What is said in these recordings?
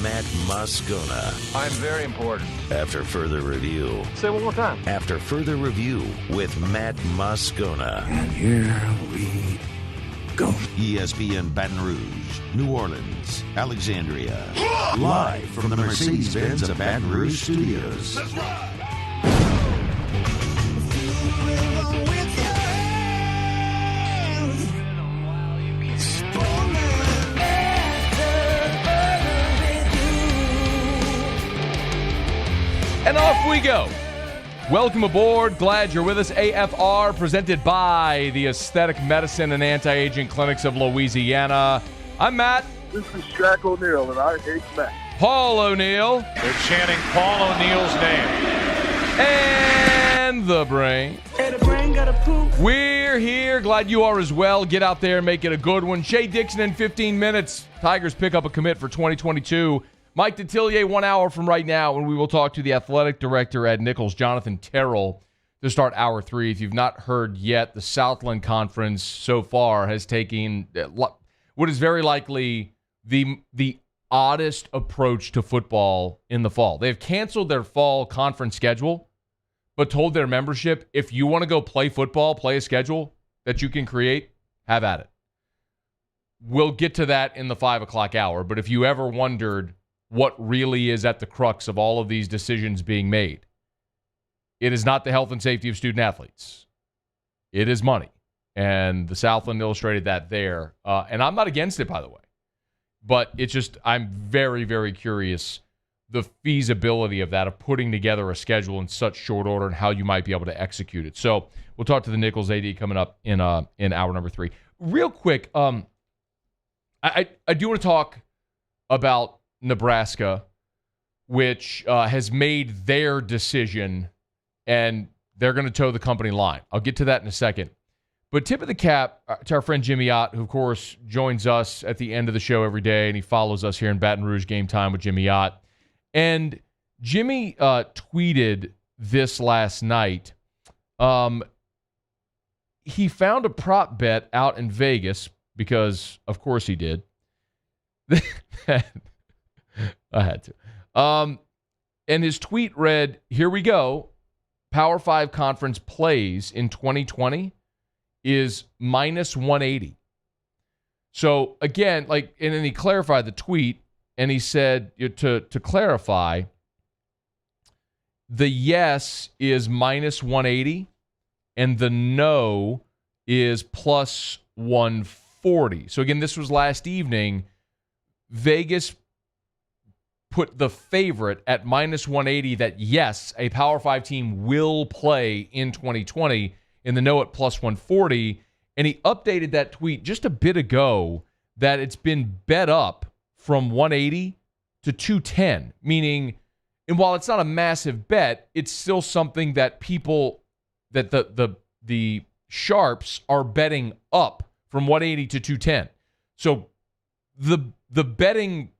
Matt Moscona. I'm very important. After further review. Say it one more time. After further review with Matt Moscona. And here we go. ESPN Baton Rouge, New Orleans, Alexandria. Live from the Mercedes-Benz of Baton Rouge studios. That's right. And off we go. Welcome aboard. Glad you're with us. AFR presented by the Aesthetic Medicine and Anti-Aging Clinics of Louisiana. I'm Matt. This is Shaq O'Neal, and I hate Matt. Paul O'Neal. They're chanting Paul O'Neal's name. And the brain. Hey, the brain got a poop. We're here. Glad you are as well. Get out there and make it a good one. Shea Dixon in 15 minutes. Tigers pick up a commit for 2022. Mike Detillier 1 hour from right now, and we will talk to the athletic director at Nichols, Jonathan Terrell, to start hour 3. If you've not heard yet, the Southland Conference so far has taken what is very likely the oddest approach to football in the fall. They have canceled their fall conference schedule, but told their membership, if you want to go play football, play a schedule that you can create, have at it. We'll get to that in the 5 o'clock hour, but if you ever wondered what really is at the crux of all of these decisions being made, it is not the health and safety of student athletes. It is money. And the Southland illustrated that there. And I'm not against it, by the way. But it's just, I'm very, very curious the feasibility of that, of putting together a schedule in such short order and how you might be able to execute it. So we'll talk to the Nicholls AD coming up in hour number 3. Real quick, I do want to talk about Nebraska, which has made their decision, and they're going to toe the company line. I'll get to that in a second. But tip of the cap to our friend Jimmy Ott, who, of course, joins us at the end of the show every day, and he follows us here in Baton Rouge Game Time with Jimmy Ott. And Jimmy tweeted this last night. He found a prop bet out in Vegas, because, of course, he did. I had to. And his tweet read, here we go. Power 5 conference plays in 2020 is minus 180. So, again, and then he clarified the tweet, and he said, to clarify, the yes is minus 180, and the no is plus 140. So, again, this was last evening. Vegas put the favorite at minus 180 that, yes, a Power 5 team will play in 2020, and the no at plus 140. And he updated that tweet just a bit ago that it's been bet up from 180 to 210, meaning, and while it's not a massive bet, it's still something that people, that the sharps are betting up from 180 to 210. So the betting,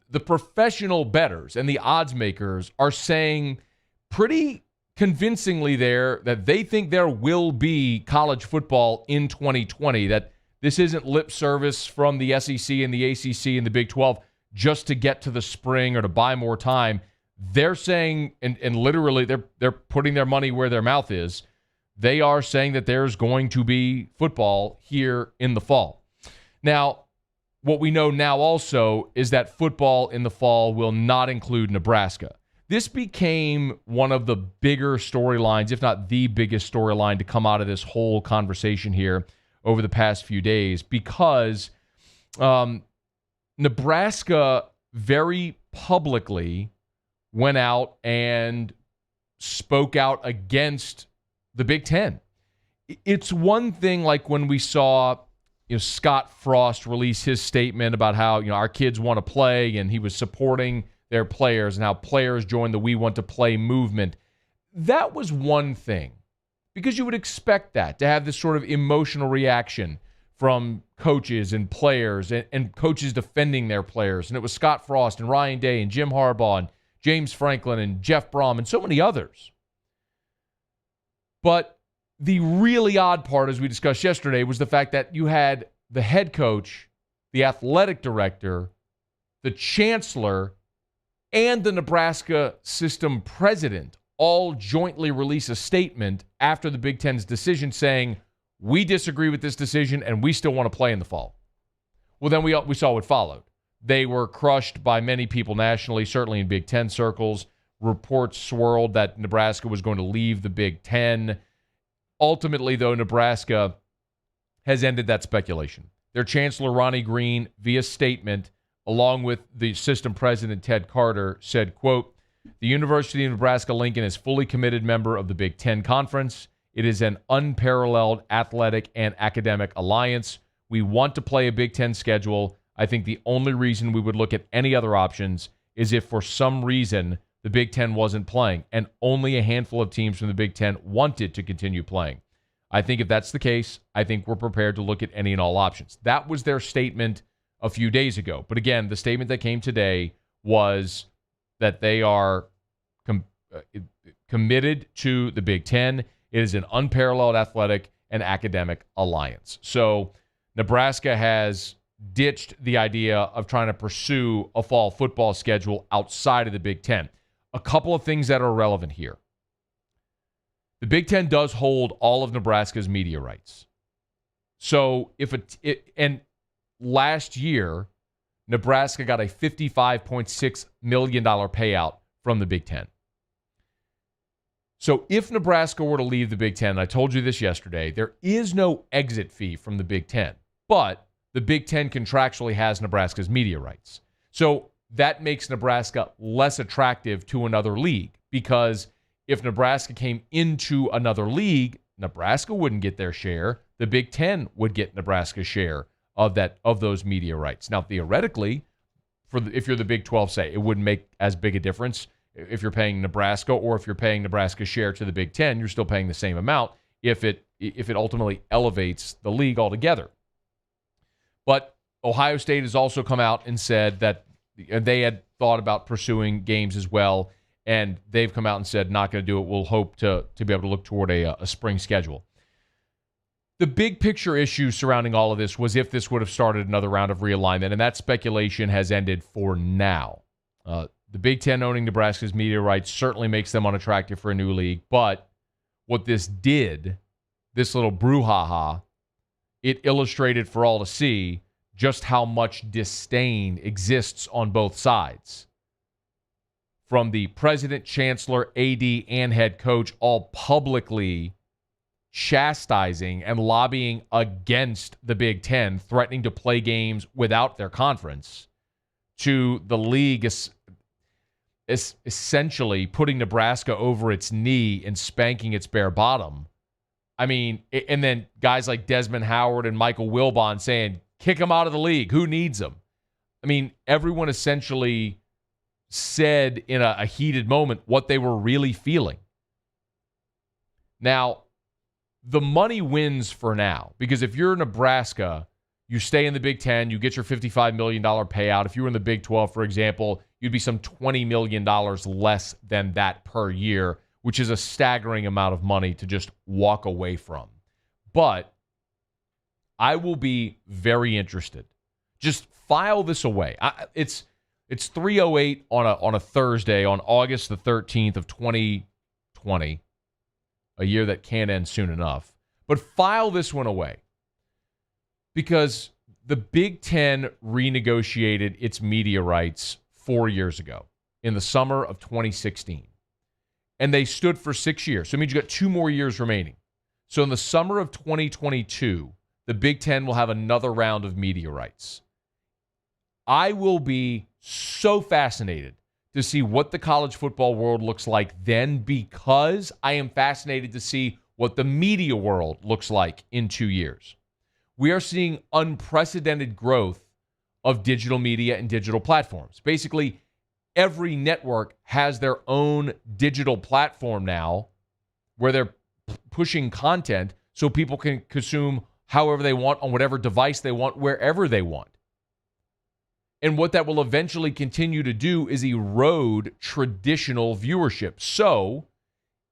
the professional bettors and the odds makers are saying pretty convincingly there that they think there will be college football in 2020, that this isn't lip service from the SEC and the ACC and the Big 12 just to get to the spring or to buy more time. They're saying, and literally they're putting their money where their mouth is. They are saying that there's going to be football here in the fall. Now, what we know now also is that football in the fall will not include Nebraska. This became one of the bigger storylines, if not the biggest storyline, to come out of this whole conversation here over the past few days, because Nebraska very publicly went out and spoke out against the Big Ten. It's one thing like when we saw Scott Frost release his statement about how our kids want to play, and he was supporting their players and how players joined the We Want to Play movement. That was one thing, because you would expect that to have this sort of emotional reaction from coaches and players and coaches defending their players. And it was Scott Frost and Ryan Day and Jim Harbaugh and James Franklin and Jeff Brom and so many others. But the really odd part, as we discussed yesterday, was the fact that you had the head coach, the athletic director, the chancellor, and the Nebraska system president all jointly release a statement after the Big Ten's decision saying, we disagree with this decision and we still want to play in the fall. Well, then we saw what followed. They were crushed by many people nationally, certainly in Big Ten circles. Reports swirled that Nebraska was going to leave the Big Ten. Ultimately, though, Nebraska has ended that speculation. Their chancellor, Ronnie Green, via statement, along with the system president, Ted Carter, said, quote, the University of Nebraska-Lincoln is fully committed member of the Big Ten Conference. It is an unparalleled athletic and academic alliance. We want to play a Big Ten schedule. I think the only reason we would look at any other options is if for some reason the Big Ten wasn't playing and only a handful of teams from the Big Ten wanted to continue playing. I think if that's the case, I think we're prepared to look at any and all options. That was their statement a few days ago. But again, the statement that came today was that they are committed to the Big Ten. It is an unparalleled athletic and academic alliance. So Nebraska has ditched the idea of trying to pursue a fall football schedule outside of the Big Ten. A couple of things that are relevant here. The Big Ten does hold all of Nebraska's media rights. So and last year, Nebraska got a $55.6 million payout from the Big Ten. So if Nebraska were to leave the Big Ten, and I told you this yesterday, there is no exit fee from the Big Ten, but the Big Ten contractually has Nebraska's media rights. So that makes Nebraska less attractive to another league, because if Nebraska came into another league, Nebraska wouldn't get their share. The Big Ten would get Nebraska's share of those media rights. Now, theoretically, if you're the Big 12, say, it wouldn't make as big a difference if you're paying Nebraska or if you're paying Nebraska's share to the Big Ten. You're still paying the same amount if it ultimately elevates the league altogether. But Ohio State has also come out and said that they had thought about pursuing games as well, and they've come out and said not going to do it. We'll hope to be able to look toward a spring schedule. The big picture issue surrounding all of this was if this would have started another round of realignment, and that speculation has ended for now. The Big Ten owning Nebraska's media rights certainly makes them unattractive for a new league, but what this did, this little brouhaha, it illustrated for all to see just how much disdain exists on both sides. From the president, chancellor, AD, and head coach all publicly chastising and lobbying against the Big Ten, threatening to play games without their conference, to the league is essentially putting Nebraska over its knee and spanking its bare bottom. I mean, and then guys like Desmond Howard and Michael Wilbon saying, kick him out of the league. Who needs him? I mean, everyone essentially said in a heated moment what they were really feeling. Now, the money wins for now, because if you're Nebraska, you stay in the Big Ten, you get your $55 million payout. If you were in the Big 12, for example, you'd be some $20 million less than that per year, which is a staggering amount of money to just walk away from. But I will be very interested. Just file this away. It's 3:08 on a Thursday on August the 13th of 2020, a year that can't end soon enough. But file this one away, because the Big Ten renegotiated its media rights 4 years ago in the summer of 2016. And they stood for 6 years. So it means you got 2 more years remaining. So in the summer of 2022, the Big Ten will have another round of media rights. I will be so fascinated to see what the college football world looks like then, because I am fascinated to see what the media world looks like in 2 years. We are seeing unprecedented growth of digital media and digital platforms. Basically, every network has their own digital platform now where they're pushing content so people can consume however they want, on whatever device they want, wherever they want. And what that will eventually continue to do is erode traditional viewership. So,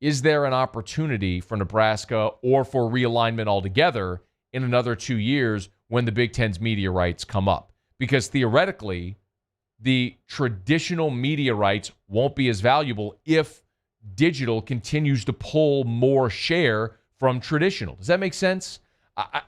is there an opportunity for Nebraska or for realignment altogether in another 2 years when the Big Ten's media rights come up? Because theoretically, the traditional media rights won't be as valuable if digital continues to pull more share from traditional. Does that make sense?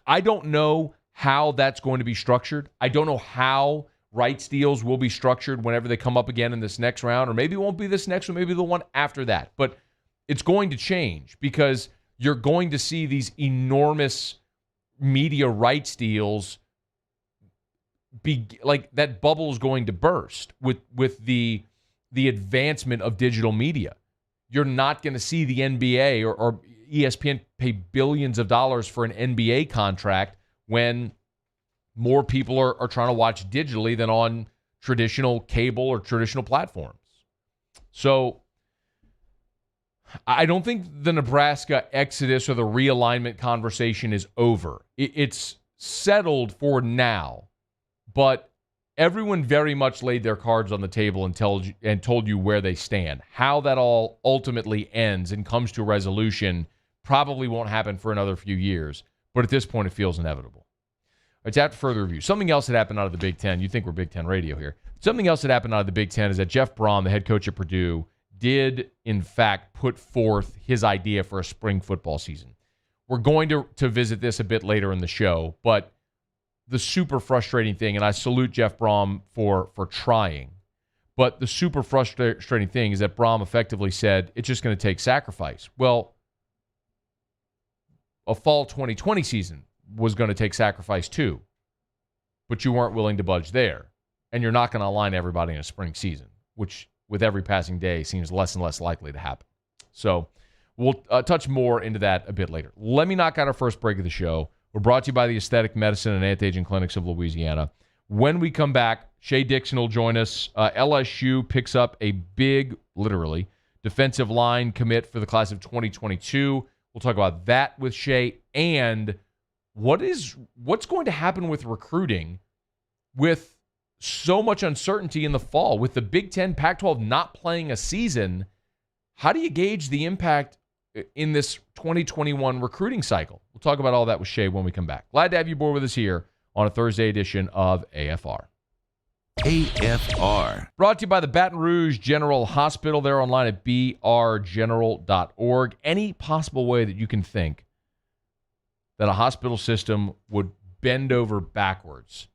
I don't know how that's going to be structured. I don't know how rights deals will be structured whenever they come up again in this next round, or maybe it won't be this next one, maybe the one after that. But it's going to change because you're going to see these enormous media rights deals be like that bubble is going to burst with the advancement of digital media. You're not going to see the NBA or ESPN pay billions of dollars for an NBA contract when more people are trying to watch digitally than on traditional cable or traditional platforms. So I don't think the Nebraska exodus or the realignment conversation is over. It's settled for now, but everyone very much laid their cards on the table and told you where they stand. How that all ultimately ends and comes to a resolution probably won't happen for another few years, but at this point it feels inevitable. It's after further review. Something else that happened out of the Big Ten. You think we're Big Ten radio here. Something else that happened out of the Big Ten is that Jeff Brom, the head coach at Purdue, did in fact put forth his idea for a spring football season. We're going to visit this a bit later in the show, but the super frustrating thing, and I salute Jeff Brom for trying, but the super frustrating thing is that Brom effectively said it's just going to take sacrifice. Well, a fall 2020 season was going to take sacrifice too, but you weren't willing to budge there. And you're not going to align everybody in a spring season, which with every passing day seems less and less likely to happen. So we'll touch more into that a bit later. Let me knock out our first break of the show. We're brought to you by the Aesthetic Medicine and Anti-Aging Clinics of Louisiana. When we come back, Shea Dixon will join us. LSU picks up a big, literally, defensive line commit for the class of 2022. We'll talk about that with Shea and what's going to happen with recruiting with so much uncertainty in the fall. With the Big Ten, Pac-12 not playing a season, how do you gauge the impact in this 2021 recruiting cycle? We'll talk about all that with Shea when we come back. Glad to have you aboard with us here on a Thursday edition of AFR. AFR. Brought to you by the Baton Rouge General Hospital. They're online at brgeneral.org. Any possible way that you can think that a hospital system would bend over backwards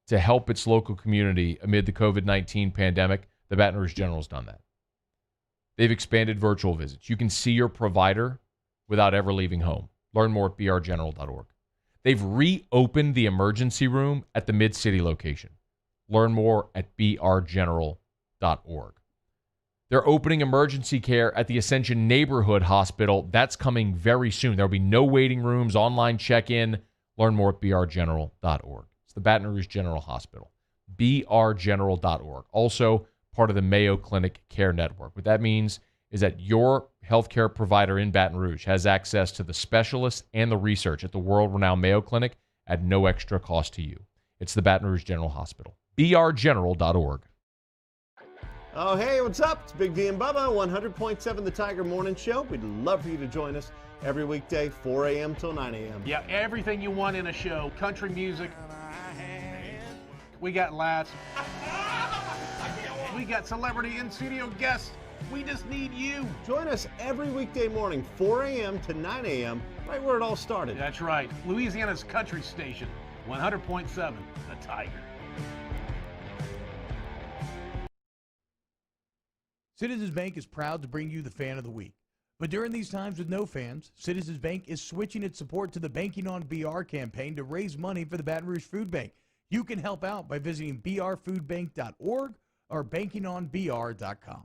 to help its local community amid the COVID-19 pandemic, the Baton Rouge General has done that. They've expanded virtual visits. You can see your provider without ever leaving home. Learn more at brgeneral.org. They've reopened the emergency room at the Mid-City location. Learn more at brgeneral.org. They're opening emergency care at the Ascension Neighborhood Hospital. That's coming very soon. There will be no waiting rooms, online check-in. Learn more at brgeneral.org. It's the Baton Rouge General Hospital. brgeneral.org. Also part of the Mayo Clinic Care Network. What that means is that your healthcare provider in Baton Rouge has access to the specialists and the research at the world-renowned Mayo Clinic at no extra cost to you. It's the Baton Rouge General Hospital. brgeneral.org. Oh, hey, what's up? It's Big D and Bubba, 100.7 The Tiger Morning Show. We'd love for you to join us every weekday, 4 a.m. till 9 a.m. Yeah, everything you want in a show. Country music. We got laughs. We got celebrity in-studio guests. We just need you. Join us every weekday morning, 4 a.m. to 9 a.m., right where it all started. That's right. Louisiana's country station, 100.7 The Tiger. Citizens Bank is proud to bring you the Fan of the Week. But during these times with no fans, Citizens Bank is switching its support to the Banking on BR campaign to raise money for the Baton Rouge Food Bank. You can help out by visiting brfoodbank.org or bankingonbr.com.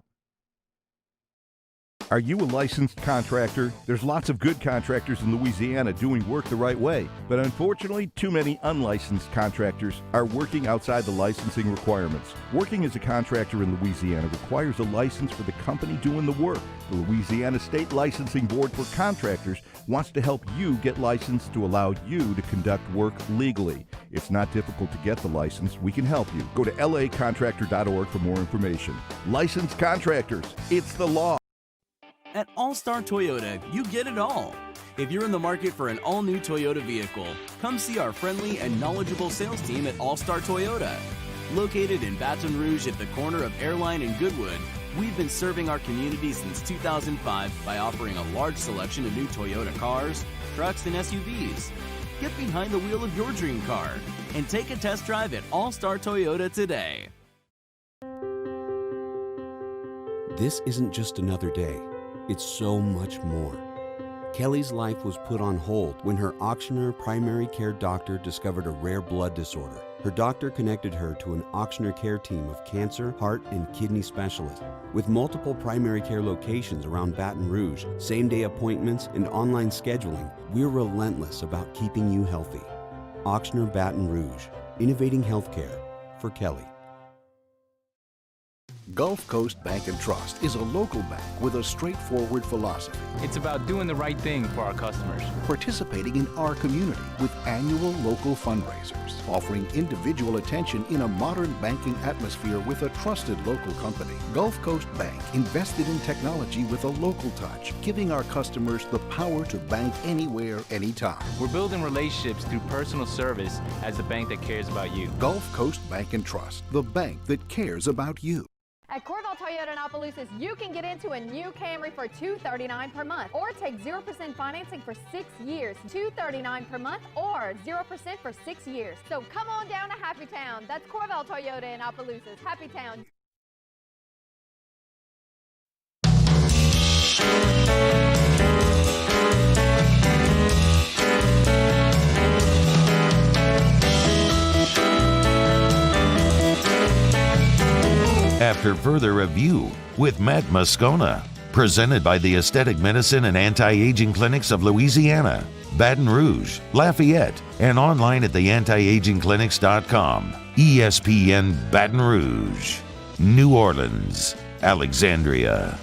Are you a licensed contractor? There's lots of good contractors in Louisiana doing work the right way, but unfortunately, too many unlicensed contractors are working outside the licensing requirements. Working as a contractor in Louisiana requires a license for the company doing the work. The Louisiana State Licensing Board for Contractors wants to help you get licensed to allow you to conduct work legally. It's not difficult to get the license. We can help you. Go to lacontractor.org for more information. Licensed contractors, it's the law. At All-Star Toyota, you get it all. If you're in the market for an all-new Toyota vehicle, come see our friendly and knowledgeable sales team at All-Star Toyota. Located in Baton Rouge at the corner of Airline and Goodwood, we've been serving our community since 2005 by offering a large selection of new Toyota cars, trucks, and SUVs. Get behind the wheel of your dream car and take a test drive at All Star Toyota today. This isn't just another day. It's so much more. Kelly's life was put on hold when her auctioneer primary care doctor discovered a rare blood disorder. Her doctor connected her to an auctioneer care team of cancer, heart, and kidney specialists. With multiple primary care locations around Baton Rouge, same-day appointments, and online scheduling, we're relentless about keeping you healthy. Auctioneer Baton Rouge, innovating healthcare for Kelly. Gulf Coast Bank and Trust is a local bank with a straightforward philosophy. It's about doing the right thing for our customers. Participating in our community with annual local fundraisers. Offering individual attention in a modern banking atmosphere with a trusted local company. Gulf Coast Bank invested in technology with a local touch, giving our customers the power to bank anywhere, anytime. We're building relationships through personal service as a bank that cares about you. Gulf Coast Bank and Trust, the bank that cares about you. At Corval Toyota in Opelousas, you can get into a new Camry for $239 per month, or take 0% financing for 6 years. $239 per month, or 0% for 6 years. So come on down to Happy Town. That's Corval Toyota in Opelousas. Happy Town. After further review with Matt Moscona, presented by the Aesthetic Medicine and Anti-Aging Clinics of Louisiana, Baton Rouge, Lafayette, and online at theantiagingclinics.com. ESPN Baton Rouge, New Orleans, Alexandria.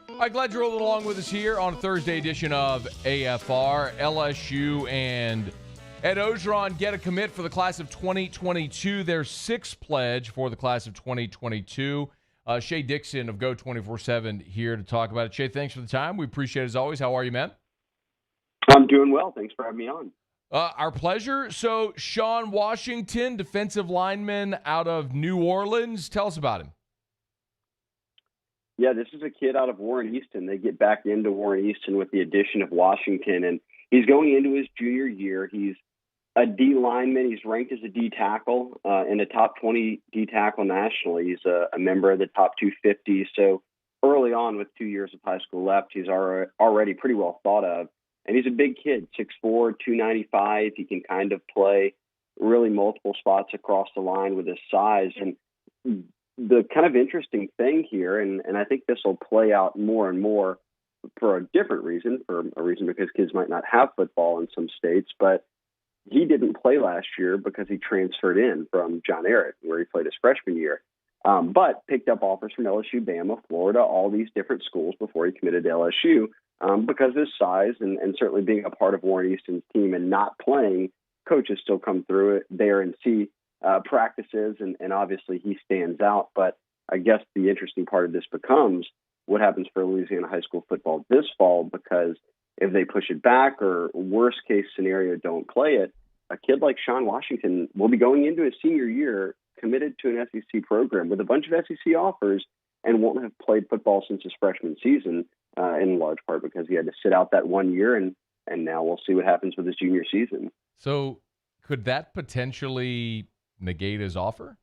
All right, glad you're rolling along with us here on a Thursday edition of AFR. LSU and Ed Ogeron get a commit for the class of 2022. Their sixth pledge for the class of 2022. Shea Dixon of Go 24/7 here to talk about it. Shea, thanks for the time. We appreciate it as always. How are you, man? I'm doing well. Thanks for having me on. Our pleasure. So, Sean Washington, defensive lineman out of New Orleans. Tell us about him. Yeah, this is a kid out of Warren Easton. They get back into Warren Easton with the addition of Washington, and he's going into his junior year. He's a D lineman. He's ranked as a D tackle in the top 20 D tackle nationally. He's a member of the top 250. So early on, with 2 years of high school left, he's already pretty well thought of. And he's a big kid, 6'4", 295. He can kind of play really multiple spots across the line with his size. And the kind of interesting thing here, and I think this will play out more and more for a different reason, because kids might not have football in some states, but he didn't play last year because he transferred in from John Ehret, where he played his freshman year, but picked up offers from LSU, Bama, Florida, all these different schools before he committed to LSU because of his size and certainly being a part of Warren Easton's team and not playing. Coaches still come through it there and see practices, and obviously he stands out. But I guess the interesting part of this becomes what happens for Louisiana high school football this fall, because if they push it back or worst case scenario don't play it, a kid like Sean Washington will be going into his senior year committed to an SEC program with a bunch of SEC offers and won't have played football since his freshman season, in large part because he had to sit out that 1 year, and now we'll see what happens with his junior season. So could that potentially negate his offer?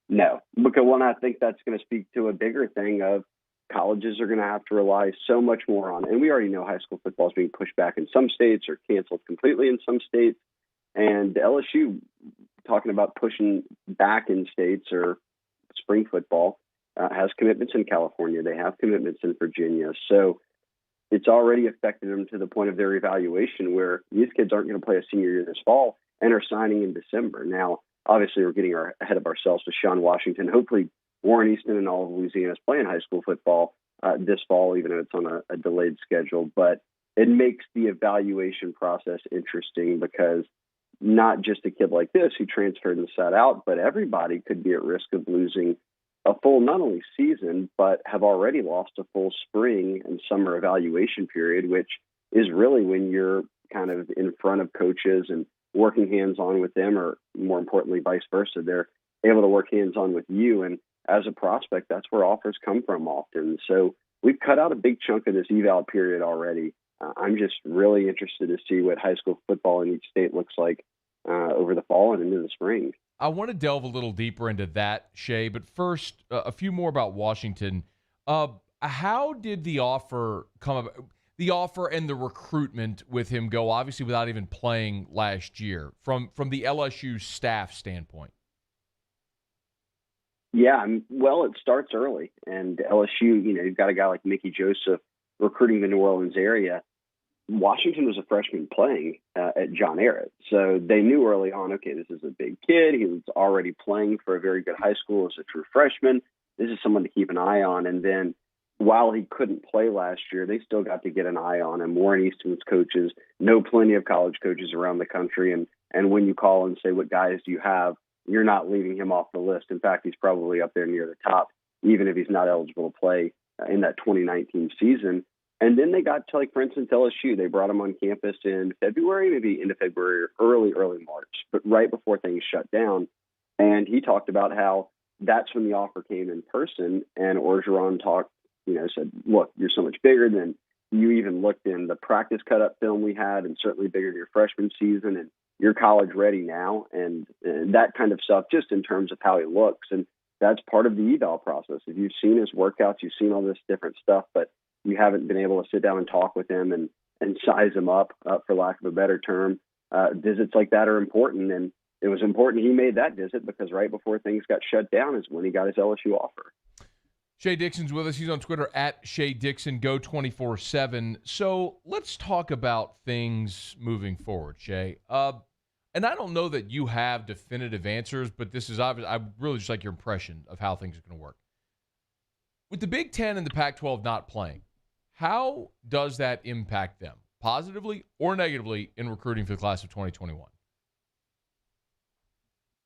No, because I think that's going to speak to a bigger thing of colleges are going to have to rely so much more on, and we already know high school football is being pushed back in some states or canceled completely in some states. And LSU, talking about pushing back in states or spring football, has commitments in California. They have commitments in Virginia. So it's already affected them to the point of their evaluation where these kids aren't going to play a senior year this fall and are signing in December. Now, obviously, we're getting ahead of ourselves with Sean Washington. Hopefully, Warren Easton and all of Louisiana is playing high school football this fall, even though it's on a delayed schedule. But it makes the evaluation process interesting because not just a kid like this who transferred and sat out, but everybody could be at risk of losing a full, not only season, but have already lost a full spring and summer evaluation period, which is really when you're kind of in front of coaches and working hands-on with them, or more importantly, vice versa. They're able to work hands-on with you. And as a prospect, that's where offers come from often. So we've cut out a big chunk of this eval period already. I'm just really interested to see what high school football in each state looks like over the fall and into the spring. I want to delve a little deeper into that, Shea, but first, a few more about Washington. How did the offer come about? The offer and the recruitment with him go, obviously without even playing last year, from the LSU staff standpoint? Yeah, well, it starts early. And LSU, you've got a guy like Mickey Joseph recruiting the New Orleans area. Washington was a freshman playing at John Ehret. So they knew early on, okay, this is a big kid. He was already playing for a very good high school as a true freshman. This is someone to keep an eye on. And then while he couldn't play last year, they still got to get an eye on him. Warren Easton's coaches know plenty of college coaches around the country. And when you call and say, what guys do you have, you're not leaving him off the list. In fact, he's probably up there near the top, even if he's not eligible to play in that 2019 season. And then they got to, like, for instance, LSU. They brought him on campus in February, maybe into February or early March, but right before things shut down. And he talked about how that's when the offer came in person. And Orgeron said, look, you're so much bigger than you even looked in the practice cut-up film we had, and certainly bigger than your freshman season, and you're college ready now. And that kind of stuff, just in terms of how he looks. And that's part of the eval process. If you've seen his workouts, you've seen all this different stuff, but you haven't been able to sit down and talk with him and size him up, for lack of a better term. Visits like that are important. And it was important he made that visit because right before things got shut down is when he got his LSU offer. Shea Dixon's with us. He's on Twitter at Shea Dixon, go 24/7. So let's talk about things moving forward, Shea. And I don't know that you have definitive answers, but this is obvious. I really just like your impression of how things are going to work. With the Big Ten and the Pac-12 not playing, how does that impact them, positively or negatively, in recruiting for the class of 2021?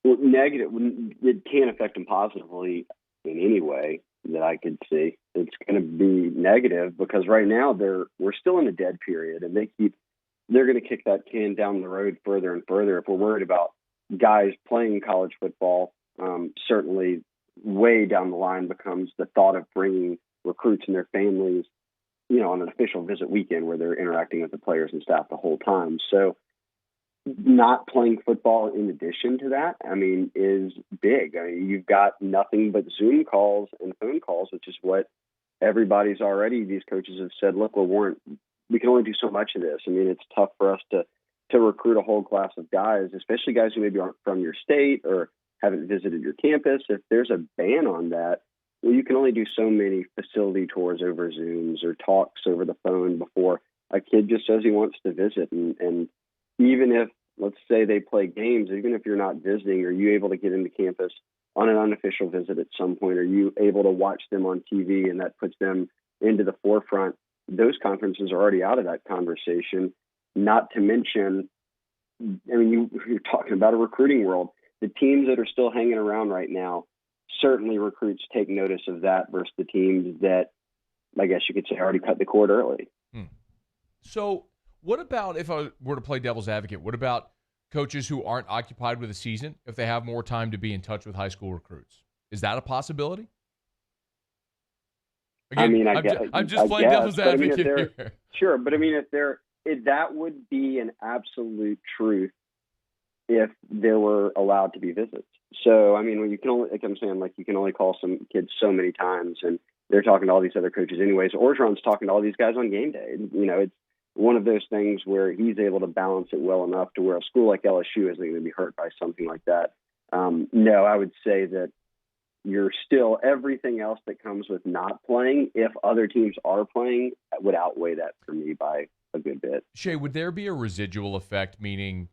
Well, negative. It can't affect them positively in any way that I could see. It's going to be negative because right now we're still in a dead period, and they're going to kick that can down the road further and further. If we're worried about guys playing college football, certainly way down the line becomes the thought of bringing recruits and their families, on an official visit weekend where they're interacting with the players and staff the whole time. So not playing football in addition to that, is big. You've got nothing but Zoom calls and phone calls, which is what everybody's already, these coaches have said, look, we can only do so much of this. It's tough for us to recruit a whole class of guys, especially guys who maybe aren't from your state or haven't visited your campus. If there's a ban on that, well, you can only do so many facility tours over Zooms or talks over the phone before a kid just says he wants to visit. And even if, let's say they play games, even if you're not visiting, are you able to get into campus on an unofficial visit at some point? Are you able to watch them on TV and that puts them into the forefront? Those conferences are already out of that conversation, not to mention, you're talking about a recruiting world. The teams that are still hanging around right now, certainly recruits take notice of that versus the teams that, I guess you could say, already cut the cord early. So what about, if I were to play devil's advocate, what about coaches who aren't occupied with a season if they have more time to be in touch with high school recruits? Is that a possibility? Again, I'm just playing devil's advocate here. Sure, but if that would be an absolute truth if there were allowed to be visits. So, when you can only, like I'm saying, you can only call some kids so many times, and they're talking to all these other coaches anyways. Orgeron's talking to all these guys on game day. It's one of those things where he's able to balance it well enough to where a school like LSU isn't going to be hurt by something like that. No, I would say that you're still, everything else that comes with not playing, if other teams are playing, would outweigh that for me by a good bit. Shea, would there be a residual effect, meaning,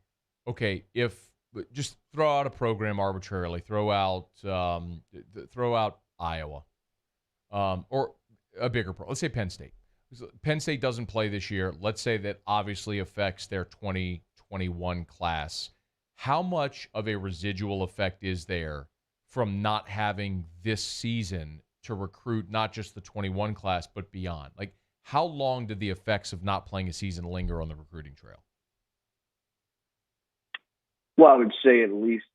okay, if just throw out a program arbitrarily, throw out Iowa, or a bigger program, let's say Penn State. Penn State doesn't play this year. Let's say that obviously affects their 2021 class. How much of a residual effect is there from not having this season to recruit not just the 21 class, but beyond? How long did the effects of not playing a season linger on the recruiting trail? Well, I would say at least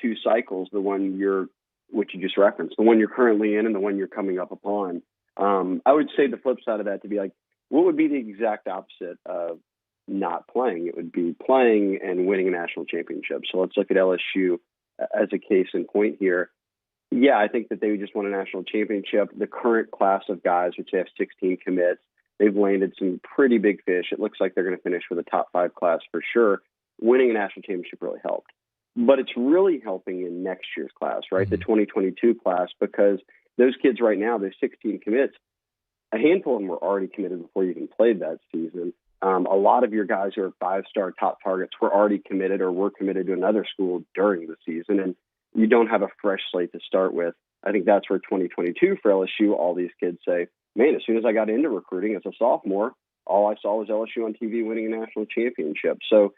2 cycles, which you just referenced, the one you're currently in and the one you're coming up upon. I would say the flip side of that to be like, what would be the exact opposite of not playing? It would be playing and winning a national championship. So let's look at LSU as a case in point here. Yeah, I think that they just won a national championship. The current class of guys, which they have 16 commits, they've landed some pretty big fish. It looks like they're going to finish with a top 5 class for sure. Winning a national championship really helped. But it's really helping in next year's class, right? The 2022 class, because those kids right now, there's 16 commits. A handful of them were already committed before you even played that season. A lot of your guys who are 5-star top targets were already committed or were committed to another school during the season, and you don't have a fresh slate to start with. I think that's where 2022 for LSU, all these kids say, man, as soon as I got into recruiting as a sophomore, all I saw was LSU on TV winning a national championship. So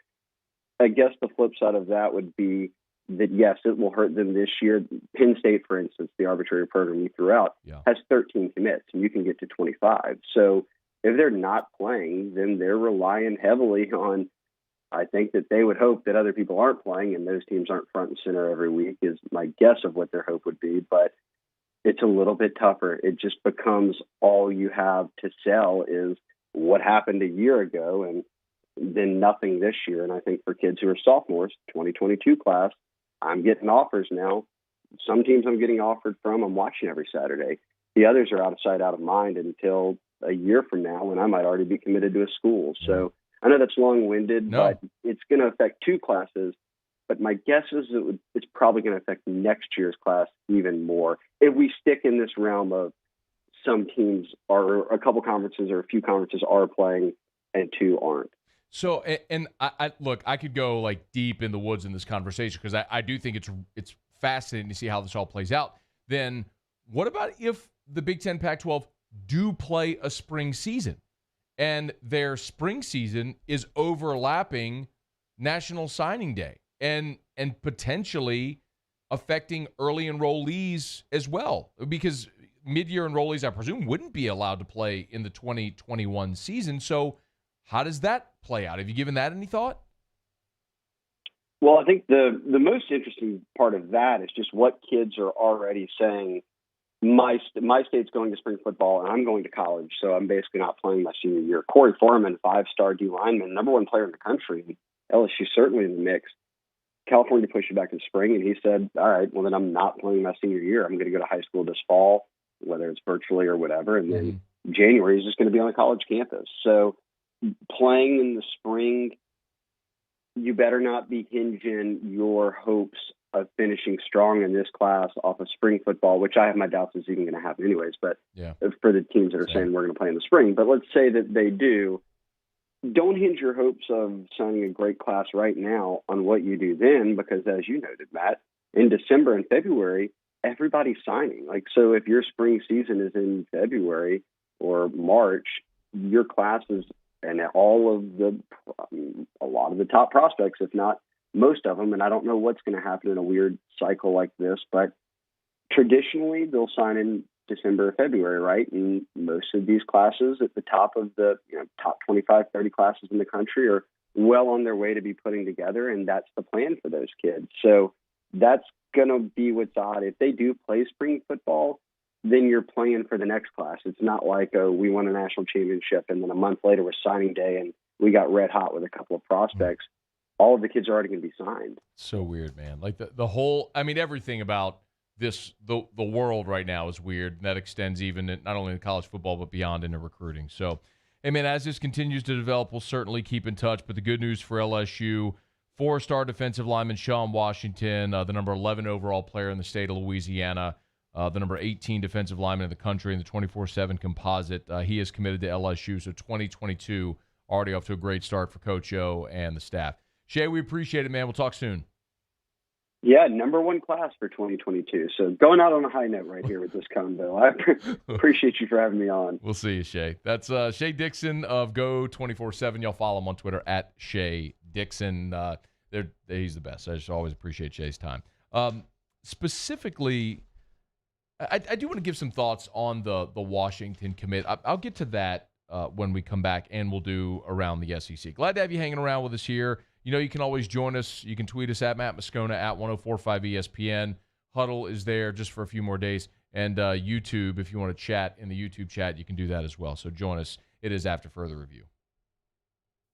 I guess the flip side of that would be that, yes, it will hurt them this year. Penn State, for instance, the arbitrary program you threw out, has 13 commits, and you can get to 25. So if they're not playing, then they're relying heavily on, I think that they would hope that other people aren't playing and those teams aren't front and center every week is my guess of what their hope would be. But it's a little bit tougher. It just becomes all you have to sell is what happened a year ago and then nothing this year. And I think for kids who are sophomores, 2022 class, I'm getting offers now. Some teams I'm getting offered from, I'm watching every Saturday. The others are out of sight, out of mind until a year from now when I might already be committed to a school. So I know that's long-winded, but it's going to affect 2 classes. But my guess is it's probably going to affect next year's class even more. If we stick in this realm of some teams or a couple conferences or a few conferences are playing and 2 aren't. So, and I look, I could go like deep in the woods in this conversation because I do think it's fascinating to see how this all plays out. Then what about if the Big Ten, Pac-12 do play a spring season and their spring season is overlapping National Signing Day and potentially affecting early enrollees as well? Because mid-year enrollees, I presume, wouldn't be allowed to play in the 2021 season. So how does that play out? Have you given that any thought? Well, I think the most interesting part of that is just what kids are already saying. My state's going to spring football, and I'm going to college, so I'm basically not playing my senior year. Corey Foreman, 5-star D lineman, #1 player in the country. LSU certainly in the mix. California pushed it back in spring, and he said, all right, well, then I'm not playing my senior year. I'm going to go to high school this fall, whether it's virtually or whatever, and then January is just going to be on a college campus. So playing in the spring, you better not be hinging your hopes of finishing strong in this class off of spring football, which I have my doubts is even going to happen anyways, but for the teams that are saying we're going to play in the spring. But let's say that they do. Don't hinge your hopes of signing a great class right now on what you do then, because as you noted, Matt, in December and February, everybody's signing. Like, so if your spring season is in February or March, your classes and a lot of the top prospects, if not most of them, and I don't know what's going to happen in a weird cycle like this, but traditionally they'll sign in December or February, right? And most of these classes at the top of the top 25, 30 classes in the country are well on their way to be putting together, and that's the plan for those kids. So that's going to be what's odd. If they do play spring football, then you're playing for the next class. It's not like, oh, we won a national championship, and then a month later was signing day, and we got red hot with a couple of prospects. All of the kids are already going to be signed. So weird, man. Like the whole, I mean, everything about this, the world right now is weird. And that extends even not only in college football, but beyond into recruiting. So, I mean, as this continues to develop, we'll certainly keep in touch. But the good news for LSU, 4-star defensive lineman Sean Washington, the number 11 overall player in the state of Louisiana, the number 18 defensive lineman in the country in the 24/7 composite. He is committed to LSU. So 2022 already off to a great start for Coach O and the staff. Shea, we appreciate it, man. We'll talk soon. Yeah, #1 class for 2022. So going out on a high note right here with this combo. I appreciate you for having me on. We'll see you, Shea. That's Shea Dixon of Go 24/7. Y'all follow him on Twitter at Shea Dixon. He's the best. I just always appreciate Shea's time. Specifically, I do want to give some thoughts on the Washington commit. I'll get to that when we come back, and we'll do around the SEC. Glad to have you hanging around with us here. You know you can always join us. You can tweet us at Matt Moscona at 1045 ESPN. Huddle is there just for a few more days. And YouTube, if you want to chat in the YouTube chat, you can do that as well. So join us. It is after further review.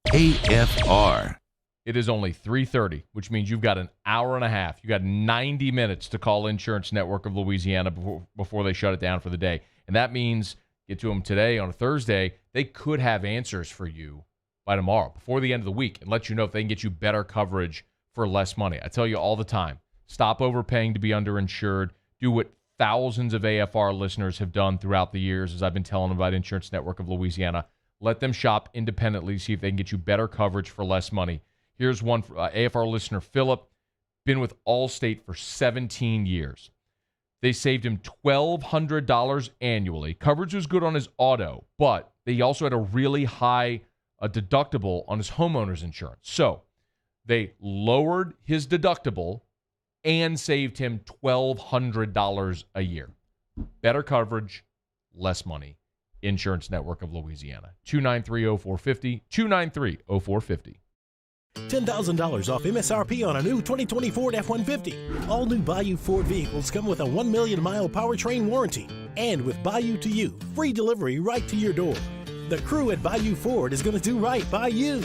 AFR. It is only 3:30, which means you've got an hour and a half. You got 90 minutes to call Insurance Network of Louisiana before they shut it down for the day. And that means get to them today on a Thursday. They could have answers for you by tomorrow, before the end of the week, and let you know if they can get you better coverage for less money. I tell you all the time, stop overpaying to be underinsured. Do what thousands of AFR listeners have done throughout the years, as I've been telling them about Insurance Network of Louisiana. Let them shop independently, see if they can get you better coverage for less money. Here's one for AFR listener Philip, been with Allstate for 17 years. They saved him $1,200 annually. Coverage was good on his auto, but they also had a really high deductible on his homeowner's insurance. So they lowered his deductible and saved him $1,200 a year. Better coverage, less money. Insurance Network of Louisiana. 293-0450, 293-0450. $10,000 off MSRP on a new 2020 Ford F-150. All new Bayou Ford vehicles come with a 1 million mile powertrain warranty. And with Bayou to You, free delivery right to your door. The crew at Bayou Ford is going to do right by you.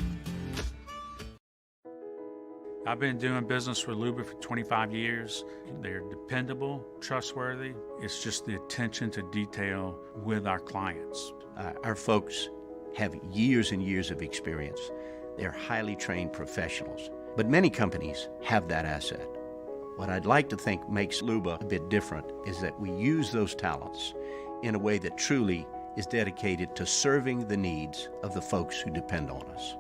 I've been doing business with Luba for 25 years. They're dependable, trustworthy. It's just the attention to detail with our clients. Our folks have years and years of experience. They're highly trained professionals, but many companies have that asset. What I'd like to think makes Luba a bit different is that we use those talents in a way that truly is dedicated to serving the needs of the folks who depend on us.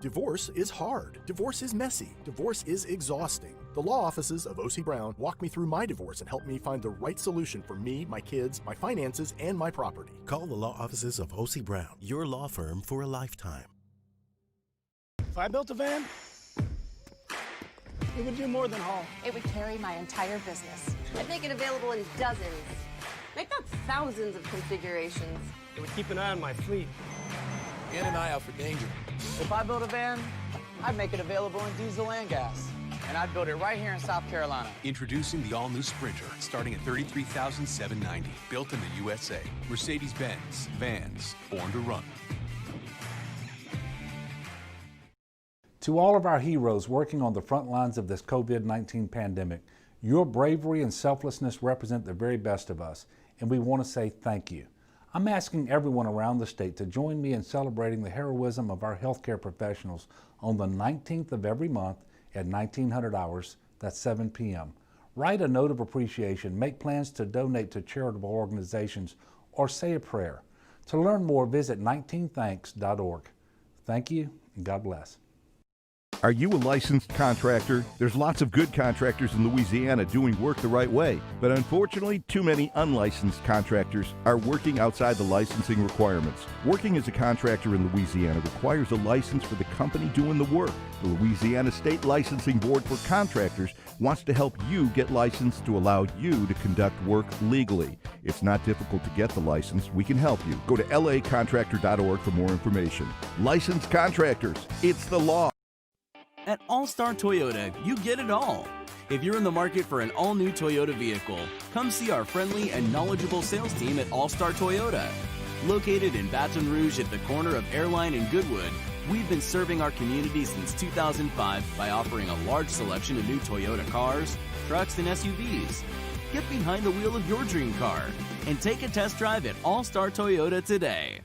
Divorce is hard. Divorce is messy. Divorce is exhausting. The law offices of O.C. Brown walked me through my divorce and helped me find the right solution for me, my kids, my finances, and my property. Call the law offices of O.C. Brown, your law firm for a lifetime. If I built a van, it would do more than haul. It would carry my entire business. I'd make it available in dozens, make not thousands of configurations. It would keep an eye on my fleet. And an eye out for danger. If I built a van, I'd make it available in diesel and gas. And I'd build it right here in South Carolina. Introducing the all-new Sprinter, starting at $33,790. Built in the USA. Mercedes-Benz. Vans. Born to run. To all of our heroes working on the front lines of this COVID-19 pandemic, your bravery and selflessness represent the very best of us, and we want to say thank you. I'm asking everyone around the state to join me in celebrating the heroism of our healthcare professionals on the 19th of every month at 1900 hours, that's 7 p.m. Write a note of appreciation, make plans to donate to charitable organizations, or say a prayer. To learn more, visit 19thanks.org. Thank you, and God bless. Are you a licensed contractor? There's lots of good contractors in Louisiana doing work the right way, but unfortunately, too many unlicensed contractors are working outside the licensing requirements. Working as a contractor in Louisiana requires a license for the company doing the work. The Louisiana State Licensing Board for Contractors wants to help you get licensed to allow you to conduct work legally. It's not difficult to get the license. We can help you. Go to lacontractor.org for more information. Licensed contractors, it's the law. At All-Star Toyota, you get it all. If you're in the market for an all-new Toyota vehicle, come see our friendly and knowledgeable sales team at All-Star Toyota. Located in Baton Rouge at the corner of Airline and Goodwood, we've been serving our community since 2005 by offering a large selection of new Toyota cars, trucks, and SUVs. Get behind the wheel of your dream car and take a test drive at All-Star Toyota today.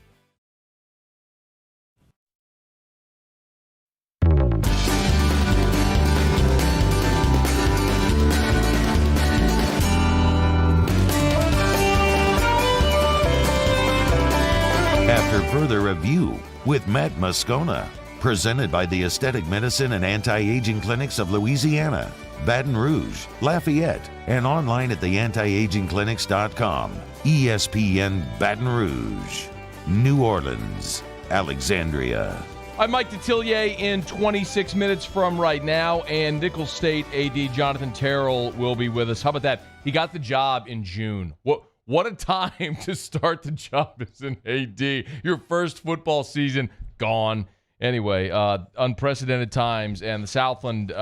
After further review with Matt Moscona, presented by the Aesthetic Medicine and Anti-Aging Clinics of Louisiana, Baton Rouge, Lafayette, and online at theantiagingclinics.com. ESPN Baton Rouge, New Orleans, Alexandria. I'm Mike Detillier in 26 minutes from right now, and Nicholls State AD Jonathan Terrell will be with us. How about that? He got the job in June. What a time to start the job as an AD. Your first football season gone. Anyway, unprecedented times, and the Southland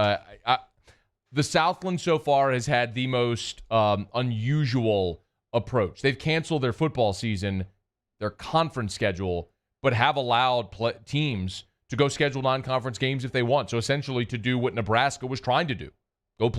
so far has had the most unusual approach. They've canceled their football season, their conference schedule, but have allowed teams to go schedule non-conference games if they want. So essentially to do what Nebraska was trying to do, go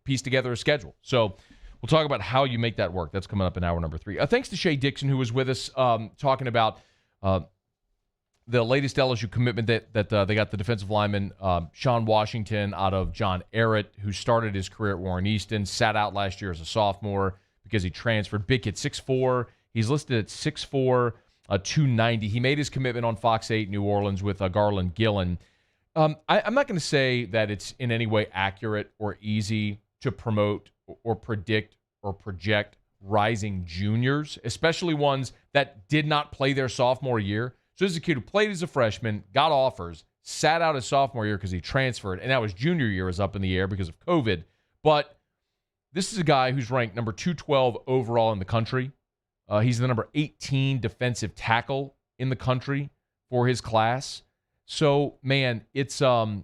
piece together a schedule. So we'll talk about how you make that work. That's coming up in hour number 3. Thanks to Shea Dixon, who was with us talking about the latest LSU commitment that they got the defensive lineman, Sean Washington, out of John Arrett, who started his career at Warren Easton, sat out last year as a sophomore because he transferred. Big kid, 6'4". He's listed at 6'4", 290. He made his commitment on Fox 8 New Orleans with Garland Gillen. I'm not going to say that it's in any way accurate or easy to promote or predict or project rising juniors, especially ones that did not play their sophomore year. So this is a kid who played as a freshman, got offers, sat out his sophomore year because he transferred, and now his junior year is up in the air because of COVID. But this is a guy who's ranked number 212 overall in the country. He's the number 18 defensive tackle in the country for his class. So, man, it's a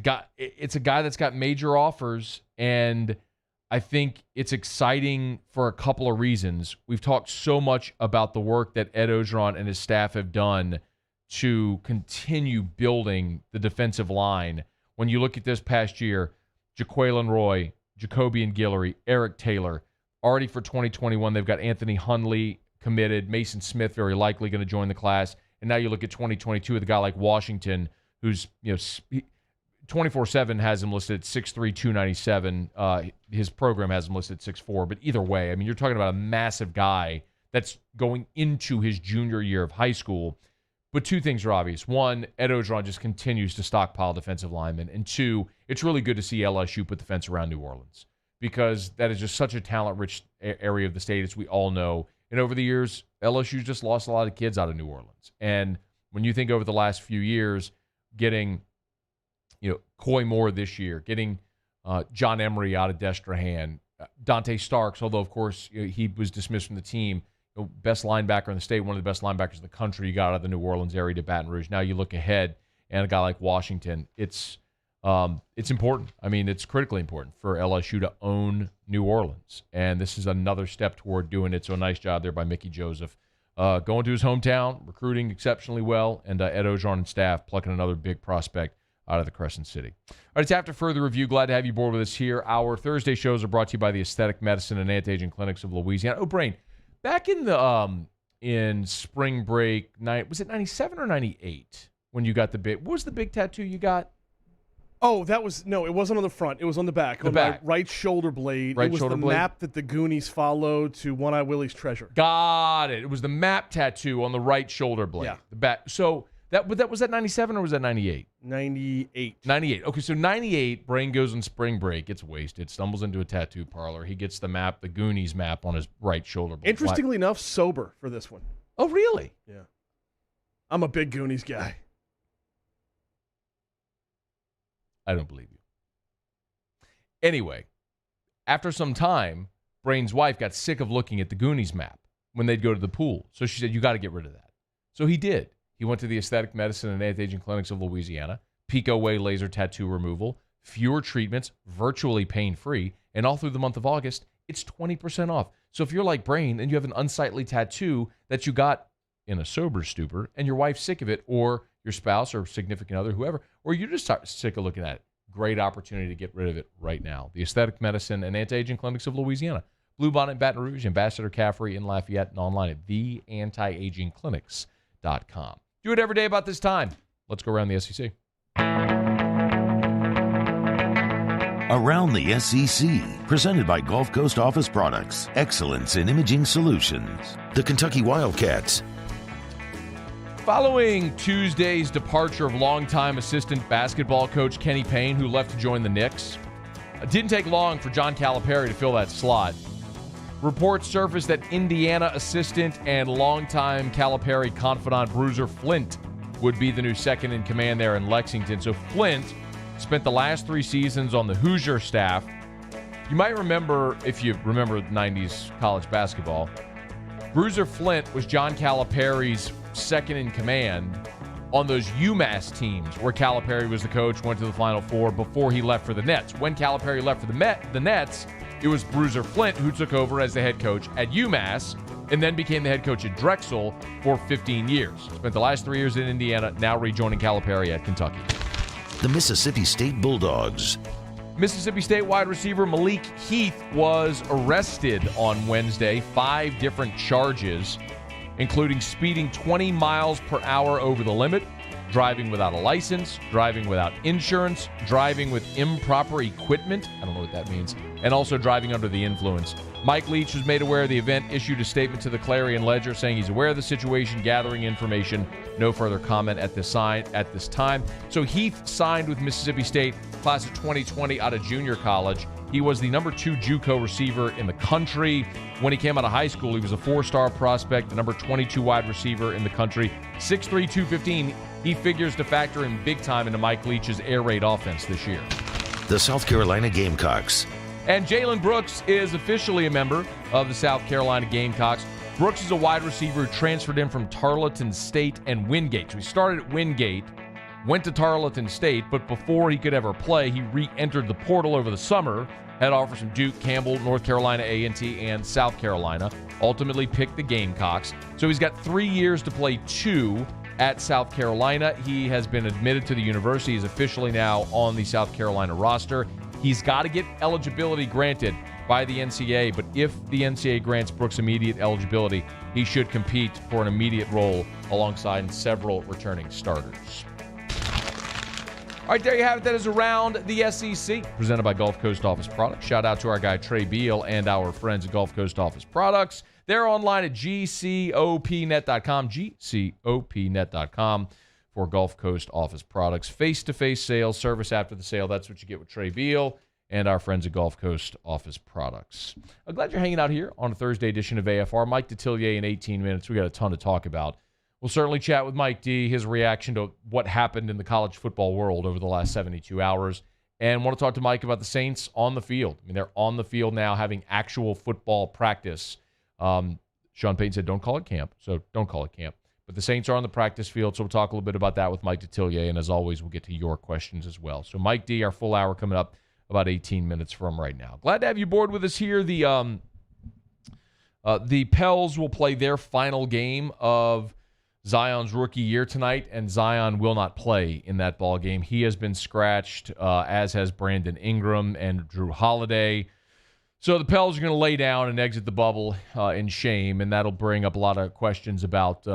guy that's got major offers, and I think it's exciting for a couple of reasons. We've talked so much about the work that Ed Orgeron and his staff have done to continue building the defensive line. When you look at this past year, Jaquelin Roy, Jacobian Guillory, Eric Taylor. Already for 2021, they've got Anthony Hundley committed, Mason Smith very likely going to join the class. And now you look at 2022 with a guy like Washington, who's 24/7 has him listed at 6'3", 297. His program has him listed at 6'4". But either way, I mean, you're talking about a massive guy that's going into his junior year of high school. But two things are obvious. One, Ed Orgeron just continues to stockpile defensive linemen. And two, it's really good to see LSU put the fence around New Orleans, because that is just such a talent-rich area of the state, as we all know. And over the years, LSU's just lost a lot of kids out of New Orleans. And when you think over the last few years, getting Coy Moore this year, getting John Emery out of Destrehan, Dante Starks, although, of course, he was dismissed from the team, best linebacker in the state, one of the best linebackers in the country, you got out of the New Orleans area to Baton Rouge. Now you look ahead, and a guy like Washington, it's important. I mean, it's critically important for LSU to own New Orleans, and this is another step toward doing it. So a nice job there by Mickey Joseph. Going to his hometown, recruiting exceptionally well, and Ed Orgeron and staff plucking another big prospect out of the Crescent City. All right, it's After Further Review. Glad to have you aboard with us here. Our Thursday shows are brought to you by the Aesthetic Medicine and Anti-Aging Clinics of Louisiana. Oh, Brain, back in the in spring break night, was it 97 or 98 when you got the big? What was the big tattoo you got? Oh, it wasn't on the front. It was on the back. My right shoulder blade. It was the map that the Goonies followed to One Eye Willie's treasure. Got it. It was the map tattoo on the right shoulder blade. Yeah. The back. So that was that 97 or was that 98? 98. 98. Okay, so 98, Brain goes on spring break, gets wasted, stumbles into a tattoo parlor. He gets the map, the Goonies map, on his right shoulder blade. Interestingly enough, sober for this one. Oh, really? Yeah. I'm a big Goonies guy. I don't believe you. Anyway, after some time, Brain's wife got sick of looking at the Goonies map when they'd go to the pool. So she said, you got to get rid of that. So he did. He went to the Aesthetic Medicine and Anti-Aging Clinics of Louisiana, Pico Way laser tattoo removal, fewer treatments, virtually pain-free, and all through the month of August, it's 20% off. So if you're like Brain and you have an unsightly tattoo that you got in a sober stupor and your wife's sick of it, or your spouse or significant other, whoever, or you're just sick of looking at it, great opportunity to get rid of it right now. The Aesthetic Medicine and Anti-Aging Clinics of Louisiana. Bluebonnet in Baton Rouge, Ambassador Caffrey in Lafayette, and online at theantiagingclinics.com. Do it every day about this time. Let's go around the SEC. Around the SEC, presented by Gulf Coast Office Products, excellence in imaging solutions. The Kentucky Wildcats. Following Tuesday's departure of longtime assistant basketball coach Kenny Payne, who left to join the Knicks, it didn't take long for John Calipari to fill that slot. Reports surfaced that Indiana assistant and longtime Calipari confidant Bruiser Flint would be the new second in command there in Lexington. So Flint spent the last 3 seasons on the Hoosier staff. You might remember, if you remember 90s college basketball, Bruiser Flint was John Calipari's second in command on those UMass teams where Calipari was the coach, went to the Final Four before he left for the Nets. When Calipari left for the Nets, it was Bruiser Flint who took over as the head coach at UMass and then became the head coach at Drexel for 15 years. Spent the last 3 years in Indiana, now rejoining Calipari at Kentucky. The Mississippi State Bulldogs. Mississippi State wide receiver Malik Heath was arrested on Wednesday. 5 different charges, including speeding 20 miles per hour over the limit, driving without a license, driving without insurance, driving with improper equipment, I don't know what that means, and also driving under the influence. Mike Leach was made aware of the event, issued a statement to the Clarion Ledger saying he's aware of the situation, gathering information. No further comment at this time. So Heath signed with Mississippi State, class of 2020 out of junior college. He was the number 2 JUCO receiver in the country. When he came out of high school, he was a 4-star prospect, the number 22 wide receiver in the country. 6'3", 215. He figures to factor in big time into Mike Leach's air raid offense this year. The South Carolina Gamecocks. And Jalen Brooks is officially a member of the South Carolina Gamecocks. Brooks is a wide receiver who transferred in from Tarleton State and Wingate. So he started at Wingate, went to Tarleton State, but before he could ever play, he re-entered the portal over the summer, had offers from Duke, Campbell, North Carolina A&T, and South Carolina. Ultimately picked the Gamecocks. So he's got 3 years to play 2 at South Carolina. He has been admitted to the university. He's officially now on the South Carolina roster. He's got to get eligibility granted by the NCAA, but if the NCAA grants Brooks immediate eligibility, he should compete for an immediate role alongside several returning starters. All right, there you have it. That is Around the SEC, presented by Gulf Coast Office Products. Shout out to our guy Trey Beal and our friends at Gulf Coast Office Products. They're online at gcopnet.com, gcopnet.com for Gulf Coast Office Products. Face-to-face sales, service after the sale. That's what you get with Trey Beal and our friends at Gulf Coast Office Products. I'm glad you're hanging out here on a Thursday edition of AFR. Mike Detillier in 18 minutes. We got a ton to talk about. We'll certainly chat with Mike D, his reaction to what happened in the college football world over the last 72 hours. And want to talk to Mike about the Saints on the field. I mean, they're on the field now having actual football practice. Sean Payton said, don't call it camp, so don't call it camp. But the Saints are on the practice field, so we'll talk a little bit about that with Mike Detillier. And as always, we'll get to your questions as well. So Mike D, our full hour coming up about 18 minutes from right now. Glad to have you aboard with us here. The Pels will play their final game of Zion's rookie year tonight, and Zion will not play in that ball game. He has been scratched, as has Brandon Ingram and Drew Holiday. So the Pels are going to lay down and exit the bubble in shame, and that'll bring up a lot of questions about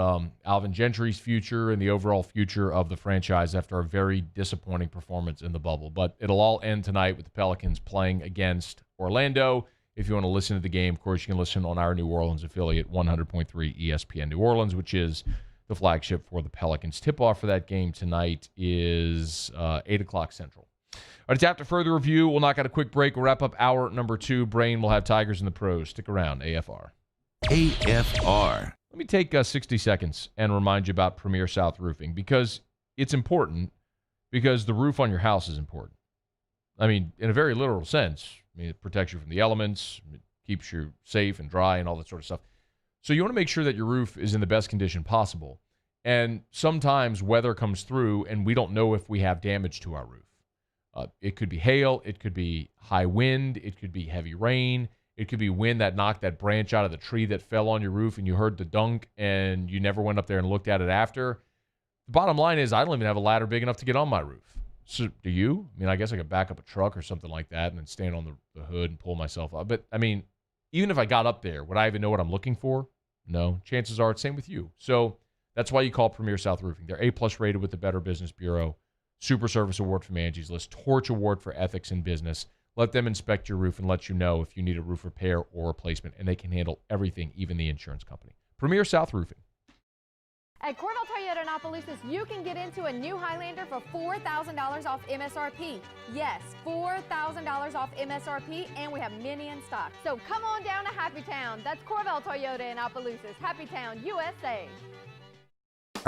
Alvin Gentry's future and the overall future of the franchise after a very disappointing performance in the bubble. But it'll all end tonight with the Pelicans playing against Orlando. If you want to listen to the game, of course, you can listen on our New Orleans affiliate, 100.3 ESPN New Orleans, which is the flagship for the Pelicans. Tip-off for that game tonight is 8 o'clock Central. All right, it's after further review. We'll knock out a quick break. We'll wrap up hour number 2. Brain will have Tigers and the Pros. Stick around. AFR. AFR. Let me take 60 seconds and remind you about Premier South Roofing, because it's important, because the roof on your house is important. I mean, in a very literal sense. I mean, it protects you from the elements. It keeps you safe and dry and all that sort of stuff. So you want to make sure that your roof is in the best condition possible. And sometimes weather comes through and we don't know if we have damage to our roof. It could be hail, it could be high wind, it could be heavy rain, it could be wind that knocked that branch out of the tree that fell on your roof and you heard the dunk and you never went up there and looked at it after. The bottom line is I don't even have a ladder big enough to get on my roof. So do you? I mean, I guess I could back up a truck or something like that and then stand on the hood and pull myself up. But, I mean, even if I got up there, would I even know what I'm looking for? No. Chances are it's same with you. So that's why you call Premier South Roofing. They're A+ rated with the Better Business Bureau. Super Service Award from Angie's List, Torch Award for Ethics in Business. Let them inspect your roof and let you know if you need a roof repair or replacement, and they can handle everything, even the insurance company. Premier South Roofing. At Corvell Toyota in Opelousas, you can get into a new Highlander for $4,000 off MSRP. Yes, $4,000 off MSRP, and we have many in stock. So come on down to Happy Town. That's Corvell Toyota in Opelousas. Happy Town, USA.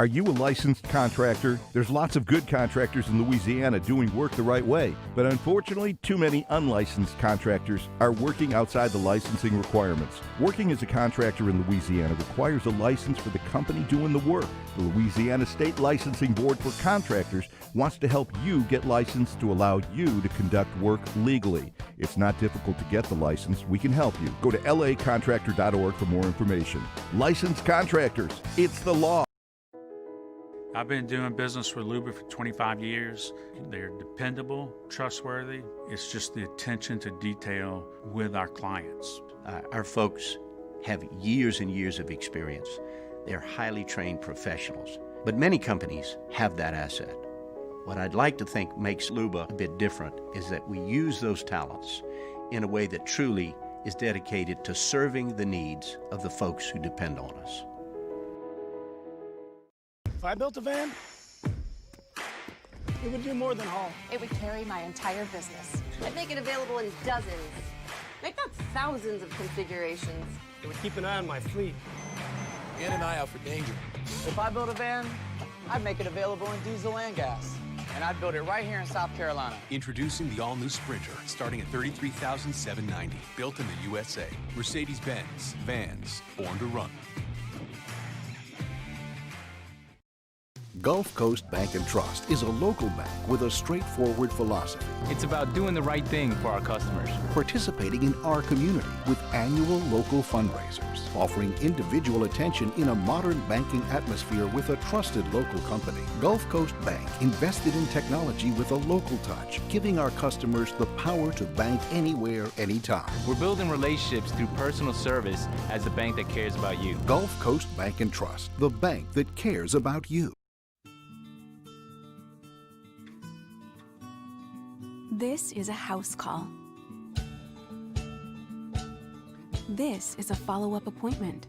Are you a licensed contractor? There's lots of good contractors in Louisiana doing work the right way, but unfortunately, too many unlicensed contractors are working outside the licensing requirements. Working as a contractor in Louisiana requires a license for the company doing the work. The Louisiana State Licensing Board for Contractors wants to help you get licensed to allow you to conduct work legally. It's not difficult to get the license. We can help you. Go to lacontractor.org for more information. Licensed contractors, it's the law. I've been doing business with Luba for 25 years. They're dependable, trustworthy. It's just the attention to detail with our clients. Our folks have years and years of experience. They're highly trained professionals, but many companies have that asset. What I'd like to think makes Luba a bit different is that we use those talents in a way that truly is dedicated to serving the needs of the folks who depend on us. If I built a van, it would do more than haul. It would carry my entire business. I'd make it available in dozens. Make that thousands of configurations. It would keep an eye on my fleet. And an eye out for danger. If I built a van, I'd make it available in diesel and gas. And I'd build it right here in South Carolina. Introducing the all-new Sprinter, starting at $33,790. Built in the USA. Mercedes-Benz. Vans. Born to run. Gulf Coast Bank and Trust is a local bank with a straightforward philosophy. It's about doing the right thing for our customers. Participating in our community with annual local fundraisers, offering individual attention in a modern banking atmosphere with a trusted local company. Gulf Coast Bank invested in technology with a local touch, giving our customers the power to bank anywhere, anytime. We're building relationships through personal service as the bank that cares about you. Gulf Coast Bank and Trust, the bank that cares about you. This is a house call. This is a follow-up appointment.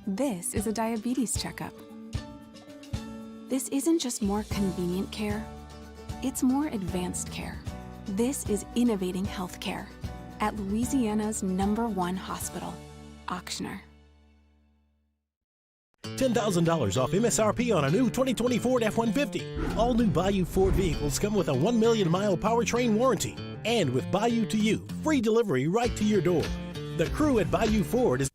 This is a diabetes checkup. This isn't just more convenient care, it's more advanced care. This is innovating healthcare at Louisiana's #1 hospital, Auctioner. $10,000 off MSRP on a new 2020 Ford F-150. All new Bayou Ford vehicles come with a 1 million mile powertrain warranty. And with Bayou to You, free delivery right to your door. The crew at Bayou Ford is...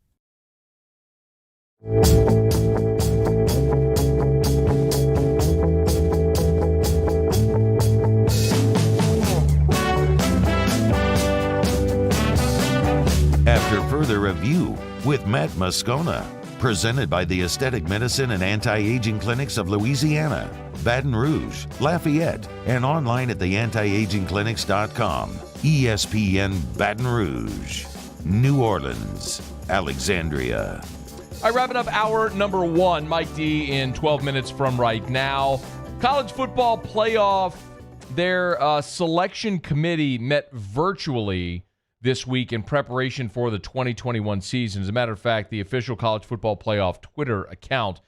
After further review with Matt Moscona. Presented by the Aesthetic Medicine and Anti-Aging Clinics of Louisiana, Baton Rouge, Lafayette, and online at theantiagingclinics.com. ESPN Baton Rouge, New Orleans, Alexandria. All right, wrapping up hour number 1. Mike D in 12 minutes from right now. College football playoff, their selection committee met virtually this week in preparation for the 2021 season. As a matter of fact, the official College Football Playoff Twitter account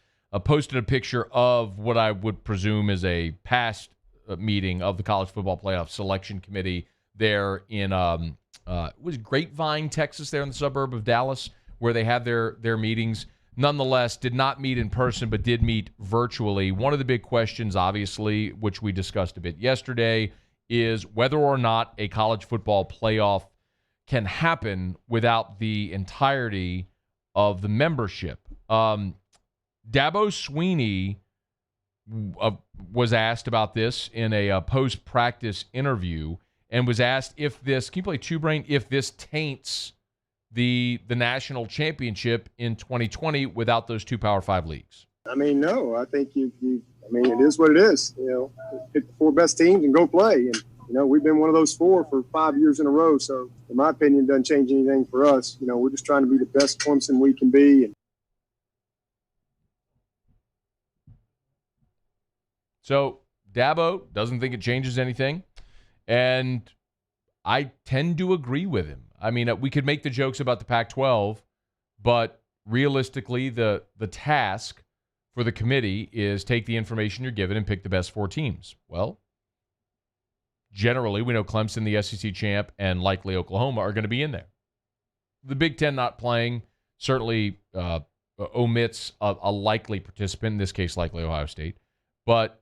posted a picture of what I would presume is a past meeting of the College Football Playoff Selection Committee there in was Grapevine, Texas, there in the suburb of Dallas, where they have their meetings. Nonetheless, did not meet in person, but did meet virtually. One of the big questions, obviously, which we discussed a bit yesterday, is whether or not a college football playoff can happen without the entirety of the membership. Dabo Swinney was asked about this in a post-practice interview and was asked if this, can you play Two Brain, if this taints the national championship in 2020 without those two Power 5 leagues? I mean, no. I think it is what it is. Pick the 4 best teams and go play. And we've been one of those 4 for 5 years in a row. So, in my opinion, it doesn't change anything for us. We're just trying to be the best Clemson we can be. So, Dabo doesn't think it changes anything. And I tend to agree with him. I mean, we could make the jokes about the Pac-12, but realistically, the task for the committee is take the information you're given and pick the best 4 teams. Well, generally, we know Clemson, the SEC champ, and likely Oklahoma are going to be in there. The Big Ten not playing certainly omits a likely participant, in this case likely Ohio State. But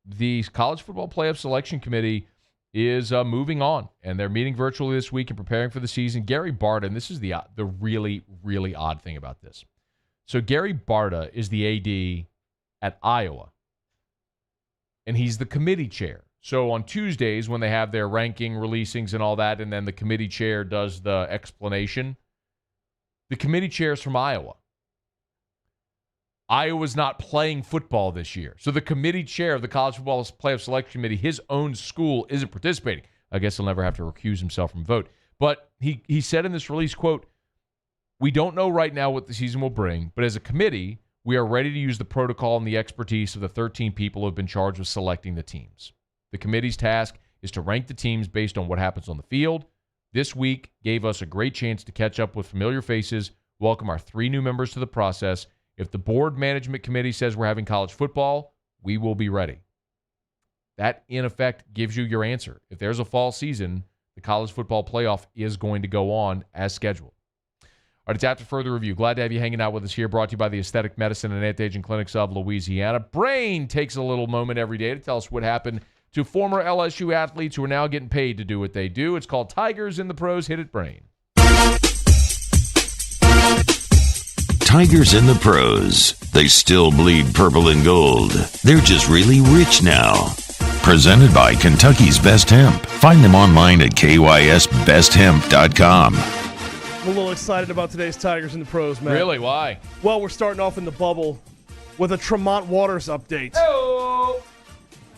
the College Football Playoff Selection Committee is moving on, and they're meeting virtually this week and preparing for the season. Gary Barta, and this is the really, really odd thing about this. So Gary Barta is the AD at Iowa, and he's the committee chair. So on Tuesdays, when they have their ranking releasings and all that, and then the committee chair does the explanation, the committee chair is from Iowa. Iowa's not playing football this year. So the committee chair of the College Football Playoff Selection Committee, his own school, isn't participating. I guess he'll never have to recuse himself from vote. But he said in this release, quote, "We don't know right now what the season will bring, but as a committee, we are ready to use the protocol and the expertise of the 13 people who have been charged with selecting the teams. The committee's task is to rank the teams based on what happens on the field. This week gave us a great chance to catch up with familiar faces, welcome our 3 new members to the process. If the board management committee says we're having college football, we will be ready." That, in effect, gives you your answer. If there's a fall season, the college football playoff is going to go on as scheduled. All right, it's After Further Review. Glad to have you hanging out with us here, brought to you by the Aesthetic Medicine and Anti-Aging Clinics of Louisiana. Brain takes a little moment every day to tell us what happened to former LSU athletes who are now getting paid to do what they do. It's called Tigers in the Pros. Hit it, Brain. Tigers in the Pros. They still bleed purple and gold. They're just really rich now. Presented by Kentucky's Best Hemp. Find them online at kysbesthemp.com. I'm a little excited about today's Tigers in the Pros, man. Really? Why? Well, we're starting off in the bubble with a Tremont Waters update. Oh!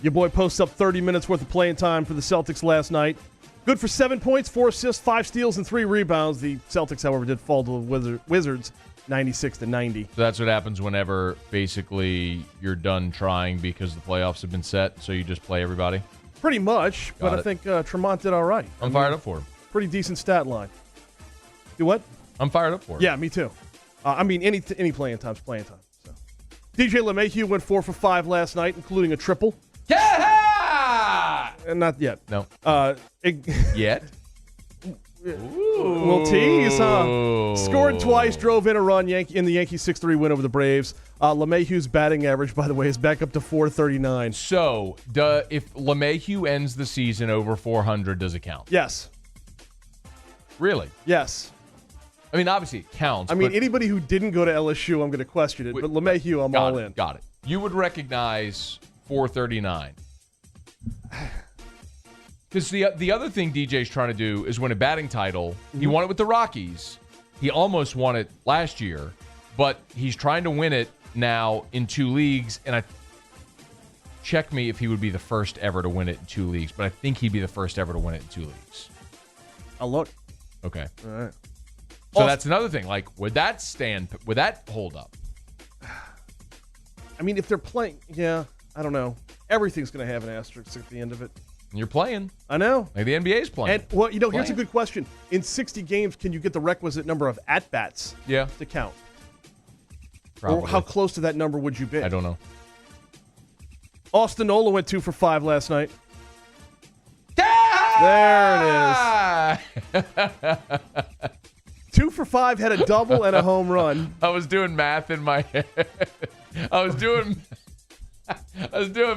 Your boy posts up 30 minutes worth of playing time for the Celtics last night. Good for 7 points, 4 assists, 5 steals, and 3 rebounds. The Celtics, however, did fall to the Wizards 96-90. So that's what happens whenever basically you're done trying because the playoffs have been set, so you just play everybody? Pretty much, but I think Tremont did all right. I'm fired up for him. Pretty decent stat line. Do what? I'm fired up for him. Yeah, me too. Any playing time's playing time. So. DJ LeMahieu went 4 for 5 last night, including a triple. Yeah! Not yet. No. Yet? We'll tease, huh? Scored twice, drove in a run in the Yankees 6-3 win over the Braves. LeMahieu's batting average, by the way, is back up to .439. So, if LeMahieu ends the season over 400, does it count? Yes. Really? Yes. I mean, obviously it counts. Anybody who didn't go to LSU, I'm going to question it. But LeMahieu, I'm all in. Got it. You would recognize 439. Because the other thing DJ's trying to do is win a batting title. Mm-hmm. He won it with the Rockies. He almost won it last year, but he's trying to win it now in 2 leagues. And check me if he would be the first ever to win it in 2 leagues, but I think he'd be the first ever to win it in 2 leagues. I'll look. Okay. All right. So that's another thing. Like, would that hold up? I mean, if they're playing, I don't know. Everything's going to have an asterisk at the end of it. And you're playing. I know. Like the NBA's playing. And, here's a good question. In 60 games, can you get the requisite number of at-bats to count? Probably. Or how close to that number would you be? I don't know. Austin Nola went 2 for 5 last night. There it is. 2 for 5, had a double and a home run. I was doing math in my head. I was doing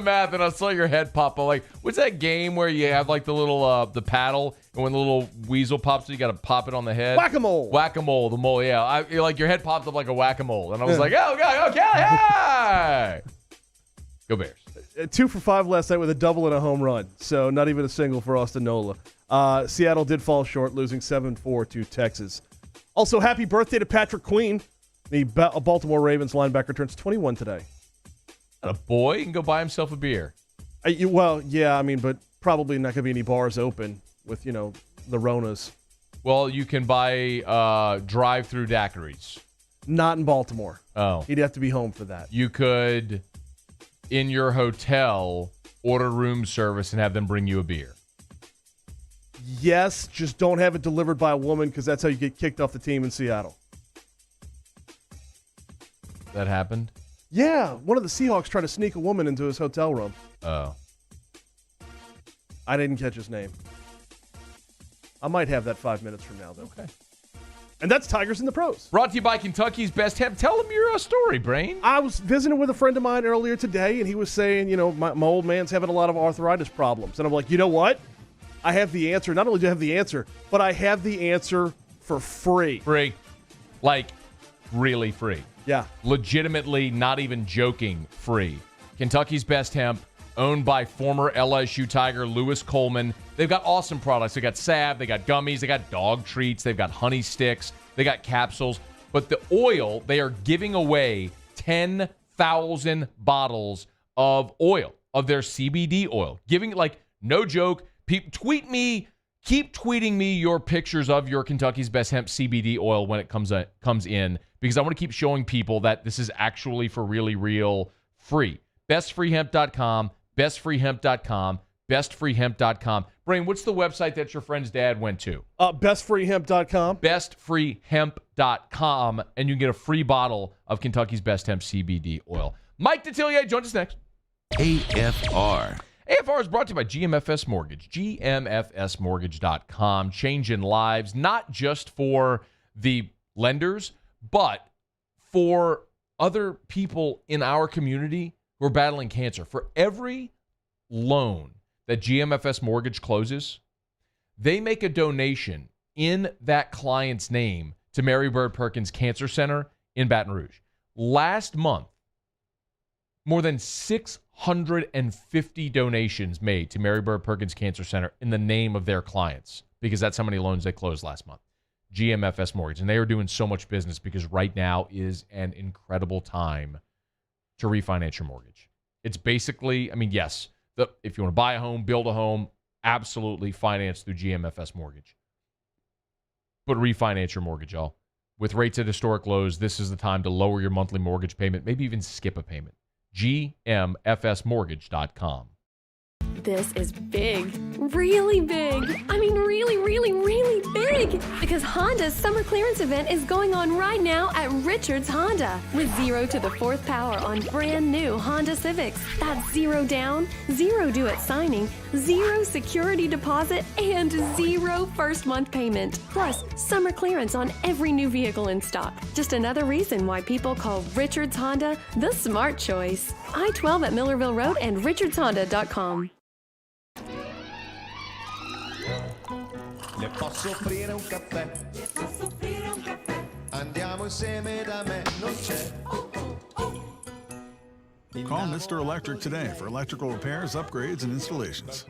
math and I saw your head pop up. Like, what's that game where you have like the little the paddle and when the little weasel pops, you got to pop it on the head? Whack-a-mole. Whack-a-mole, the mole. Yeah, like your head popped up like a whack-a-mole, and I was like, oh god, okay, hey! Go Bears. 2 for 5 last night with a double and a home run. So not even a single for Austin Nola. Seattle did fall short, losing 7-4 to Texas. Also, happy birthday to Patrick Queen. The Baltimore Ravens linebacker turns 21 today. A boy can go buy himself a beer. But probably not going to be any bars open with, the Ronas. Well, you can buy drive-through daiquiris. Not in Baltimore. Oh. He'd have to be home for that. You could, in your hotel, order room service and have them bring you a beer. Yes, just don't have it delivered by a woman because that's how you get kicked off the team in Seattle. That happened? Yeah, one of the Seahawks tried to sneak a woman into his hotel room. Oh. I didn't catch his name. I might have that 5 minutes from now, though. Okay. And that's Tigers in the Pros. Brought to you by Kentucky's Best Hemp. Tell them your story, Brain. I was visiting with a friend of mine earlier today, and he was saying, my old man's having a lot of arthritis problems. And I'm like, you know what? I have the answer. Not only do I have the answer, but I have the answer for free. Free. Like, really free. Yeah. Legitimately, not even joking, free. Kentucky's Best Hemp, owned by former LSU Tiger Lewis Coleman. They've got awesome products. They got salve, they got gummies, they got dog treats, they've got honey sticks, they got capsules. But the oil, they are giving away 10,000 bottles of oil, of their CBD oil. Giving, like, no joke, keep tweeting me your pictures of your Kentucky's Best Hemp CBD oil when it comes in, because I want to keep showing people that this is actually for really real free. Bestfreehemp.com, bestfreehemp.com, bestfreehemp.com. Brain, what's the website that your friend's dad went to? Bestfreehemp.com. Bestfreehemp.com, and you can get a free bottle of Kentucky's Best Hemp CBD oil. Mike Detillier joins us next. AFR. AFR is brought to you by GMFS Mortgage, gmfsmortgage.com. Changing lives, not just for the lenders, but for other people in our community who are battling cancer. For every loan that GMFS Mortgage closes, they make a donation in that client's name to Mary Bird Perkins Cancer Center in Baton Rouge. Last month, more than 650 donations made to Mary Bird Perkins Cancer Center in the name of their clients, because that's how many loans they closed last month. GMFS Mortgage. And they are doing so much business because right now is an incredible time to refinance your mortgage. It's basically, yes, if you want to buy a home, build a home, absolutely finance through GMFS Mortgage. But refinance your mortgage, y'all. With rates at historic lows, this is the time to lower your monthly mortgage payment, maybe even skip a payment. GMFSmortgage.com. This is big. Really big. Really, really, really big. Because Honda's summer clearance event is going on right now at Richards Honda. With 0 to the 4th power on brand new Honda Civics. That's 0 down, 0 due at signing, 0 security deposit, and 0 first month payment. Plus, summer clearance on every new vehicle in stock. Just another reason why people call Richards Honda the smart choice. I-12 at Millerville Road and richardshonda.com. Le posso offrire un caffè? Andiamo insieme da me, non c'è. Call Mr. Electric today for electrical repairs, upgrades, and installations.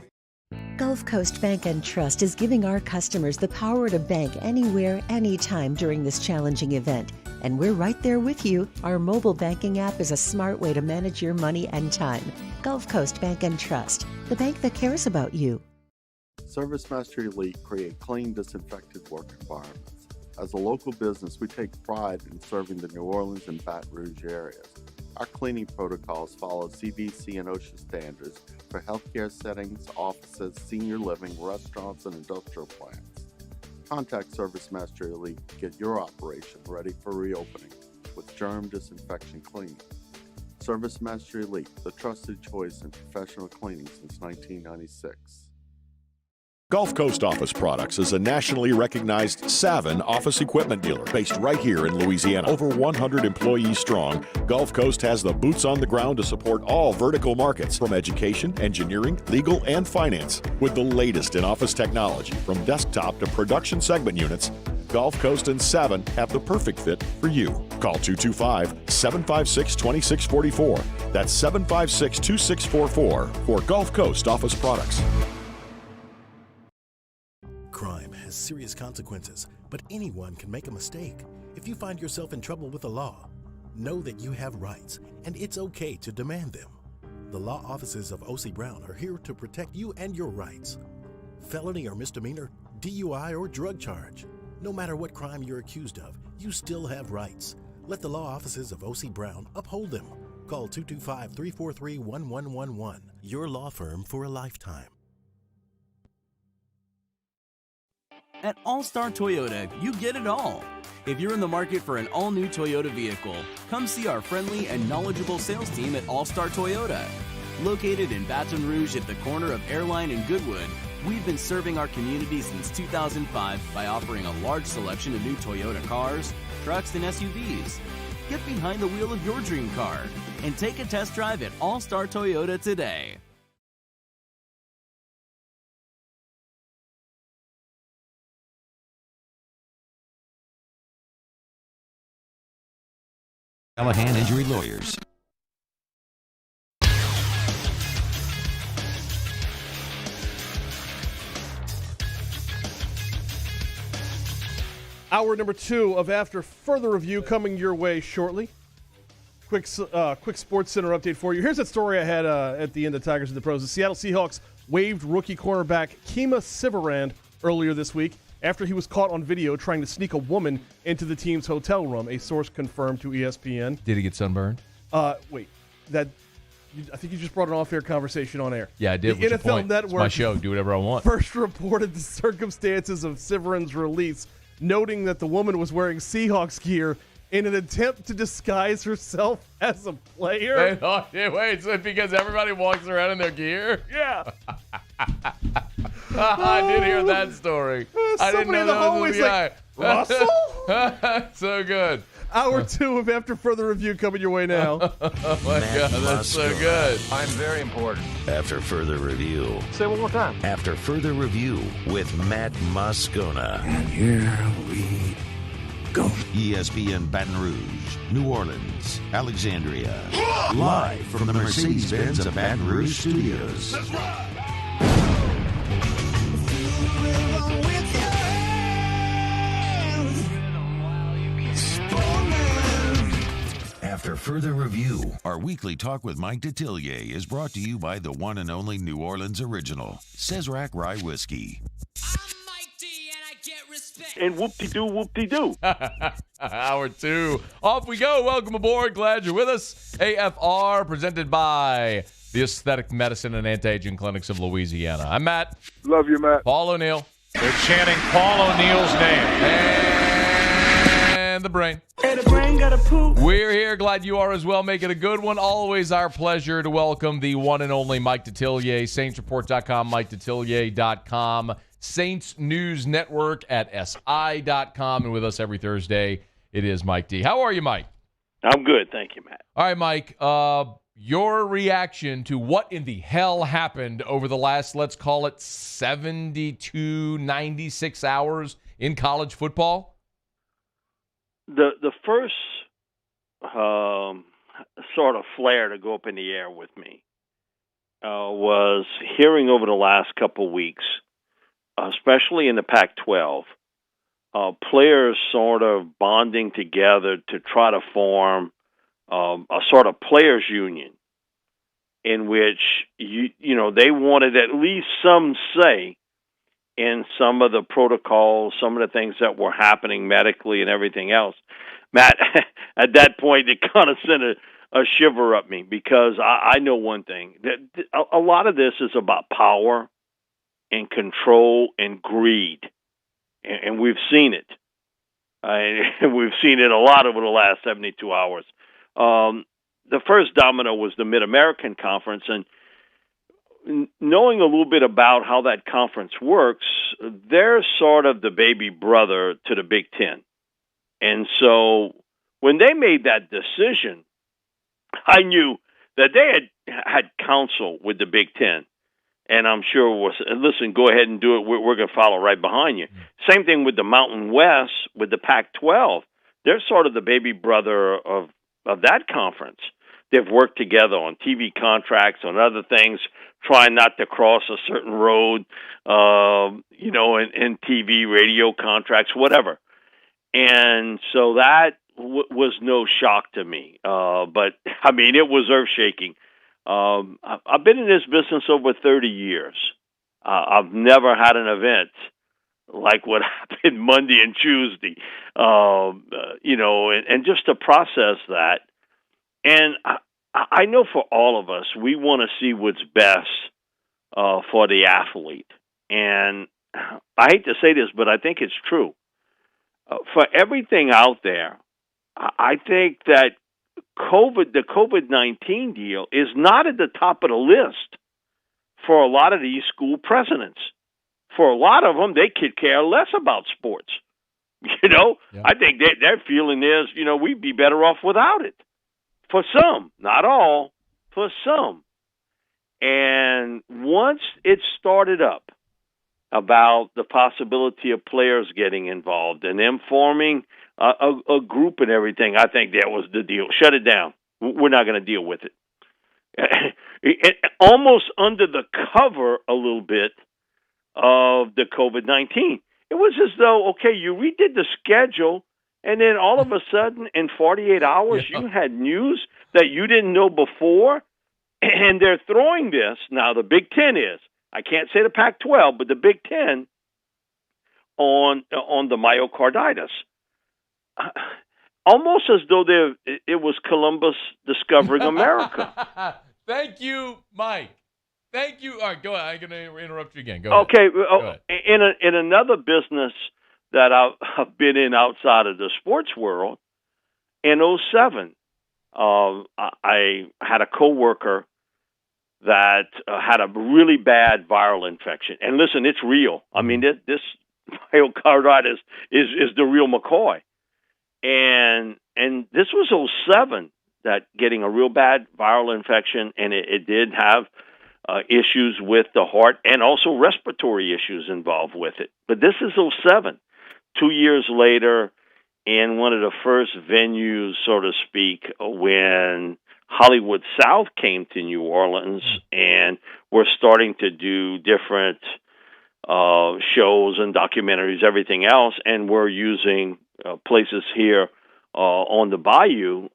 Gulf Coast Bank and Trust is giving our customers the power to bank anywhere, anytime during this challenging event. And we're right there with you. Our mobile banking app is a smart way to manage your money and time. Gulf Coast Bank and Trust, the bank that cares about you. ServiceMaster Elite create clean, disinfected work environments. As a local business, we take pride in serving the New Orleans and Baton Rouge areas. Our cleaning protocols follow CDC and OSHA standards for healthcare settings, offices, senior living, restaurants, and industrial plants. Contact ServiceMaster Elite to get your operation ready for reopening with germ disinfection cleaning. ServiceMaster Elite, the trusted choice in professional cleaning since 1996. Gulf Coast Office Products is a nationally recognized Savin office equipment dealer based right here in Louisiana. Over 100 employees strong, Gulf Coast has the boots on the ground to support all vertical markets, from education, engineering, legal, and finance. With the latest in office technology, from desktop to production segment units, Gulf Coast and Savin have the perfect fit for you. Call 225-756-2644. That's 756-2644 for Gulf Coast Office Products. Crime has serious consequences, but anyone can make a mistake. If you find yourself in trouble with the law, know that you have rights, and it's okay to demand them. The law offices of O.C. Brown are here to protect you and your rights. Felony or misdemeanor, DUI or drug charge. No matter what crime you're accused of, you still have rights. Let the law offices of O.C. Brown uphold them. Call 225-343-1111. Your law firm for a lifetime. At All-Star Toyota, you get it all. If you're in the market for an all-new Toyota vehicle, come see our friendly and knowledgeable sales team at All-Star Toyota. Located in Baton Rouge at the corner of Airline and Goodwood, We've been serving our community since 2005 by offering a large selection of new Toyota cars, trucks, and SUVs. Get behind the wheel of your dream car and take a test drive at All Star Toyota today. Callahan Injury Lawyers. Hour number 2 of After Further Review coming your way shortly. Quick Sports Center update for you. Here's that story I had at the end of Tigers and the Pros. The Seattle Seahawks waived rookie cornerback Kima Siverand earlier this week after he was caught on video trying to sneak a woman into the team's hotel room, a source confirmed to ESPN. Did he get sunburned? Wait, I think you just brought an off-air conversation on air. Yeah, I did. The NFL Network, it's my show. Do whatever I want. First reported the circumstances of Siverand's release, noting that the woman was wearing Seahawks gear in an attempt to disguise herself as a player. Wait, so because everybody walks around in their gear? Yeah. I did hear that story. I didn't know that was the guy. Russell? So good. Hour 2 of After Further Review coming your way now. Oh, my God, that's so good. I'm very important. After Further Review. Say it one more time. After Further Review with Matt Moscona. And here we go. ESPN Baton Rouge, New Orleans, Alexandria. Live from the Mercedes-Benz of Baton Rouge Studios. That's right. After Further Review, our weekly talk with Mike Detillier is brought to you by the one and only New Orleans original, Cesarac Rye Whiskey. And whoop-de-doo, whoop-de-doo. Hour 2. Off we go. Welcome aboard. Glad you're with us. AFR, presented by the Aesthetic Medicine and Anti-Aging Clinics of Louisiana. I'm Matt. Love you, Matt. Paul O'Neill. They're chanting Paul O'Neill's name. And the brain. And the brain got a poop. We're here. Glad you are as well. Make it a good one. Always our pleasure to welcome the one and only Mike Detillier, SaintsReport.com, MikeDetillier.com, Saints News Network at SI.com. And with us every Thursday, it is Mike D. How are you, Mike? I'm good. Thank you, Matt. All right, Mike. Your reaction to what in the hell happened over the last, let's call it 72, 96 hours in college football? The first sort of flare to go up in the air with me was hearing over the last couple of weeks, especially in the Pac-12, players sort of bonding together to try to form a sort of players union in which you know they wanted at least some say in some of the protocols, some of the things that were happening medically and everything else. Matt, at that point, it kind of sent a shiver up me because I know one thing. That a lot of this is about power and control and greed. And we've seen it. And we've seen it a lot over the last 72 hours. The first domino was the Mid-American Conference, and knowing a little bit about how that conference works, they're sort of the baby brother to the Big Ten. And so when they made that decision, I knew that they had counsel with the Big Ten. And I'm sure was, listen, go ahead and do it. We're going to follow right behind you. Same thing with the Mountain West, with the Pac-12. They're sort of the baby brother of that conference. They've worked together on TV contracts, on other things, trying not to cross a certain road, and TV, radio contracts, whatever. And so that was no shock to me. But, I mean, it was earth-shaking. I've been in this business over 30 years. I've never had an event like what happened Monday and Tuesday, and just to process that. And I know for all of us, we want to see what's best for the athlete. And I hate to say this, but I think it's true. For everything out there, I think that the COVID-19 deal is not at the top of the list for a lot of these school presidents. for a lot of them, they could care less about sports. I think their feeling is, we'd be better off without it. For some, not all, for some. And once it started up about the possibility of players getting involved and them forming a group and everything, I think that was the deal. Shut it down. We're not going to deal with it. Almost under the cover a little bit of the COVID-19. It was as though, okay, you redid the schedule, and then all of a sudden, in 48 hours, you had news that you didn't know before, and they're throwing this. Now, the Big Ten is. I can't say the Pac-12, but the Big Ten on the myocarditis. Almost as though it was Columbus discovering America. Thank you, Mike. Thank you. All right, go ahead. I'm going to interrupt you again. Go ahead. Okay. Go ahead. In another business that I've been in outside of the sports world, in 2007, I had a coworker that had a really bad viral infection. And listen, it's real. I mean, this myocarditis is the real McCoy. And this was 2007, that getting a real bad viral infection, and it did have issues with the heart and also respiratory issues involved with it. But this is 2007. 2 years later, in one of the first venues, so to speak, when Hollywood South came to New Orleans and we're starting to do different shows and documentaries, everything else, and we're using places here on the bayou,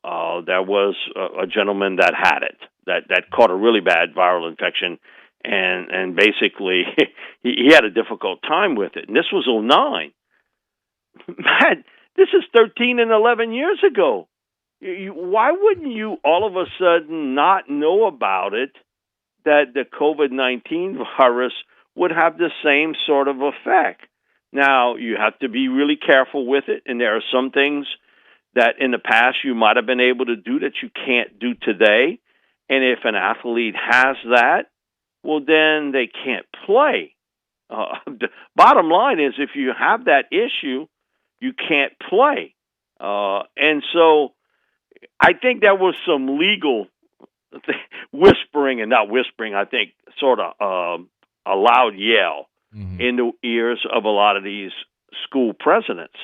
there was a gentleman that had it, that caught a really bad viral infection, and basically he had a difficult time with it. And this was 2009. Man, this is 13 and 11 years ago. Why wouldn't you all of a sudden not know about it, that the COVID-19 virus would have the same sort of effect? Now, you have to be really careful with it, and there are some things that in the past you might have been able to do that you can't do today. And if an athlete has that, well, then they can't play. The bottom line is, if you have that issue, you can't play. And so I think there was some legal whispering, and not whispering, I think sort of a loud yell in the ears of a lot of these school presidents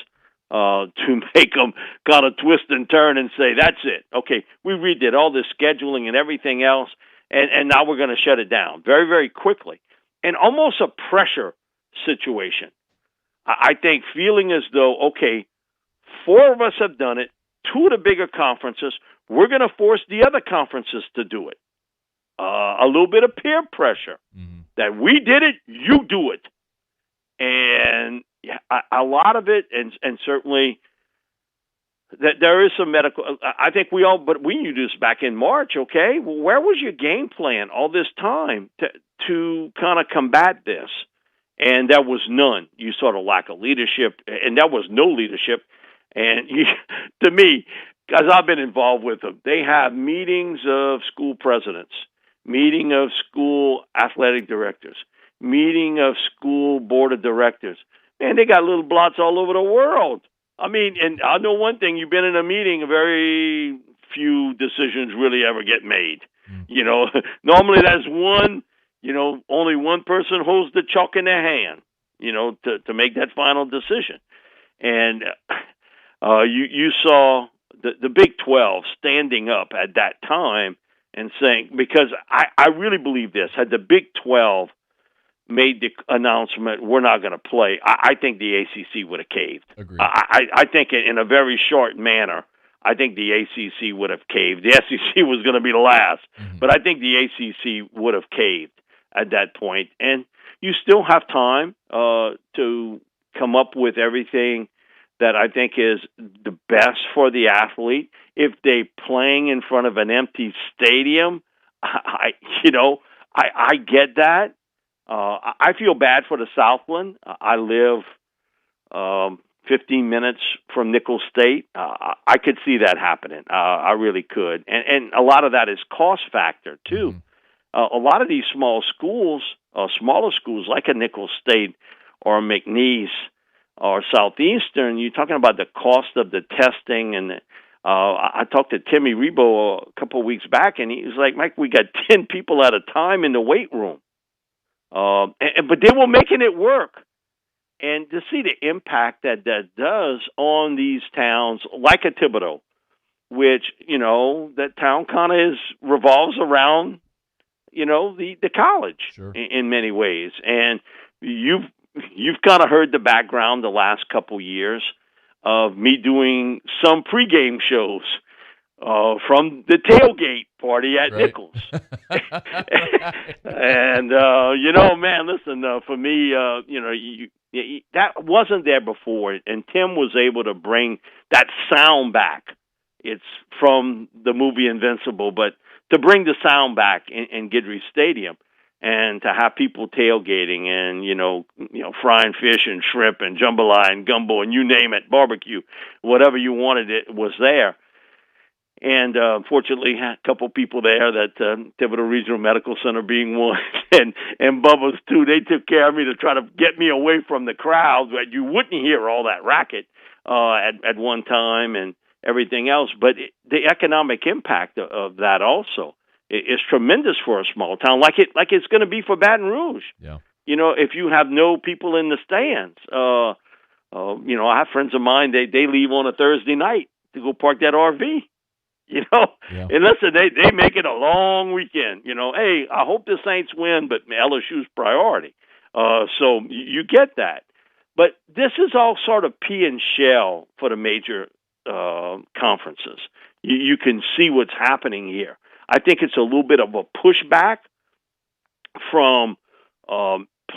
to make them kind of twist and turn and say, that's it. Okay, we redid all this scheduling and everything else, and now we're going to shut it down very, very quickly. And almost a pressure situation. I think feeling as though, okay, 4 of us have done it, 2 of the bigger conferences, we're going to force the other conferences to do it. A little bit of peer pressure. That we did it, you do it. And a lot of it, and certainly that there is some medical, I think but we knew this back in March, okay? Well, where was your game plan all this time to kind of combat this? And there was none. You saw the lack of leadership, and there was no leadership. And to me, because I've been involved with them, they have meetings of school presidents, meeting of school athletic directors, meeting of school board of directors. Man, they got little blots all over the world. I mean, and I know one thing, you've been in a meeting, very few decisions really ever get made. Normally there's one, only one person holds the chalk in their hand, to make that final decision. And you saw the Big 12 standing up at that time and saying, because I really believe this, had the Big 12 made the announcement, we're not going to play, I think the ACC would have caved. Agreed. I think in a very short manner, I think the ACC would have caved. The SEC was going to be the last, but I think the ACC would have caved at that point. And you still have time to come up with everything that I think is the best for the athlete. If they playing in front of an empty stadium, I get that. I feel bad for the Southland. I live 15 minutes from Nicholls State. I could see that happening. I really could. And a lot of that is cost factor, too. A lot of these small schools, smaller schools like a Nicholls State or McNeese or Southeastern, you're talking about the cost of the testing. And I talked to Timmy Rebo a couple of weeks back, and he was like, Mike, we got 10 people at a time in the weight room. But they were making it work. And to see the impact that does on these towns like a Thibodaux, which, that town kind of revolves around, the college in many ways. And you've kind of heard the background the last couple years of me doing some pregame shows from the tailgate party at Nichols. And, man, listen, for me, that wasn't there before. And Tim was able to bring that sound back. It's from the movie Invincible, but to bring the sound back in Guidry Stadium and to have people tailgating and, frying fish and shrimp and jambalaya and gumbo and you name it, barbecue, whatever you wanted, it was there. And unfortunately, had a couple people there that Thibodaux Regional Medical Center being one, and Bubba's too. They took care of me to try to get me away from the crowd. But you wouldn't hear all that racket at one time and everything else. But the economic impact of that also is tremendous for a small town, like it's going to be for Baton Rouge. Yeah. If you have no people in the stands, I have friends of mine. They leave on a Thursday night to go park that RV. And listen, they make it a long weekend. Hey, I hope the Saints win, but LSU's priority. So you get that. But this is all sort of pea and shell for the major conferences. You can see what's happening here. I think it's a little bit of a pushback from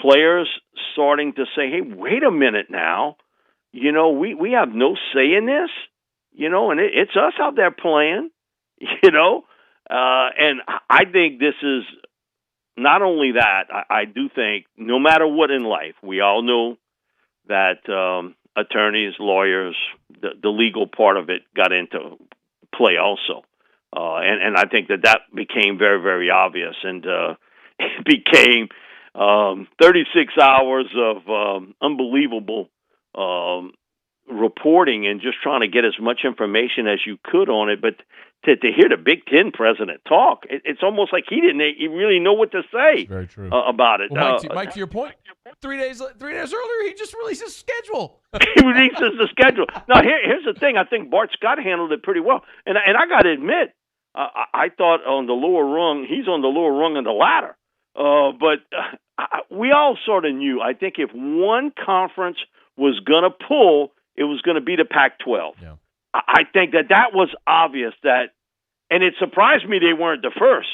players starting to say, hey, wait a minute now. We have no say in this. And it's us out there playing, and I think this is not only that. I do think no matter what in life, we all know that attorneys, lawyers, the legal part of it got into play also. And I think that became very, very obvious. And it became 36 hours of unbelievable reporting and just trying to get as much information as you could on it. But to hear the Big Ten president talk, it's almost like he didn't really know what to say about it. Well, Mike, to your point, 3 days earlier, he just released his schedule. He releases the schedule. Now, here's the thing. I think Bart Scott handled it pretty well. And I got to admit, I thought on the lower rung, he's on the lower rung of the ladder. But we all sort of knew. I think if one conference was going to pull, it was going to be the Pac-12. Yeah. I think that was obvious and it surprised me they weren't the first,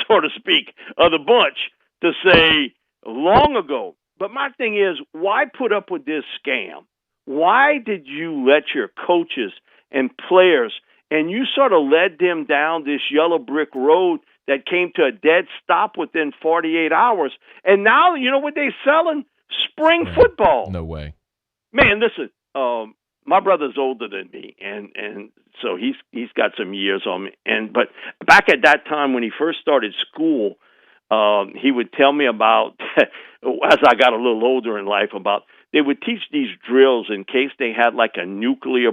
so to speak, of the bunch to say long ago. But my thing is, why put up with this scam? Why did you let your coaches and players, and you sort of led them down this yellow brick road that came to a dead stop within 48 hours? And now, you know what they're selling? Spring football. No way. Man, listen, my brother's older than me, and so he's got some years on me. But back at that time when he first started school, he would tell me about, as I got a little older in life, about they would teach these drills in case they had like a nuclear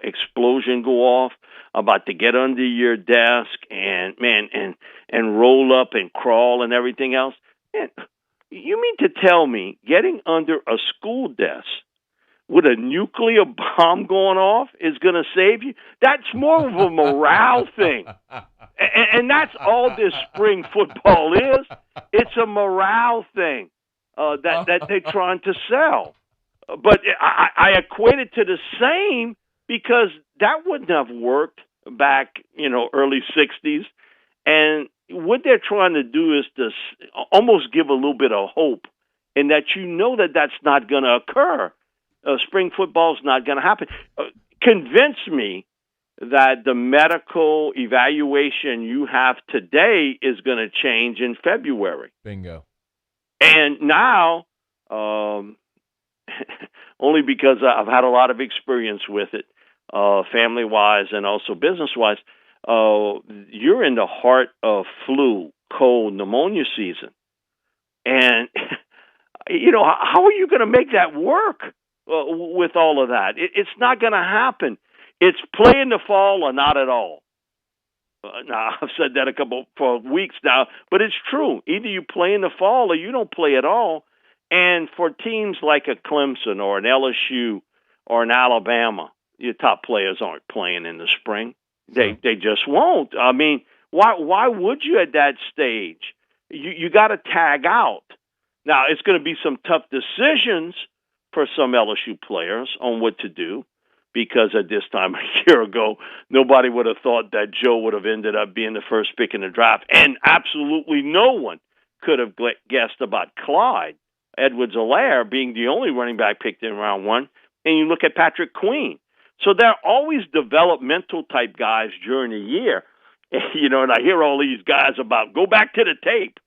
explosion go off, about to get under your desk and roll up and crawl and everything else. Man, you mean to tell me getting under a school desk with a nuclear bomb going off is going to save you? That's more of a morale thing. And that's all this spring football is. It's a morale thing that they're trying to sell. But I equate it to the same because that wouldn't have worked back, early 60s. And what they're trying to do is to almost give a little bit of hope in that that's not going to occur. Spring football is not going to happen. Convince me that the medical evaluation you have today is going to change in February. Bingo. And now, only because I've had a lot of experience with it, family-wise and also business-wise, you're in the heart of flu, cold, pneumonia season. And, how are you going to make that work with all of that? It's not going to happen. It's play in the fall or not at all. Now, I've said that for weeks now, but it's true. Either you play in the fall or you don't play at all. And for teams like a Clemson or an LSU or an Alabama, your top players aren't playing in the spring. They just won't. I mean, why would you at that stage? You got to tag out. Now, it's going to be some tough decisions for some LSU players on what to do, because at this time a year ago, nobody would have thought that Joe would have ended up being the first pick in the draft, and absolutely no one could have guessed about Clyde Edwards-Helaire being the only running back picked in round one, and you look at Patrick Queen. So there are always developmental type guys during the year, and I hear all these guys about go back to the tape.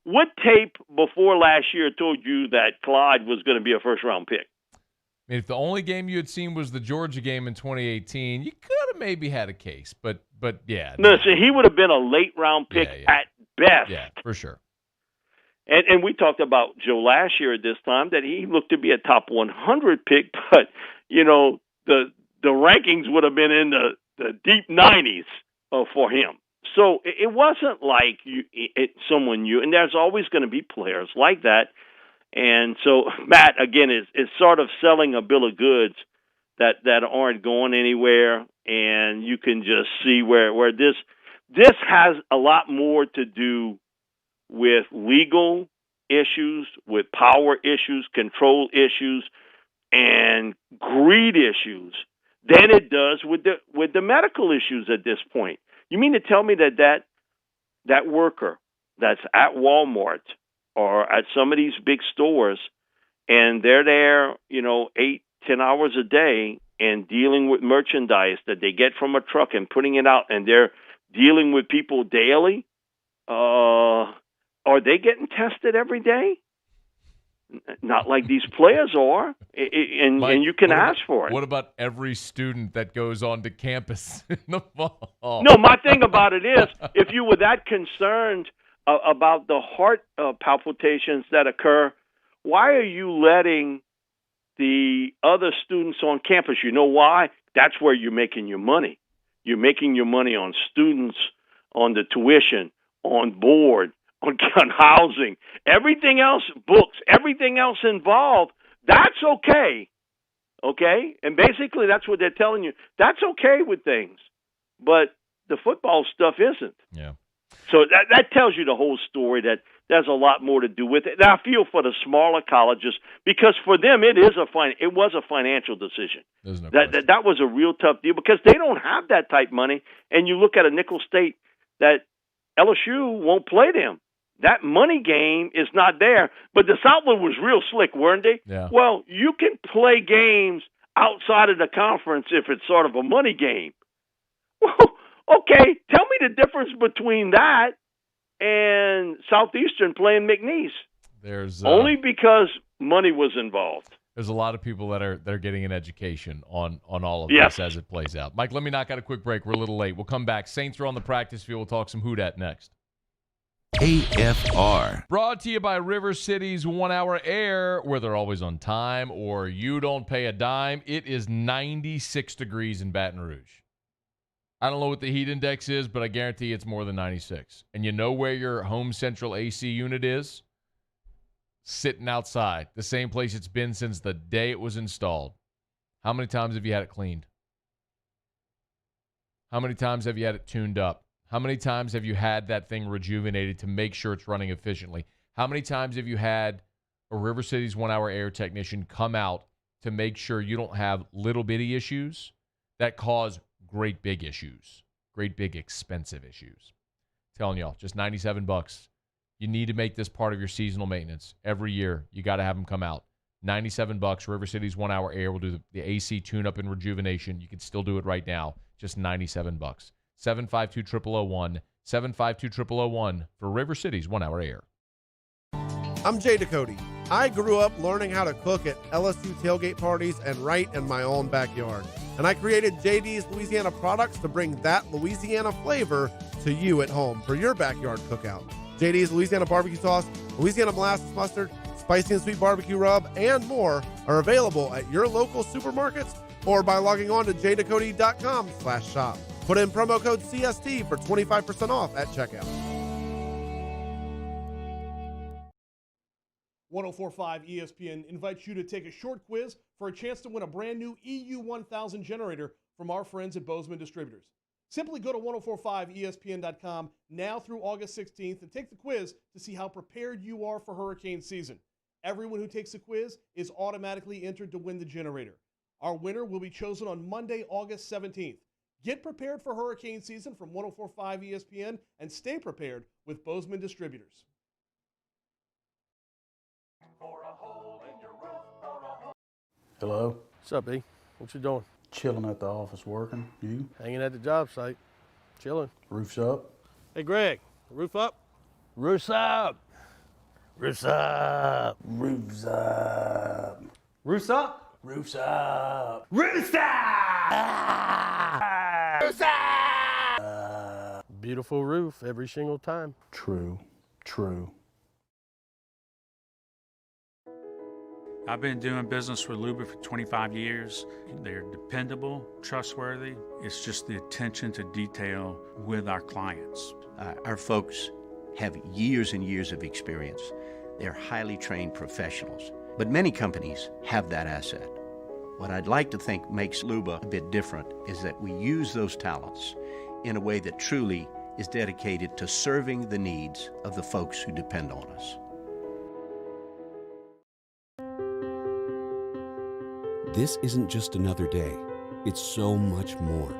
What tape before last year told you that Clyde was going to be a first-round pick? I mean, if the only game you had seen was the Georgia game in 2018, you could have maybe had a case, but yeah. No, so he would have been a late-round pick at best. Yeah, for sure. And we talked about Joe last year at this time, that he looked to be a top 100 pick, but, the rankings would have been in the deep 90s for him. So it wasn't like someone new, and there's always going to be players like that. And so Matt, again, is sort of selling a bill of goods that aren't going anywhere, and you can just see where this has a lot more to do with legal issues, with power issues, control issues, and greed issues than it does with the medical issues at this point. You mean to tell me that worker that's at Walmart or at some of these big stores, and they're there, 8-10 hours a day and dealing with merchandise that they get from a truck and putting it out, and they're dealing with people daily? Are they getting tested every day? Not like these players are, and you can ask for it. What about every student that goes onto campus in the fall? No, my thing about it is, if you were that concerned about the heart palpitations that occur, why are you letting the other students on campus? You know why? That's where you're making your money. You're making your money on students, on the tuition, on board, on housing, everything else, books, everything else involved. That's okay. And basically that's what they're telling you. That's okay with things, but the football stuff isn't. Yeah. So that tells you the whole story, that there's a lot more to do with it. And I feel for the smaller colleges, because for them it was a financial decision. That was a real tough deal, because they don't have that type money. And you look at a Nicholl State that LSU won't play them. That money game is not there. But the Southland was real slick, weren't they? Yeah. Well, you can play games outside of the conference if it's sort of a money game. Well, okay, tell me the difference between that and Southeastern playing McNeese. There's only because money was involved. There's a lot of people that are getting an education on all of this as it plays out. Mike, let me knock out a quick break. We're a little late. We'll come back. Saints are on the practice field. We'll talk some Houdat next. AFR. Brought to you by River City's 1 Hour Air, where they're always on time or you don't pay a dime. It is 96 degrees in Baton Rouge. I don't know what the heat index is, but I guarantee it's more than 96. And you know where your home central AC unit is? Sitting outside, the same place it's been since the day it was installed. How many times have you had it cleaned? How many times have you had it tuned up? How many times have you had that thing rejuvenated to make sure it's running efficiently? How many times have you had a River City's 1 Hour Air technician come out to make sure you don't have little bitty issues that cause great big issues, great big expensive issues? Telling y'all, just $97. You need to make this part of your seasonal maintenance. Every year, you got to have them come out. $97. River City's 1 Hour Air will do the AC tune-up and rejuvenation. You can still do it right now. Just $97. 752-0001. 752-0001 for River City's 1 Hour Air. I'm Jay Ducote. I grew up learning how to cook at LSU tailgate parties and right in my own backyard. And I created JD's Louisiana products to bring that Louisiana flavor to you at home for your backyard cookout. JD's Louisiana barbecue sauce, Louisiana molasses mustard, spicy and sweet barbecue rub, and more are available at your local supermarkets or by logging on to jdecody.com/shop. Put in promo code CST for 25% off at checkout. 104.5 ESPN invites you to take a short quiz for a chance to win a brand new EU1000 generator from our friends at Bozeman Distributors. Simply go to 1045ESPN.com now through August 16th and take the quiz to see how prepared you are for hurricane season. Everyone who takes the quiz is automatically entered to win the generator. Our winner will be chosen on Monday, August 17th. Get prepared for hurricane season from 1045 ESPN and stay prepared with Bozeman Distributors. Hello? What's up, B? What you doing? Chilling at the office working. You? Hanging at the job site. Chilling. Roof's up? Hey, Greg, roof up? Roof's up. Roof's up. Roof's up. Roof's up? Roof's up. Roof's up! Roof's up! Beautiful roof every single time. True. True. I've been doing business with Luba for 25 years. They're dependable, trustworthy. It's just the attention to detail with our clients. Our folks have years and years of experience. They're highly trained professionals. But many companies have that asset. What I'd like to think makes Luba a bit different is that we use those talents in a way that truly is dedicated to serving the needs of the folks who depend on us. This isn't just another day. It's so much more.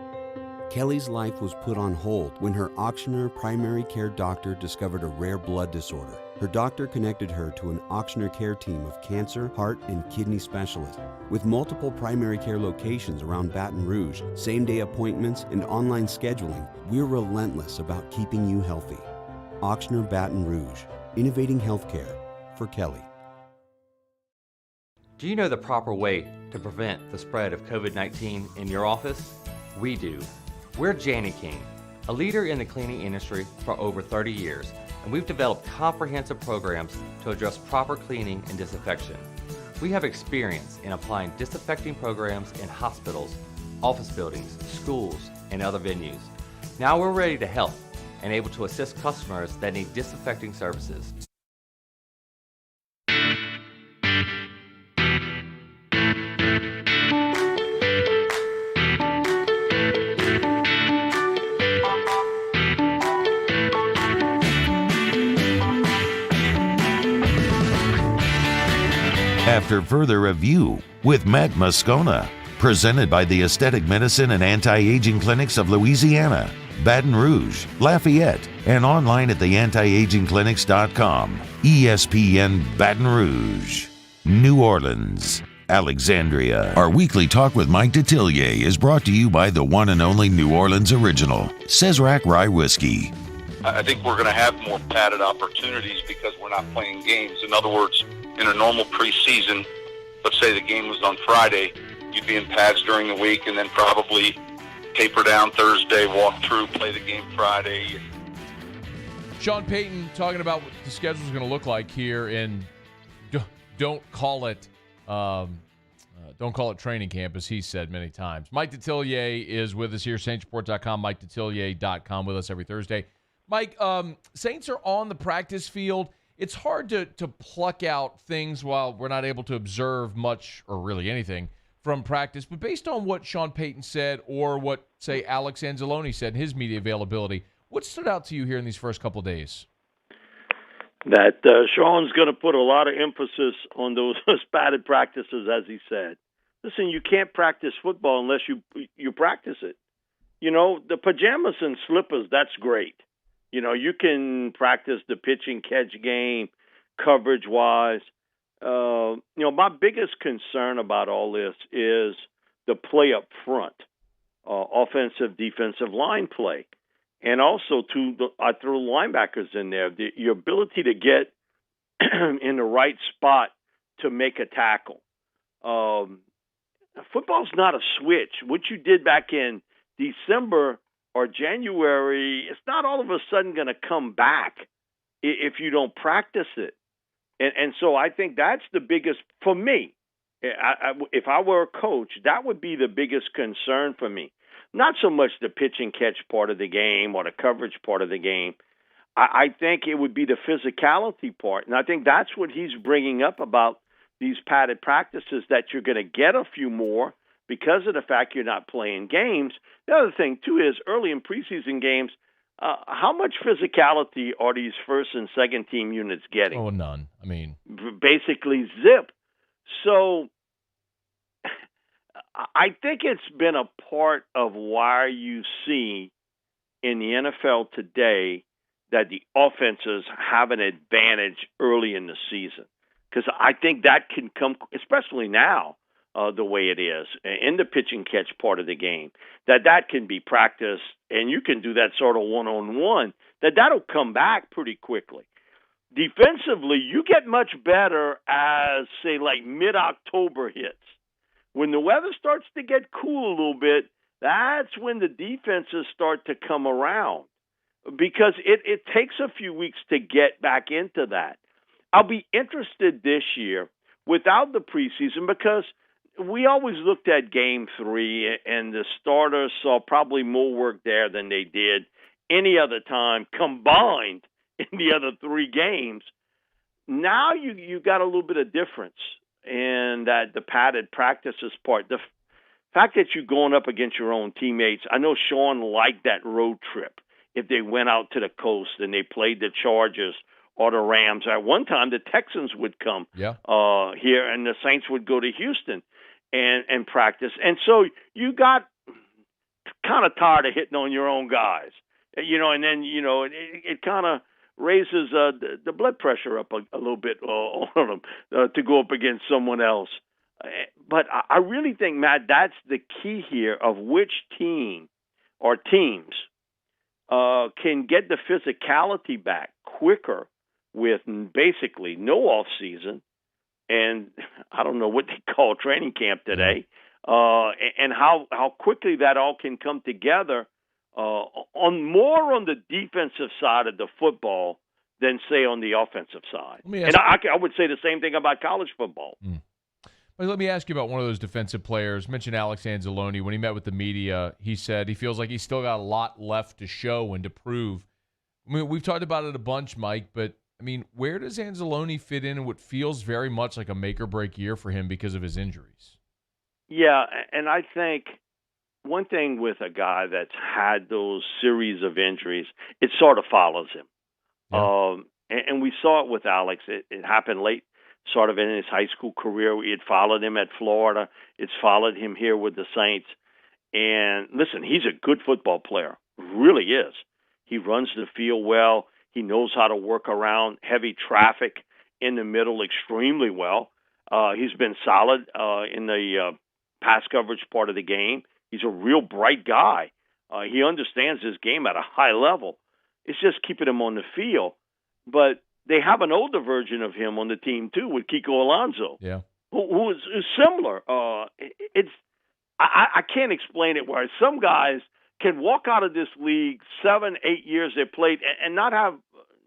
Kelly's life was put on hold when her Auctioner primary care doctor discovered a rare blood disorder. Her doctor connected her to an Auctioner care team of cancer, heart, and kidney specialists. With multiple primary care locations around Baton Rouge, same-day appointments, and online scheduling, we're relentless about keeping you healthy. Auctioner Baton Rouge, innovating healthcare for Kelly. Do you know the proper way to prevent the spread of COVID-19 in your office? We do. We're Jani-King, a leader in the cleaning industry for over 30 years, and we've developed comprehensive programs to address proper cleaning and disinfection. We have experience in applying disinfecting programs in hospitals, office buildings, schools, and other venues. Now we're ready to help and able to assist customers that need disinfecting services. After further review with Matt Moscona, presented by the Aesthetic Medicine and Anti-Aging Clinics of Louisiana, Baton Rouge, Lafayette, and online at theantiagingclinics.com. ESPN Baton Rouge, New Orleans, Alexandria. Our weekly talk with Mike Detillier is brought to you by the one and only New Orleans original, Cesarac Rye Whiskey. I think we're going to have more padded opportunities because we're not playing games. In other words, in a normal preseason, let's say the game was on Friday, you'd be in pads during the week and then probably taper down Thursday, walk through, play the game Friday. Sean Payton talking about what the schedule is going to look like here, and don't call it training camp, as he said many times. Mike Detillier is with us here, saintsreport.com, MikeDetillier.com, with us every Thursday. Mike, Saints are on the practice field. It's hard to pluck out things while we're not able to observe much or really anything from practice. But based on what Sean Payton said or what, say, Alex Anzalone said in his media availability, what stood out to you here in these first couple of days? That Sean's going to put a lot of emphasis on those padded practices, as he said. Listen, you can't practice football unless you practice it. You know, the pajamas and slippers, that's great. You know, you can practice the pitch and catch game coverage-wise. You know, my biggest concern about all this is the play up front, offensive, defensive line play. And also, I throw linebackers in there. Your ability to get in the right spot to make a tackle. Football's not a switch. What you did back in December or January, it's not all of a sudden going to come back if you don't practice it. And so I think that's the biggest, for me, if I were a coach, that would be the biggest concern for me. Not so much the pitch and catch part of the game or the coverage part of the game. I think it would be the physicality part. And I think that's what he's bringing up about these padded practices, that you're going to get a few more because of the fact you're not playing games. The other thing, too, is early in preseason games, how much physicality are these first and second team units getting? Oh, none. I mean, basically zip. So I think it's been a part of why you see in the NFL today that the offenses have an advantage early in the season. Because I think that can come, especially now, the way it is, in the pitch and catch part of the game, that can be practiced, and you can do that sort of one-on-one, that'll come back pretty quickly. Defensively, you get much better as, say, like mid-October hits. When the weather starts to get cool a little bit, that's when the defenses start to come around, because it takes a few weeks to get back into that. I'll be interested this year without the preseason, because we always looked at Game 3, and the starters saw probably more work there than they did any other time combined in the other 3 games. Now you got a little bit of difference in that the padded practices part. The fact that you're going up against your own teammates, I know Sean liked that road trip. If they went out to the coast and they played the Chargers or the Rams. At one time, the Texans would come here, and the Saints would go to Houston and practice. And so you got kind of tired of hitting on your own guys, and then, it kind of raises the blood pressure up a little bit on them to go up against someone else. But I really think, Matt, that's the key here of which team or teams can get the physicality back quicker with basically no off season, and I don't know what they call training camp today, and how quickly that all can come together on the defensive side of the football than, say, on the offensive side. And I would say the same thing about college football. Well, let me ask you about one of those defensive players. Mentioned Alex Anzalone. When he met with the media, he said he feels like he's still got a lot left to show and to prove. I mean, we've talked about it a bunch, Mike, but I mean, where does Anzalone fit in what feels very much like a make-or-break year for him because of his injuries? Yeah, and I think one thing with a guy that's had those series of injuries, it sort of follows him. Yeah. And we saw it with Alex. It happened late, sort of in his high school career. It followed him at Florida. It's followed him here with the Saints. And listen, he's a good football player, really is. He runs the field well. He knows how to work around heavy traffic in the middle extremely well. He's been solid in the pass coverage part of the game. He's a real bright guy. He understands his game at a high level. It's just keeping him on the field. But they have an older version of him on the team, too, with Kiko Alonso, who is similar. I can't explain it, where some guys can walk out of this league 7-8 years they played and not have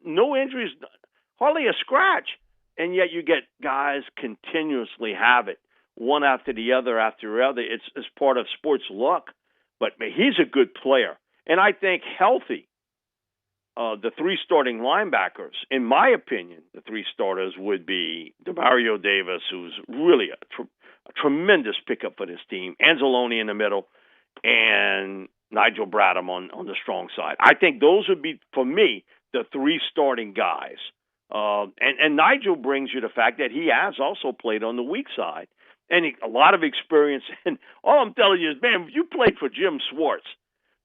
no injuries, hardly a scratch, and yet you get guys continuously have it, one after the other after the other. It's part of sports luck, but he's a good player. And I think healthy, the 3 starting linebackers, in my opinion, the 3 starters would be DeMario Davis, who's really a tremendous pickup for this team, Anzalone in the middle, and Nigel Bradham on the strong side. I think those would be, for me, the 3 starting guys. And Nigel brings you the fact that he has also played on the weak side, and a lot of experience. And all I'm telling you is, man, if you played for Jim Schwartz,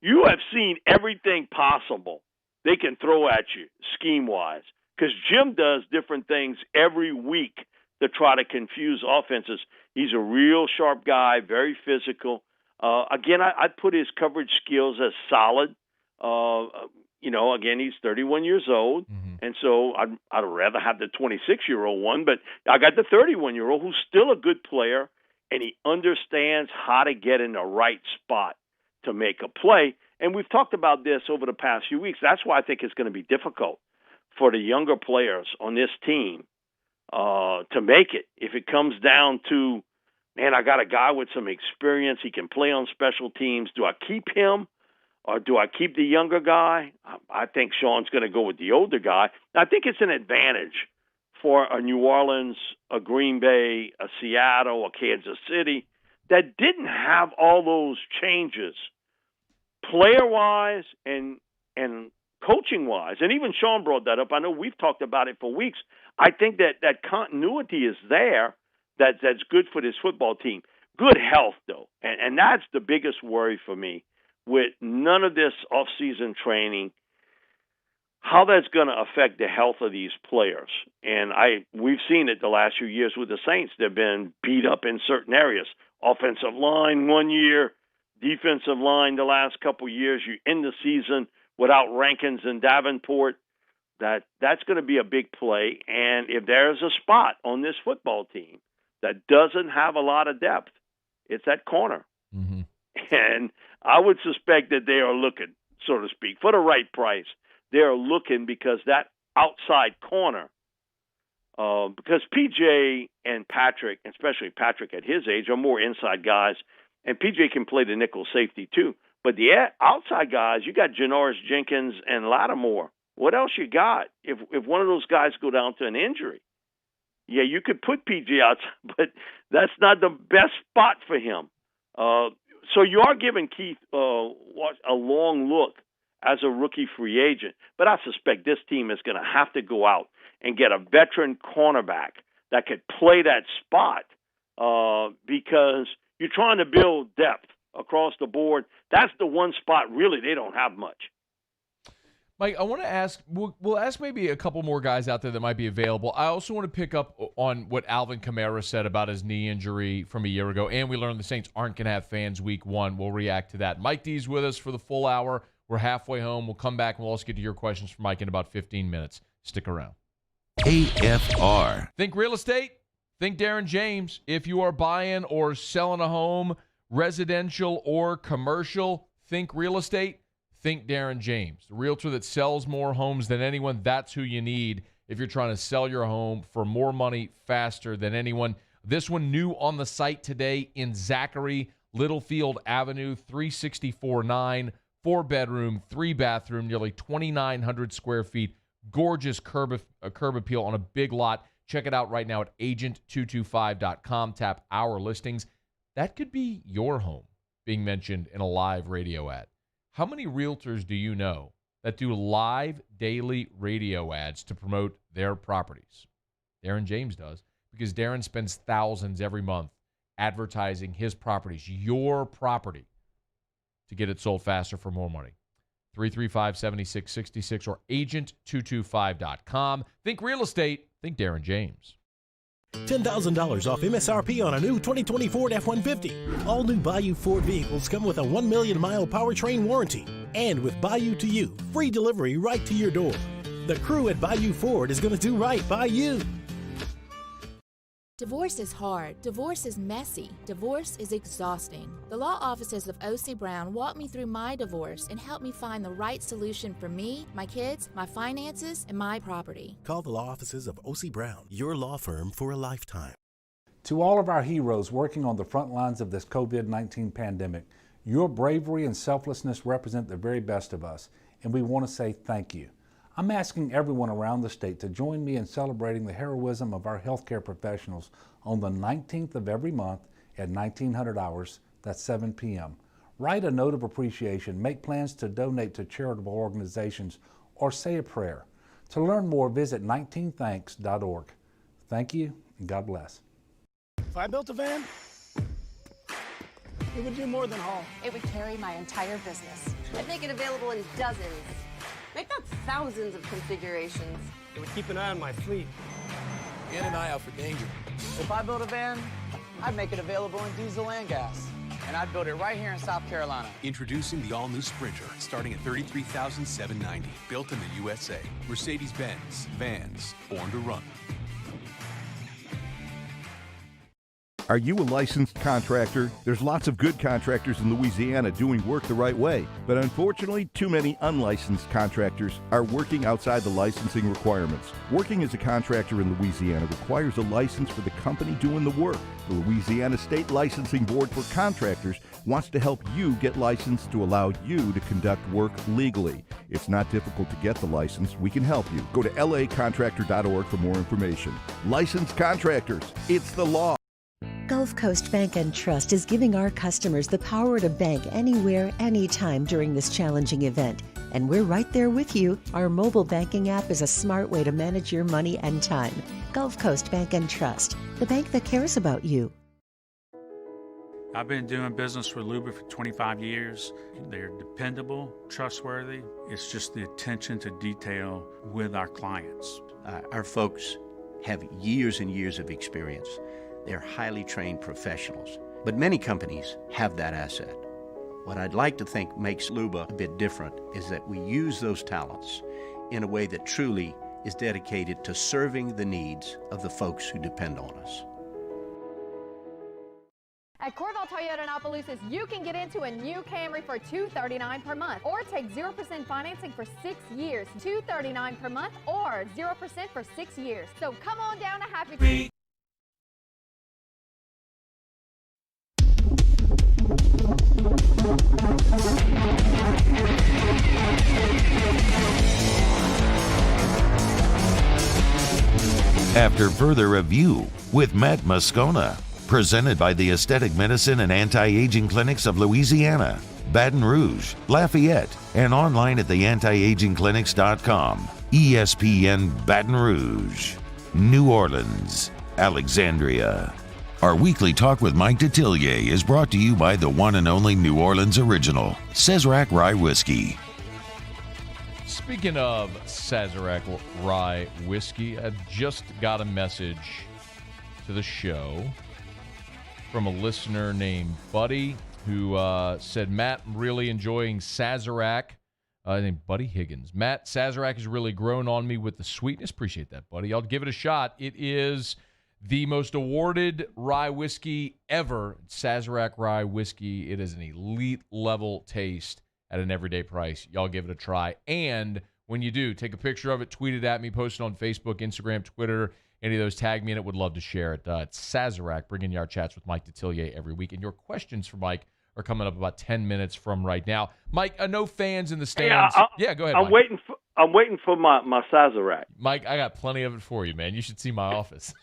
you have seen everything possible they can throw at you scheme-wise, because Jim does different things every week to try to confuse offenses. He's a real sharp guy, very physical. Again, I'd put his coverage skills as solid. Again, he's 31 years old, and so I'd rather have the 26-year-old one, but I got the 31-year-old who's still a good player, and he understands how to get in the right spot to make a play. And we've talked about this over the past few weeks. That's why I think it's going to be difficult for the younger players on this team to make it. If it comes down to, man, I got a guy with some experience, he can play on special teams, do I keep him or do I keep the younger guy? I think Sean's going to go with the older guy. I think it's an advantage for a New Orleans, a Green Bay, a Seattle, a Kansas City that didn't have all those changes player-wise and coaching-wise. And even Sean brought that up. I know we've talked about it for weeks. I think that continuity is there that's good for this football team. Good health, though, and that's the biggest worry for me with none of this off-season training, how that's going to affect the health of these players. And we've seen it the last few years with the Saints. They've been beat up in certain areas. Offensive line one year, defensive line the last couple years. You end the season without Rankins and Davenport. That's going to be a big play. And if there's a spot on this football team that doesn't have a lot of depth, it's that corner. Mm-hmm. And I would suspect that they are looking, so to speak, for the right price. They are looking because that outside corner, because PJ and Patrick, especially Patrick at his age, are more inside guys, and PJ can play the nickel safety too. But the outside guys, you got Janoris Jenkins and Lattimore. What else you got? If one of those guys go down to an injury, yeah, you could put PJ outside, but that's not the best spot for him. So you are giving Keith a long look as a rookie free agent. But I suspect this team is going to have to go out and get a veteran cornerback that could play that spot because you're trying to build depth across the board. That's the one spot, really, they don't have much. Mike, I want to ask, we'll ask maybe a couple more guys out there that might be available. I also want to pick up on what Alvin Kamara said about his knee injury from a year ago, and we learned the Saints aren't going to have fans week one. We'll react to that. Mike D's with us for the full hour. We're halfway home. We'll come back and we'll also get to your questions for Mike in about 15 minutes. Stick around. AFR. Think real estate? Think Darren James. If you are buying or selling a home, residential or commercial, think real estate. Think Darren James, the realtor that sells more homes than anyone. That's who you need if you're trying to sell your home for more money faster than anyone. This one new on the site today in Zachary, Littlefield Avenue, 364-9, 4-bedroom, 3-bathroom, nearly 2,900 square feet. Gorgeous curb appeal on a big lot. Check it out right now at agent225.com. Tap our listings. That could be your home being mentioned in a live radio ad. How many realtors do you know that do live daily radio ads to promote their properties? Darren James does, because Darren spends thousands every month advertising his properties, your property, to get it sold faster for more money. 335-7666 or agent225.com. Think real estate. Think Darren James. $10,000 off MSRP on a new 2020 Ford F-150. All new Bayou Ford vehicles come with a 1 million mile powertrain warranty. And with Bayou to You, free delivery right to your door. The crew at Bayou Ford is going to do right by you. Divorce is hard. Divorce is messy. Divorce is exhausting. The law offices of O.C. Brown walked me through my divorce and helped me find the right solution for me, my kids, my finances, and my property. Call the law offices of O.C. Brown, your law firm for a lifetime. To all of our heroes working on the front lines of this COVID-19 pandemic, your bravery and selflessness represent the very best of us, and we want to say thank you. I'm asking everyone around the state to join me in celebrating the heroism of our healthcare professionals on the 19th of every month at 1900 hours, that's 7 p.m. Write a note of appreciation, make plans to donate to charitable organizations, or say a prayer. To learn more, visit 19thanks.org. Thank you, and God bless. If I built a van, it would do more than haul. It would carry my entire business. I'd make it available in dozens. Make not thousands of configurations. It would keep an eye on my fleet. And an eye out for danger. If I built a van, I'd make it available in diesel and gas. And I'd build it right here in South Carolina. Introducing the all-new Sprinter, starting at $33,790. Built in the USA. Mercedes-Benz. Vans. Born to run. Are you a licensed contractor? There's lots of good contractors in Louisiana doing work the right way, but unfortunately, too many unlicensed contractors are working outside the licensing requirements. Working as a contractor in Louisiana requires a license for the company doing the work. The Louisiana State Licensing Board for Contractors wants to help you get licensed to allow you to conduct work legally. It's not difficult to get the license. We can help you. Go to lacontractor.org for more information. Licensed contractors, it's the law. Gulf Coast Bank and Trust is giving our customers the power to bank anywhere, anytime during this challenging event. And we're right there with you. Our mobile banking app is a smart way to manage your money and time. Gulf Coast Bank and Trust, the bank that cares about you. I've been doing business with Luba for 25 years. They're dependable, trustworthy. It's just the attention to detail with our clients. Our folks have years and years of experience. They're highly trained professionals, but many companies have that asset. What I'd like to think makes Luba a bit different is that we use those talents in a way that truly is dedicated to serving the needs of the folks who depend on us. At Corval Toyota in Opelousas, you can get into a new Camry for $239 per month, or take 0% financing for 6 years. $239 per month, or 0% for 6 years. So come on down to Happy Tree. After further review with Matt Moscona, presented by the Aesthetic Medicine and Anti-Aging Clinics of Louisiana, Baton Rouge, Lafayette, and online at theantiagingclinics.com. ESPN Baton Rouge, New Orleans, Alexandria. Our weekly talk with Mike Detillier is brought to you by the one and only New Orleans original, Sazerac Rye Whiskey. Speaking of Sazerac Rye Whiskey, I just got a message to the show from a listener named Buddy who said, Matt, I'm really enjoying Sazerac. Named Buddy Higgins. Matt, Sazerac has really grown on me with the sweetness. Appreciate that, buddy. I'll give it a shot. It is the most awarded rye whiskey ever, Sazerac Rye Whiskey. It is an elite level taste at an everyday price. Y'all give it a try. And when you do, take a picture of it, tweet it at me, post it on Facebook, Instagram, Twitter, any of those, tag me in it. Would love to share it. It's Sazerac, bringing you our chats with Mike Detillier every week. And your questions for Mike are coming up about 10 minutes from right now. Mike, no fans in the stands. Yeah, go ahead, I'm Mike. waiting for my Sazerac. Mike, I got plenty of it for you, man. You should see my office.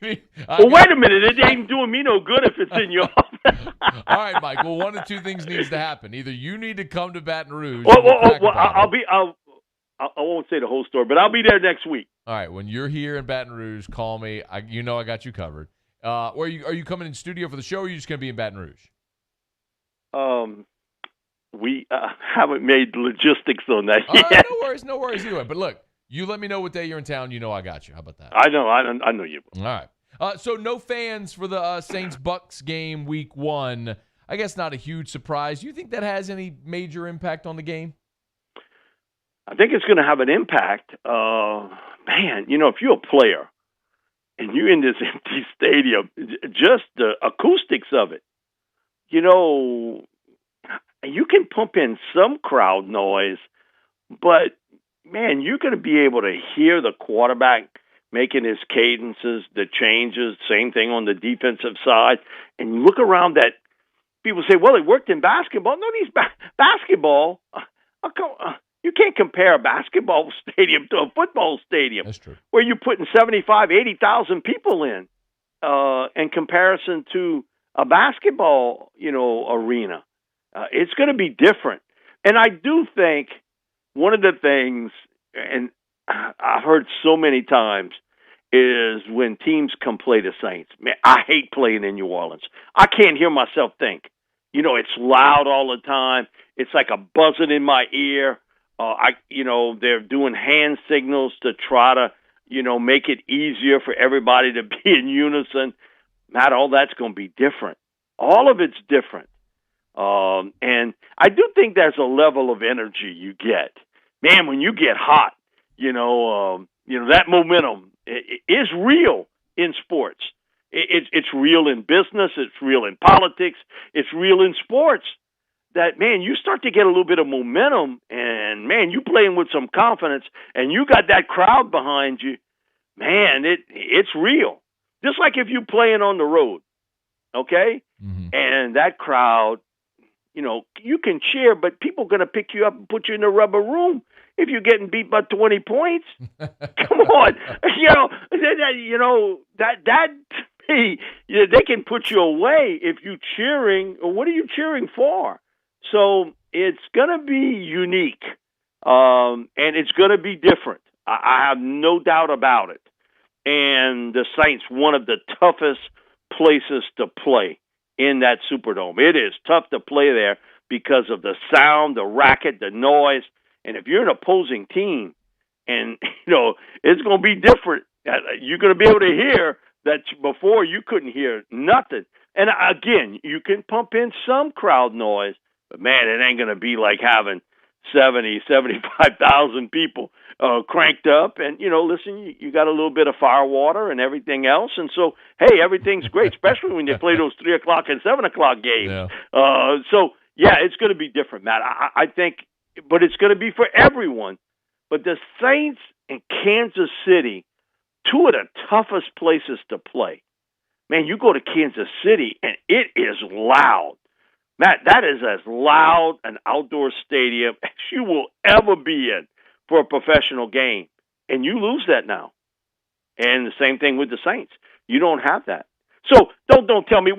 Wait a minute. It ain't doing me no good if it's in your office. All right, Mike. Well, one of two things needs to happen. Either you need to come to Baton Rouge. I won't say the whole story, but I'll be there next week. All right. When you're here in Baton Rouge, call me. I got you covered. Or are you coming in studio for the show, or are you just going to be in Baton Rouge? We haven't made logistics on that yet. Right, no worries either way. But look, you let me know what day you're in town. You know I got you. How about that? I know you. All right. So no fans for the Saints-Bucks game week 1. I guess not a huge surprise. Do you think that has any major impact on the game? I think it's going to have an impact. Man, if you're a player and you're in this empty stadium, just the acoustics of it, you can pump in some crowd noise, but, man, you're going to be able to hear the quarterback making his cadences, the changes, same thing on the defensive side. And you look around that, people say, well, it worked in basketball. No, these basketball, you can't compare a basketball stadium to a football stadium. That's true. Where you're putting 75, 80,000 people in comparison to a basketball, arena. It's going to be different. And I do think one of the things, and I've heard so many times, is when teams come play the Saints. Man, I hate playing in New Orleans. I can't hear myself think. It's loud all the time. It's like a buzzing in my ear. They're doing hand signals to try to, make it easier for everybody to be in unison. Not all that's going to be different. All of it's different. And I do think there's a level of energy you get. Man, when you get hot, that momentum is real in sports. It's real in business. It's real in politics. It's real in sports. That, man, you start to get a little bit of momentum, and, man, you playing with some confidence, and you got that crowd behind you, man, it's real. Just like if you're playing on the road, okay? Mm-hmm. And that crowd, you can cheer, but people are going to pick you up and put you in the rubber room if you're getting beat by 20 points. Come on. They can put you away if you're cheering. What are you cheering for? So it's going to be unique, and it's going to be different. I have no doubt about it. And the Saints, one of the toughest places to play in that Superdome. It is tough to play there because of the sound, the racket, the noise. And if you're an opposing team, and, it's going to be different. You're going to be able to hear that before you couldn't hear nothing. And, again, you can pump in some crowd noise, but, man, it ain't going to be like having 75,000 people cranked up. And, listen, you got a little bit of fire water and everything else. And so, hey, everything's great, especially when they play those 3 o'clock and 7 o'clock games. Yeah. It's going to be different, Matt. I think, but it's going to be for everyone. But the Saints and Kansas City, two of the toughest places to play. Man, you go to Kansas City, and it is loud. Matt, that is as loud an outdoor stadium as you will ever be in for a professional game. And you lose that now. And the same thing with the Saints. You don't have that. So don't tell me,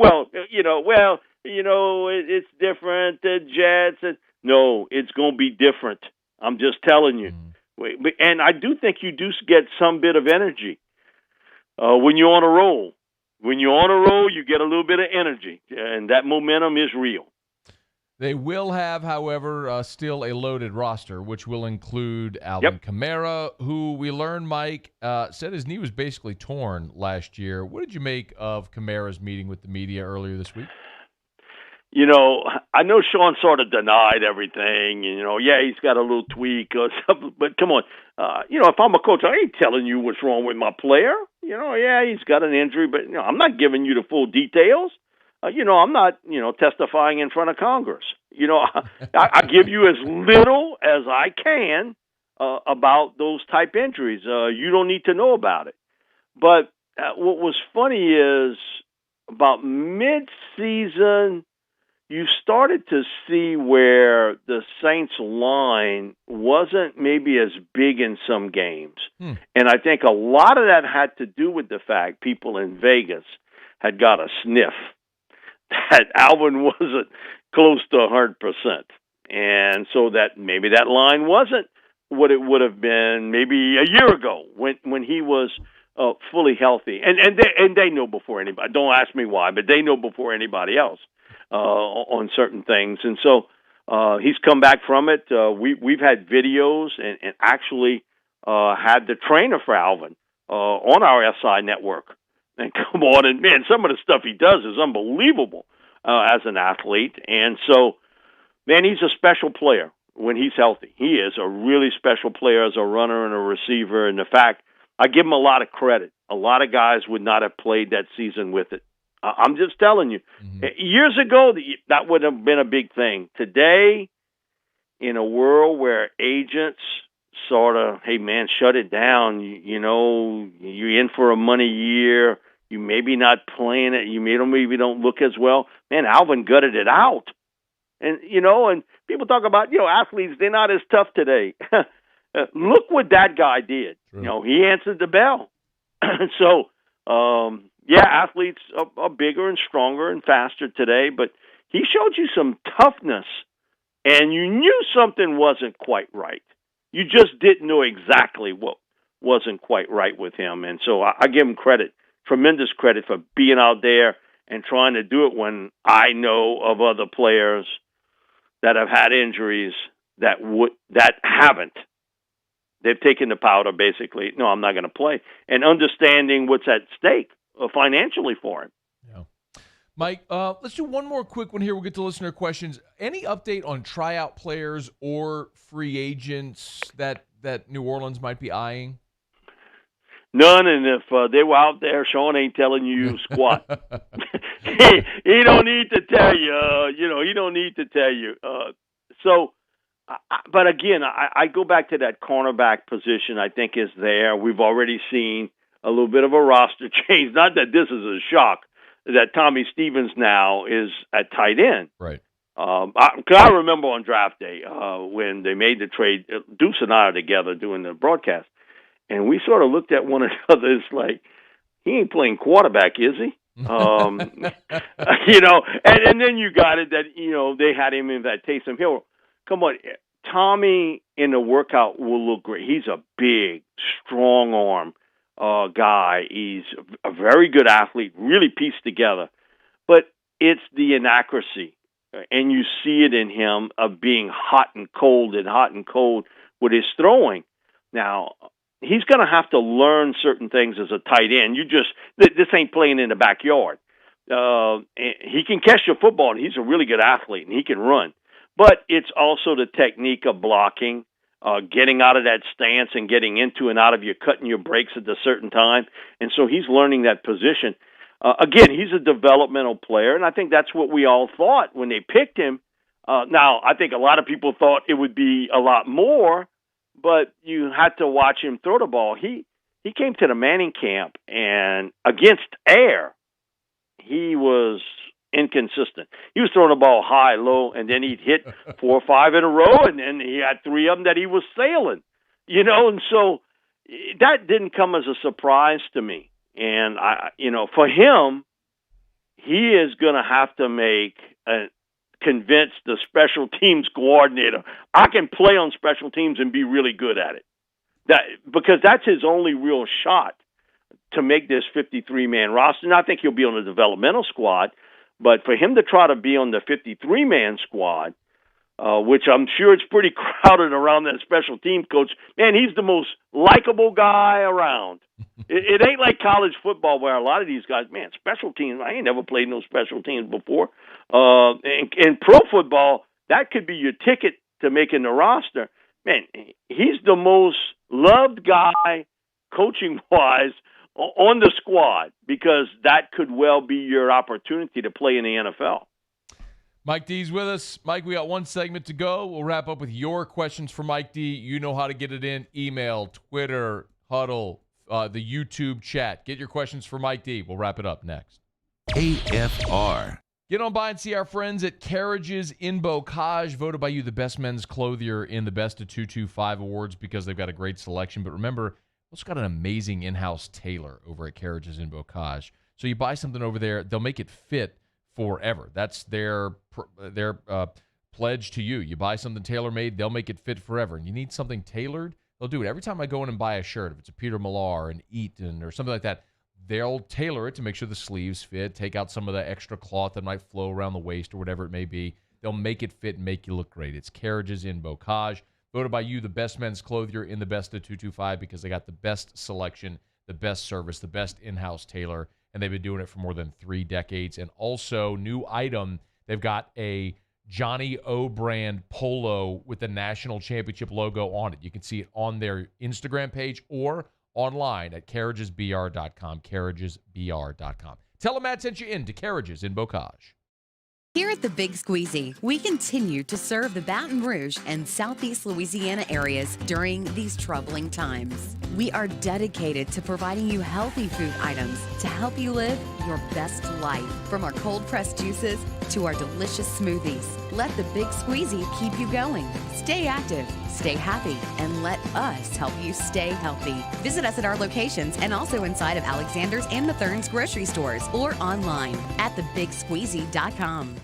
it's different, the Jets. No, it's going to be different. I'm just telling you. And I do think you do get some bit of energy when you're on a roll. When you're on a roll, you get a little bit of energy, and that momentum is real. They will have, however, still a loaded roster, which will include Alvin Kamara, who we learned, Mike, said his knee was basically torn last year. What did you make of Kamara's meeting with the media earlier this week? I know Sean sort of denied everything. He's got a little tweak or something, but come on. If I'm a coach, I ain't telling you what's wrong with my player. He's got an injury, but I'm not giving you the full details. I'm not, testifying in front of Congress. I give you as little as I can about those type injuries. You don't need to know about it. But what was funny is about mid-season, you started to see where the Saints line wasn't maybe as big in some games. And I think a lot of that had to do with the fact people in Vegas had got a sniff that Alvin wasn't close to 100%. And so that maybe that line wasn't what it would have been maybe a year ago when he was fully healthy. And they know before anybody. Don't ask me why, but they know before anybody else. On certain things. And so he's come back from it. We've had videos and actually had the trainer for Alvin on our SI network. And come on, and man, some of the stuff he does is unbelievable as an athlete. And so, man, he's a special player when he's healthy. He is a really special player as a runner and a receiver. And the fact, I give him a lot of credit. A lot of guys would not have played that season with it. I'm just telling you. Years ago, that would have been a big thing. Today, in a world where agents sort of, hey, man, shut it down. You're in for a money year. You maybe not playing it. You maybe don't look as well. Man, Alvin gutted it out. And, and people talk about, athletes, they're not as tough today. Look what that guy did. True. He answered the bell. So, athletes are bigger and stronger and faster today, but he showed you some toughness, and you knew something wasn't quite right. You just didn't know exactly what wasn't quite right with him. And so I give him credit, tremendous credit, for being out there and trying to do it when I know of other players that have had injuries that haven't. They've taken the powder, basically. No, I'm not going to play. And understanding what's at stake financially for him. Yeah. Mike, let's do one more quick one here. We'll get to listener questions. Any update on tryout players or free agents that New Orleans might be eyeing? None, and if they were out there, Sean ain't telling you squat. he don't need to tell you. He don't need to tell you. But again, I go back to that cornerback position. I think is there. We've already seen a little bit of a roster change. Not that this is a shock that Tommy Stevens now is at tight end. Right. I remember on draft day when they made the trade. Deuce and I are together doing the broadcast. And we sort of looked at one another. It's like, he ain't playing quarterback, is he? And then you got it that, they had him in that Taysom Hill. Come on, Tommy in the workout will look great. He's a big, strong arm guy. He's a very good athlete, really pieced together. But it's the inaccuracy. And you see it in him of being hot and cold with his throwing. Now, he's going to have to learn certain things as a tight end. This ain't playing in the backyard. He can catch the football, and he's a really good athlete, and he can run. But it's also the technique of blocking, getting out of that stance and getting into and out of cutting your breaks at a certain time. And so he's learning that position. Again, he's a developmental player, and I think that's what we all thought when they picked him. Now, I think a lot of people thought it would be a lot more, but you had to watch him throw the ball. He came to the Manning camp, and against air, he was inconsistent. He was throwing the ball high, low, and then he'd hit 4 or 5 in a row, and then he had 3 of them that he was sailing. And so that didn't come as a surprise to me. And, for him, he is going to have to convince the special teams coordinator, I can play on special teams and be really good at it. Because that's his only real shot to make this 53-man roster. And I think he'll be on the developmental squad. But for him to try to be on the 53-man squad, which I'm sure it's pretty crowded around that special teams coach, man, he's the most likable guy around. It ain't like college football where a lot of these guys, man, special teams, I ain't never played no special teams before. In pro football, that could be your ticket to making the roster. Man, he's the most loved guy coaching-wise on the squad because that could well be your opportunity to play in the NFL. Mike D's with us. Mike, we got one segment to go. We'll wrap up with your questions for Mike D. You know how to get it in. Email, Twitter, Huddle, the YouTube chat. Get your questions for Mike D. We'll wrap it up next. AFR. Get on by and see our friends at Carriages in Bocage, voted by you the best men's clothier in the Best of 225 awards because they've got a great selection. But remember, also got an amazing in-house tailor over at Carriages in Bocage. So you buy something over there, they'll make it fit forever. That's their pledge to you. You buy something tailor-made, they'll make it fit forever. And you need something tailored, they'll do it. Every time I go in and buy a shirt, if it's a Peter Millar, an Eaton, or something like that, they'll tailor it to make sure the sleeves fit, take out some of the extra cloth that might flow around the waist or whatever it may be. They'll make it fit and make you look great. It's Carriages in Bocage, voted by you the best men's clothier in the Best of 225 because they got the best selection, the best service, the best in-house tailor, and they've been doing it for more than 3 decades. And also, new item, they've got a Johnny O brand polo with the national championship logo on it. You can see it on their Instagram page or online at carriagesbr.com, carriagesbr.com. Tell them Matt sent you in to Carriages in Bocage. Here at the Big Squeezy, we continue to serve the Baton Rouge and Southeast Louisiana areas during these troubling times. We are dedicated to providing you healthy food items to help you live your best life. From our cold-pressed juices to our delicious smoothies, let the Big Squeezy keep you going. Stay active, stay happy, and let us help you stay healthy. Visit us at our locations and also inside of Alexander's and Mathern's grocery stores or online at thebigsqueezy.com.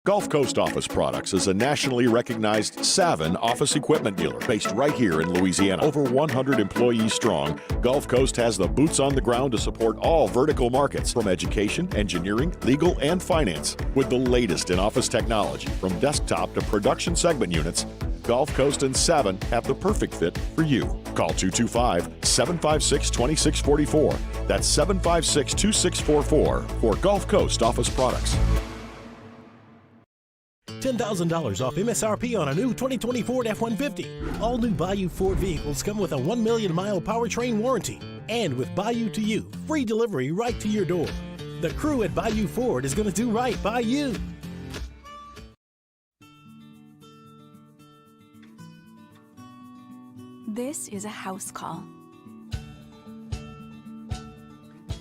Gulf Coast Office Products is a nationally recognized Savin office equipment dealer based right here in Louisiana. Over 100 employees strong, Gulf Coast has the boots on the ground to support all vertical markets, from education, engineering, legal, and finance. With the latest in office technology, from desktop to production segment units, Gulf Coast and Savin have the perfect fit for you. Call 225-756-2644. That's 756-2644 for Gulf Coast Office Products. $10,000 off MSRP on a new 2020 Ford F-150. All new Bayou Ford vehicles come with a 1 million mile powertrain warranty. And with Bayou to You, free delivery right to your door. The crew at Bayou Ford is going to do right by you. This is a house call.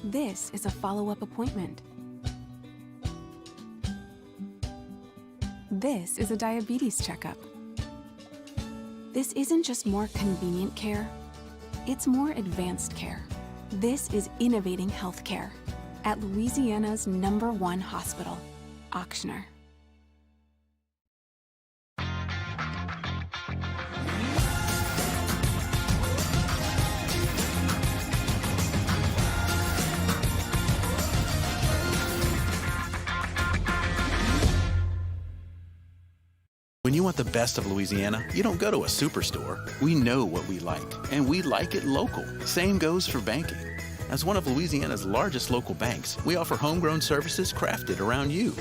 This is a follow-up appointment. This is a diabetes checkup. This isn't just more convenient care, it's more advanced care. This is innovating healthcare at Louisiana's #1 hospital, Auctioner. When you want the best of Louisiana, you don't go to a superstore. We know what we like, and we like it local. Same goes for banking. As one of Louisiana's largest local banks, we offer homegrown services crafted around you.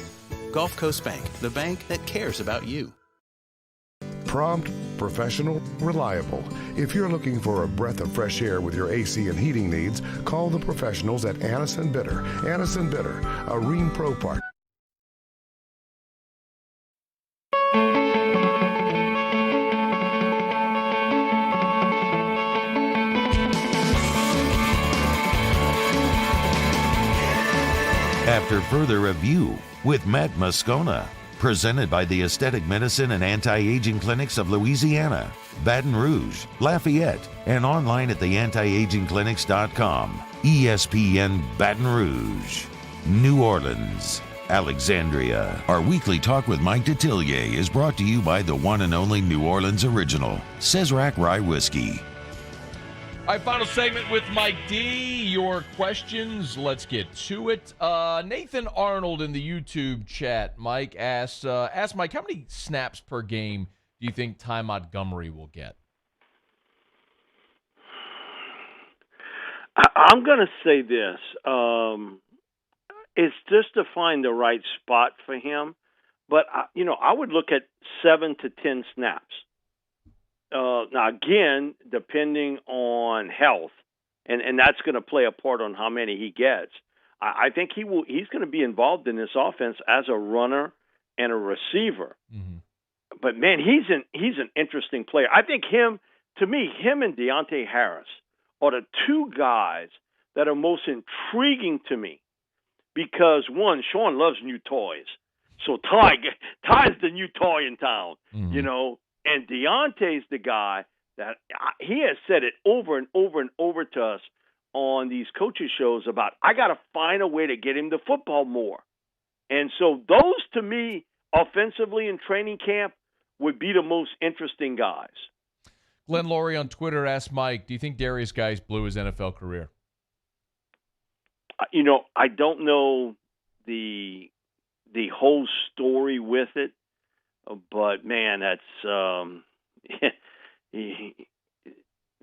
Gulf Coast Bank, the bank that cares about you. Prompt, professional, reliable. If you're looking for a breath of fresh air with your AC and heating needs, call the professionals at Anison Bitter. Anison Bitter, a Rheem Pro part. After further review with Matt Moscona, presented by the Aesthetic Medicine and Anti-Aging Clinics of Louisiana, Baton Rouge, Lafayette, and online at theantiagingclinics.com. ESPN Baton Rouge, New Orleans, Alexandria. Our weekly talk with Mike Detillier is brought to you by the one and only New Orleans original, Cesarac Rye Whiskey. All right, final segment with Mike D. Your questions. Let's get to it. Nathan Arnold in the YouTube chat, Mike, asked Mike, how many snaps per game do you think Ty Montgomery will get? I'm going to say this. It's just to find the right spot for him. But, I would look at 7 to 10 snaps. Now, again, depending on health, and that's going to play a part on how many he gets. I think he's going to be involved in this offense as a runner and a receiver. Mm-hmm. But, man, he's an interesting player. I think him and Deontay Harris are the two guys that are most intriguing to me because, one, Sean loves new toys. So Ty's the new toy in town, mm-hmm. And Deontay's the guy that he has said it over and over and over to us on these coaches shows about, I got to find a way to get him the football more. And so those, to me, offensively in training camp would be the most interesting guys. Glenn Laurie on Twitter asked Mike, do you think Darius Geis blew his NFL career? I don't know the whole story with it. But, man, that's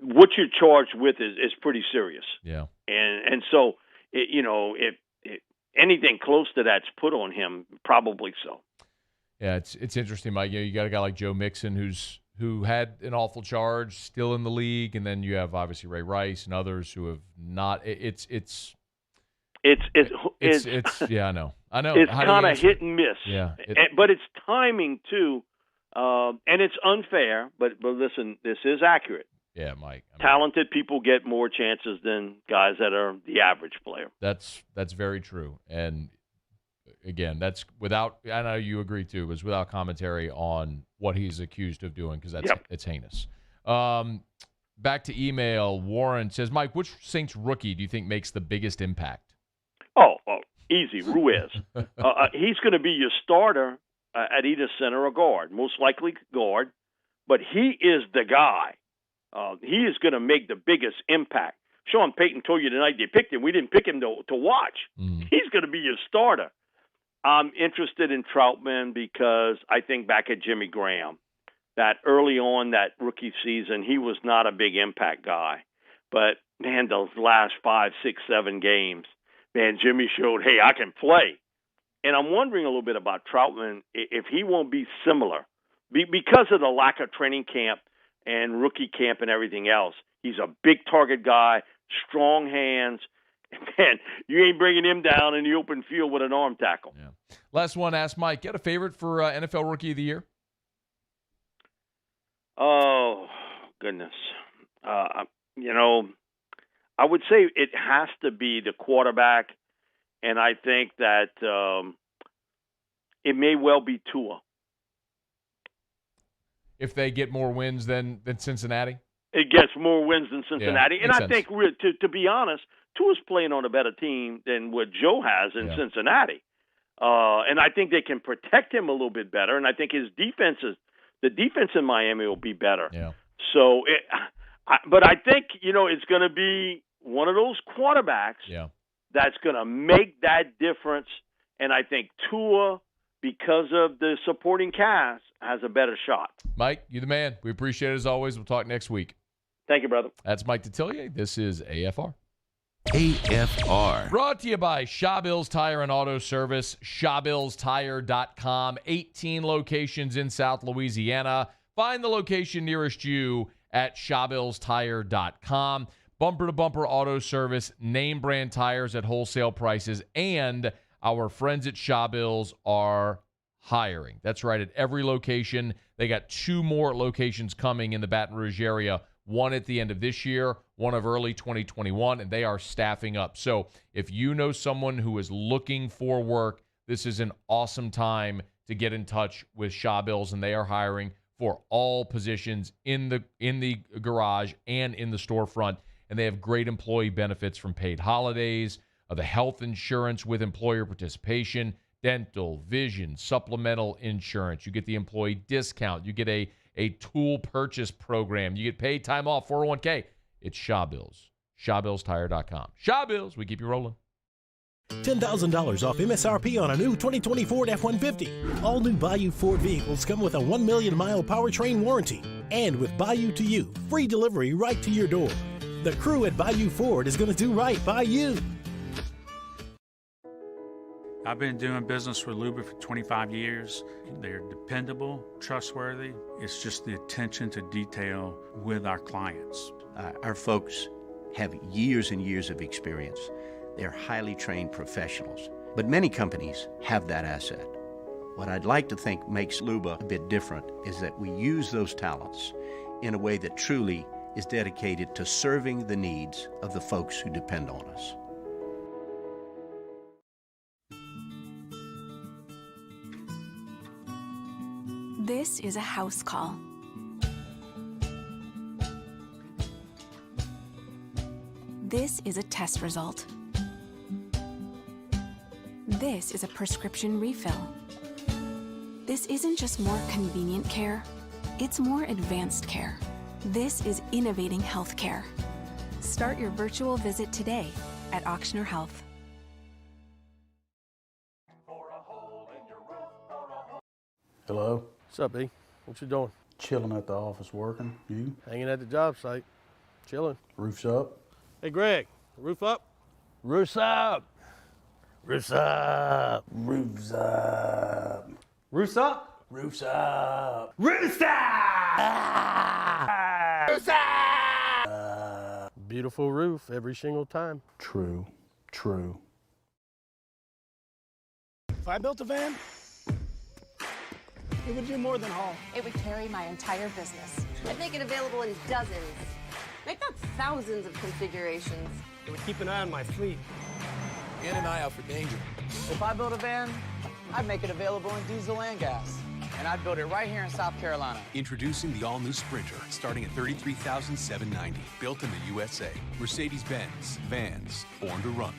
what you're charged with is pretty serious. Yeah. And so, if anything close to that's put on him, probably so. Yeah, it's interesting, Mike. You got a guy like Joe Mixon who had an awful charge, still in the league, and then you have obviously Ray Rice and others who have not. It's yeah, I know. It's kind of hit and miss. Yeah, but it's timing too, and it's unfair. But listen, this is accurate. Yeah, Mike. Talented people get more chances than guys that are the average player. That's very true. And again, that's without. I know you agree too. It was without commentary on what he's accused of doing because it's heinous. Back to email. Warren says, Mike, which Saints rookie do you think makes the biggest impact? Oh, easy, Ruiz. He's going to be your starter at either center or guard, most likely guard, but he is the guy. He is going to make the biggest impact. Sean Payton told you tonight they picked him. We didn't pick him to watch. He's going to be your starter. I'm interested in Troutman because I think back at Jimmy Graham, that early on that rookie season, he was not a big impact guy. But, man, those last 5, 6, 7 games, man, Jimmy showed, hey, I can play. And I'm wondering a little bit about Troutman, if he won't be similar. Because of the lack of training camp and rookie camp and everything else, he's a big target guy, strong hands. And, man, you ain't bringing him down in the open field with an arm tackle. Yeah. Last one, ask Mike, get a favorite for NFL Rookie of the Year? Oh, goodness. I would say it has to be the quarterback, and I think that it may well be Tua. If they get more wins than Cincinnati? It gets more wins than Cincinnati. Yeah, and I sense. think, to be honest, Tua's playing on a better team than what Joe has in Cincinnati. And I think they can protect him a little bit better, and I think the defense in Miami will be better. Yeah. So, but I think, it's going to be one of those quarterbacks that's going to make that difference. And I think Tua, because of the supporting cast, has a better shot. Mike, you the man. We appreciate it as always. We'll talk next week. Thank you, brother. That's Mike Detillier. This is AFR. AFR. Brought to you by Shawbills Tire and Auto Service, ShawBillsTire.com. 18 locations in South Louisiana. Find the location nearest you at ShawBillsTire.com. Bumper-to-bumper auto service, name brand tires at wholesale prices, and our friends at Shawbills are hiring. That's right, at every location. They got 2 more locations coming in the Baton Rouge area, one at the end of this year, one of early 2021, and they are staffing up. So if you know someone who is looking for work, this is an awesome time to get in touch with Shawbills, and they are hiring for all positions in the garage and in the storefront. And they have great employee benefits from paid holidays, the health insurance with employer participation, dental, vision, supplemental insurance. You get the employee discount. You get a tool purchase program. You get paid time off, 401k. It's Shawbills. ShawBillsTire.com. Shawbills, we keep you rolling. $10,000 off MSRP on a new 2020 Ford F-150. All new Bayou Ford vehicles come with a 1 million mile powertrain warranty. And with Bayou to You, free delivery right to your door. The crew at Bayou Ford is going to do right by you. I've been doing business with Luba for 25 years. They're dependable, trustworthy. It's just the attention to detail with our clients. Our folks have years and years of experience. They're highly trained professionals. But many companies have that asset. What I'd like to think makes Luba a bit different is that we use those talents in a way that truly is dedicated to serving the needs of the folks who depend on us. This is a house call. This is a test result. This is a prescription refill. This isn't just more convenient care, it's more advanced care. This is innovating healthcare. Start your virtual visit today at Auctioner Health. Hello? What's up, B? What you doing? Chilling at the office working. You? Hanging at the job site. Chilling. Roof's up? Hey, Greg, roof up? Roof's up. Roof's up. Roof's up. Roof's up? Roof's up. Roof's up! Roof's up! Beautiful roof every single time. True. True. If I built a van, it would do more than haul. It would carry my entire business. I'd make it available in dozens. Make that thousands of configurations. It would keep an eye on my fleet. And an eye out for danger. If I built a van, I'd make it available in diesel and gas. And I'd build it right here in South Carolina. Introducing the all-new Sprinter, starting at $33,790. Built in the USA. Mercedes-Benz. Vans. Born to run.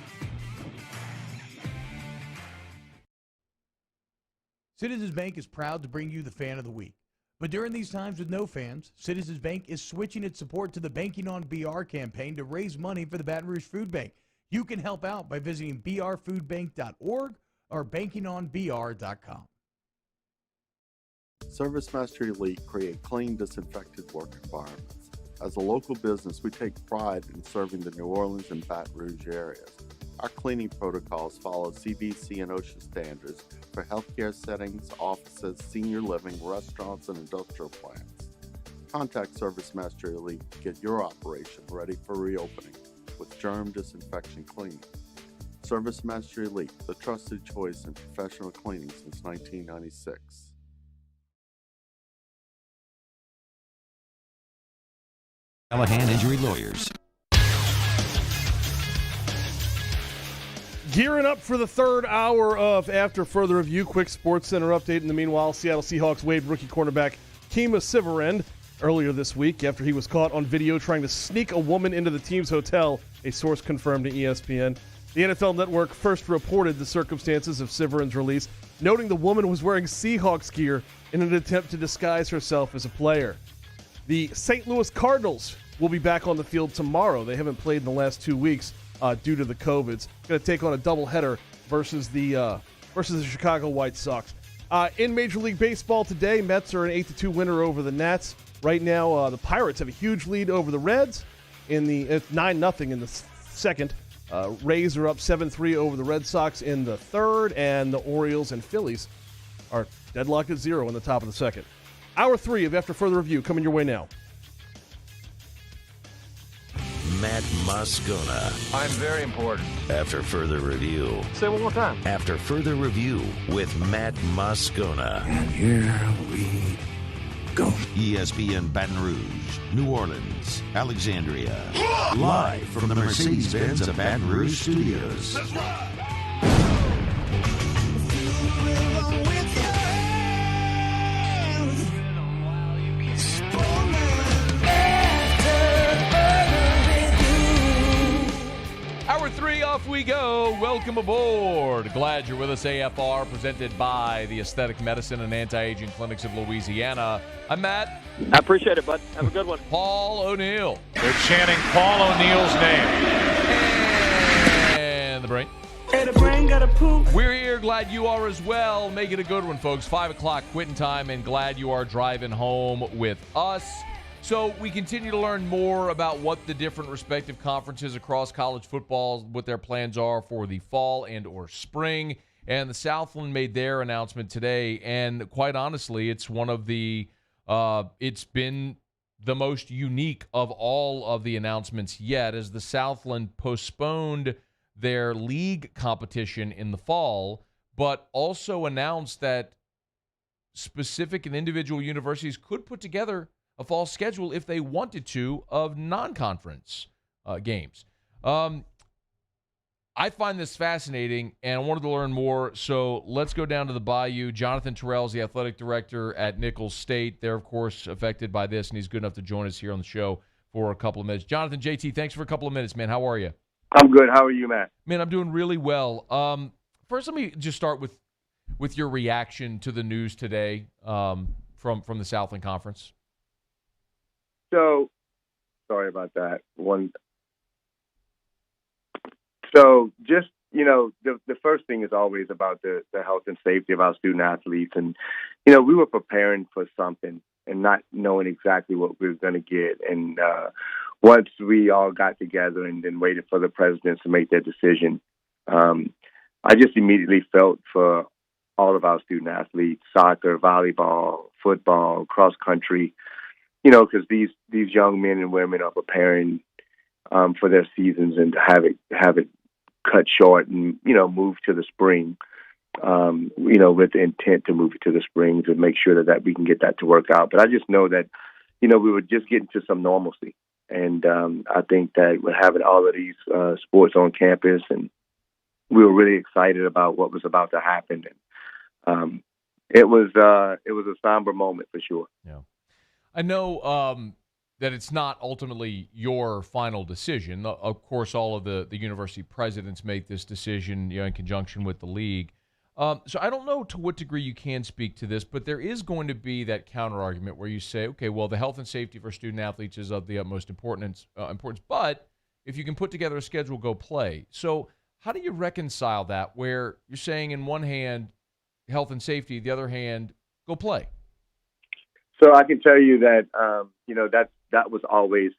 Citizens Bank is proud to bring you the Fan of the Week. But during these times with no fans, Citizens Bank is switching its support to the Banking on BR campaign to raise money for the Baton Rouge Food Bank. You can help out by visiting brfoodbank.org or bankingonbr.com. ServiceMaster Elite create clean, disinfected work environments. As a local business, we take pride in serving the New Orleans and Baton Rouge areas. Our cleaning protocols follow CDC and OSHA standards for healthcare settings, offices, senior living, restaurants, and industrial plants. Contact ServiceMaster Elite to get your operation ready for reopening with germ disinfection cleaning. ServiceMaster Elite, the trusted choice in professional cleaning since 1996. Callahan Injury Lawyers. Gearing up for the third hour of After Further Review, quick Sports Center update. In the meanwhile, Seattle Seahawks waived rookie cornerback Kima Siverend earlier this week after he was caught on video trying to sneak a woman into the team's hotel, a source confirmed to ESPN. The NFL Network first reported the circumstances of Siverend's release, noting the woman was wearing Seahawks gear in an attempt to disguise herself as a player. The St. Louis Cardinals will be back on the field tomorrow. They haven't played in the last 2 weeks due to the COVIDs. Going to take on a doubleheader versus the Chicago White Sox. In Major League Baseball today, Mets are an 8-2 winner over the Nats. Right now, the Pirates have a huge lead over the Reds. It's 9-0 in the second. Rays are up 7-3 over the Red Sox in the third, and the Orioles and Phillies are deadlocked at 0 in the top of the second. Hour 3 of After Further Review coming your way now. Matt Moscona. I'm very important. After Further Review. Say it one more time. After Further Review with Matt Moscona. And here we go. ESPN Baton Rouge, New Orleans, Alexandria. Live from the Mercedes-Benz of Baton Rouge studios. That's right. Hour 3, off we go. Welcome aboard. Glad you're with us. AFR, presented by the Aesthetic Medicine and Anti-Aging Clinics of Louisiana. I'm Matt. I appreciate it, bud. Have a good one. Paul O'Neill. They're chanting Paul O'Neill's name. And the brain. Hey, the brain got a poop. We're here. Glad you are as well. Make it a good one, folks. 5 o'clock quitting time, and glad you are driving home with us. So we continue to learn more about what the different respective conferences across college football, what their plans are for the fall and or spring. And the Southland made their announcement today. And quite honestly, it's one of the it's been the most unique of all of the announcements yet, as the Southland postponed their league competition in the fall, but also announced that specific and individual universities could put together a fall schedule if they wanted to of non-conference games. I find this fascinating, and I wanted to learn more, so let's go down to the Bayou. Jonathan Terrell is the athletic director at Nicholls State. They're, of course, affected by this, and he's good enough to join us here on the show for a couple of minutes. Jonathan, JT, thanks for a couple of minutes, man. How are you? I'm good. How are you, Matt? Man, I'm doing really well. First, let me just start with your reaction to the news today from the Southland Conference. So, sorry about that. So, just, the first thing is always about the health and safety of our student athletes. And, we were preparing for something and not knowing exactly what we were going to get. And once we all got together and then waited for the presidents to make their decision, I just immediately felt for all of our student athletes, soccer, volleyball, football, cross country, because these young men and women are preparing for their seasons, and to have it cut short and move to the spring, with the intent to move it to the spring to make sure that we can get that to work out. But I just know that we were just getting to some normalcy, and I think that we're having all of these sports on campus, and we were really excited about what was about to happen. And it was a somber moment for sure. Yeah. I know that it's not ultimately your final decision. Of course, all of the university presidents make this decision in conjunction with the league. So I don't know to what degree you can speak to this, but there is going to be that counter argument where you say, okay, well, the health and safety for student athletes is of the utmost importance, but if you can put together a schedule, go play. So how do you reconcile that where you're saying in one hand, health and safety, the other hand, go play? So I can tell you that, that was always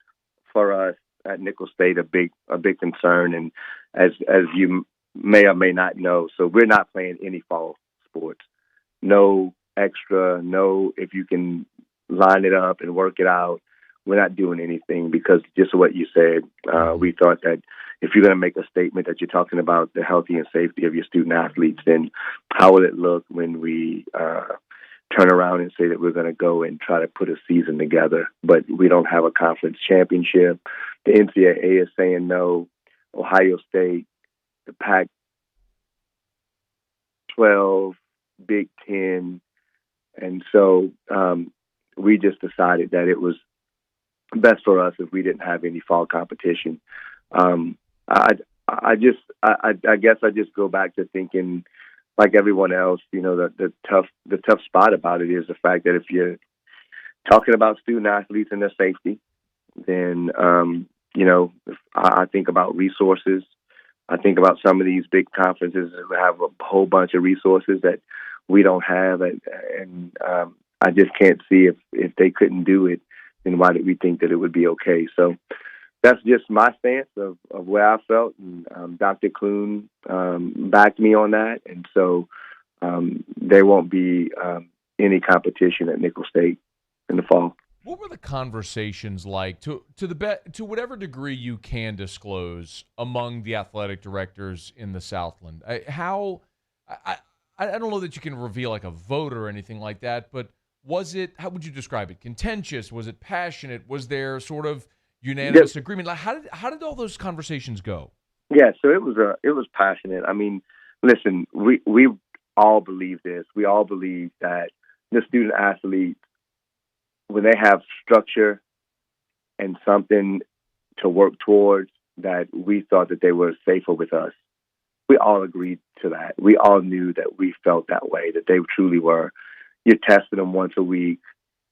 for us at Nicholls State a big concern. And as you may or may not know, so we're not playing any fall sports. No extra, no if you can line it up and work it out. We're not doing anything because just what you said, we thought that if you're going to make a statement that you're talking about the healthy and safety of your student athletes, then how will it look when we turn around and say that we're going to go and try to put a season together, but we don't have a conference championship? The NCAA is saying no. Ohio State, the Pac-12, Big Ten. And so we just decided that it was best for us if we didn't have any fall competition. I guess I just go back to thinking, like everyone else, the tough spot about it is the fact that if you're talking about student athletes and their safety, then I think about resources. I think about some of these big conferences that have a whole bunch of resources that we don't have, and I just can't see if they couldn't do it, then why did we think that it would be okay? So that's just my stance of where I felt, and Dr. Kloon backed me on that, and so there won't be any competition at Nicholls State in the fall. What were the conversations like, to whatever degree you can disclose, among the athletic directors in the Southland? I don't know that you can reveal like a vote or anything like that, but was it, how would you describe it? Contentious? Was it passionate? Was there sort of unanimous agreement? Like how did all those conversations go? Yeah, so it was passionate. I mean, listen, we all believe this. We all believe that the student athletes, when they have structure and something to work towards, that we thought that they were safer with us. We all agreed to that. We all knew that we felt that way, that they truly were. You're testing them once a week.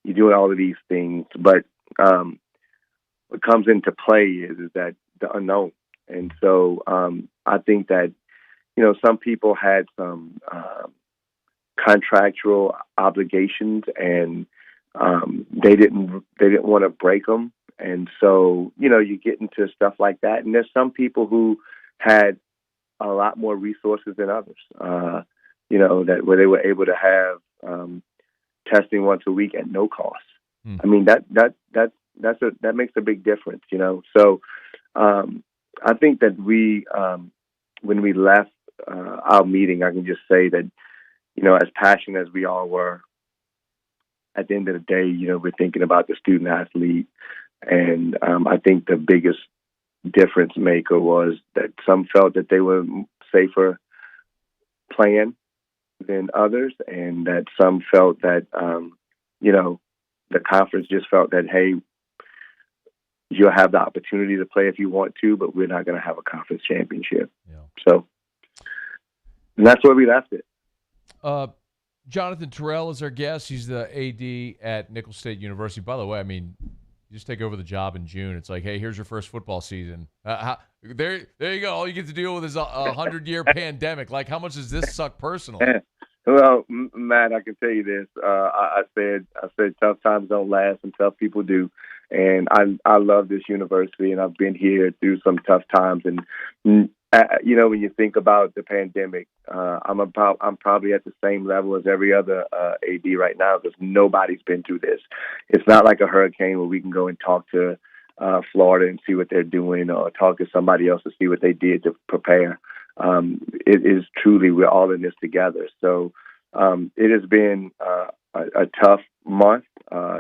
You're doing all of these things. But what comes into play is that the unknown. And so I think that, some people had some contractual obligations, and they didn't want to break them. And so, you get into stuff like that. And there's some people who had a lot more resources than others, that where they were able to have testing once a week at no cost. I mean, that makes a big difference, So I think that when we left our meeting, I can just say that, as passionate as we all were, at the end of the day, we're thinking about the student athlete. And I think the biggest difference maker was that some felt that they were safer playing than others, and that some felt that, the conference just felt that, hey, you'll have the opportunity to play if you want to, but we're not going to have a conference championship. Yeah. So, and that's where we left it. Jonathan Terrell is our guest. He's the AD at Nicholls State University. By the way, I mean, you just take over the job in June. It's like, hey, here's your first football season. There you go. All you get to deal with is a 100-year pandemic. Like, how much does this suck personally? Well, Matt, I can tell you this. I said tough times don't last and tough people do. And I love this university, and I've been here through some tough times. And, when you think about the pandemic, I'm probably at the same level as every other AD right now, because nobody's been through this. It's not like a hurricane where we can go and talk to Florida and see what they're doing, or talk to somebody else to see what they did to prepare. It is truly, we're all in this together. So it has been a tough month.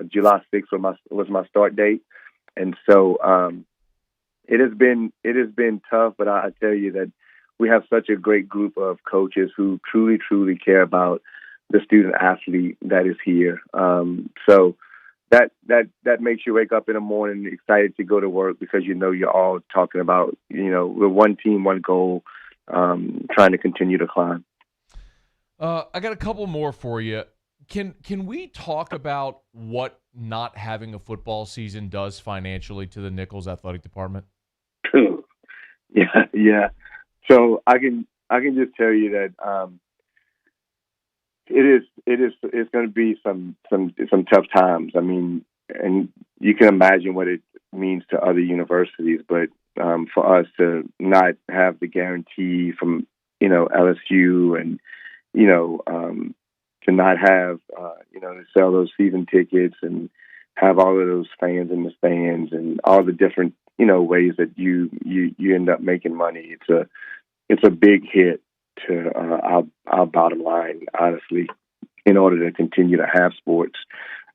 July 6th was my start date. And so it has been tough, but I tell you that we have such a great group of coaches who truly, truly care about the student athlete that is here. So that makes you wake up in the morning excited to go to work, because you're all talking about, we're one team, one goal, trying to continue to climb. I got a couple more for you. Can we talk about what not having a football season does financially to the Nichols athletic department? Yeah. So I can just tell you that it's going to be some tough times. I mean, and you can imagine what it means to other universities, but for us to not have the guarantee from LSU and to not have to sell those season tickets and have all of those fans in the stands and all the different ways that you end up making money. It's a big hit to our bottom line, honestly. In order to continue to have sports,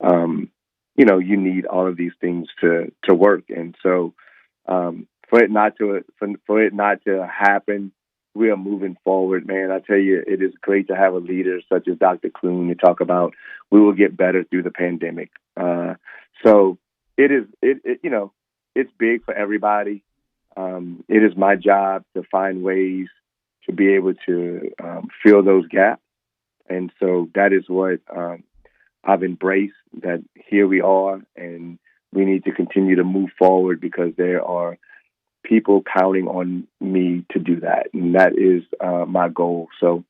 you need all of these things to work, and so for it not to happen, we are moving forward, man. I tell you, it is great to have a leader such as Dr. Clune to talk about we will get better through the pandemic. So it's big for everybody. It is my job to find ways to be able to fill those gaps. And so that is what I've embraced, that here we are, and we need to continue to move forward because there are people counting on me to do that. And that is my goal. So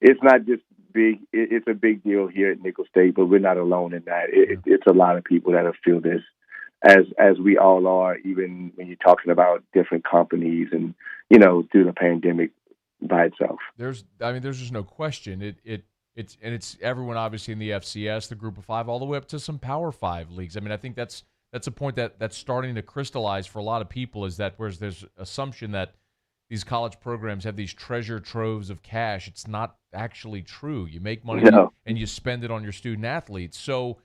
it's not just big. It's a big deal here at Nicholls State, but we're not alone in that. It's a lot of people that have feel this, as we all are, even when you're talking about different companies and, through the pandemic by itself. There's just no question. It's everyone obviously in the FCS, the Group of Five, all the way up to some Power Five leagues. I mean, I think that's a point that's starting to crystallize for a lot of people, is that whereas there's assumption that these college programs have these treasure troves of cash, it's not actually true. You make money and you spend it on your student athletes. So,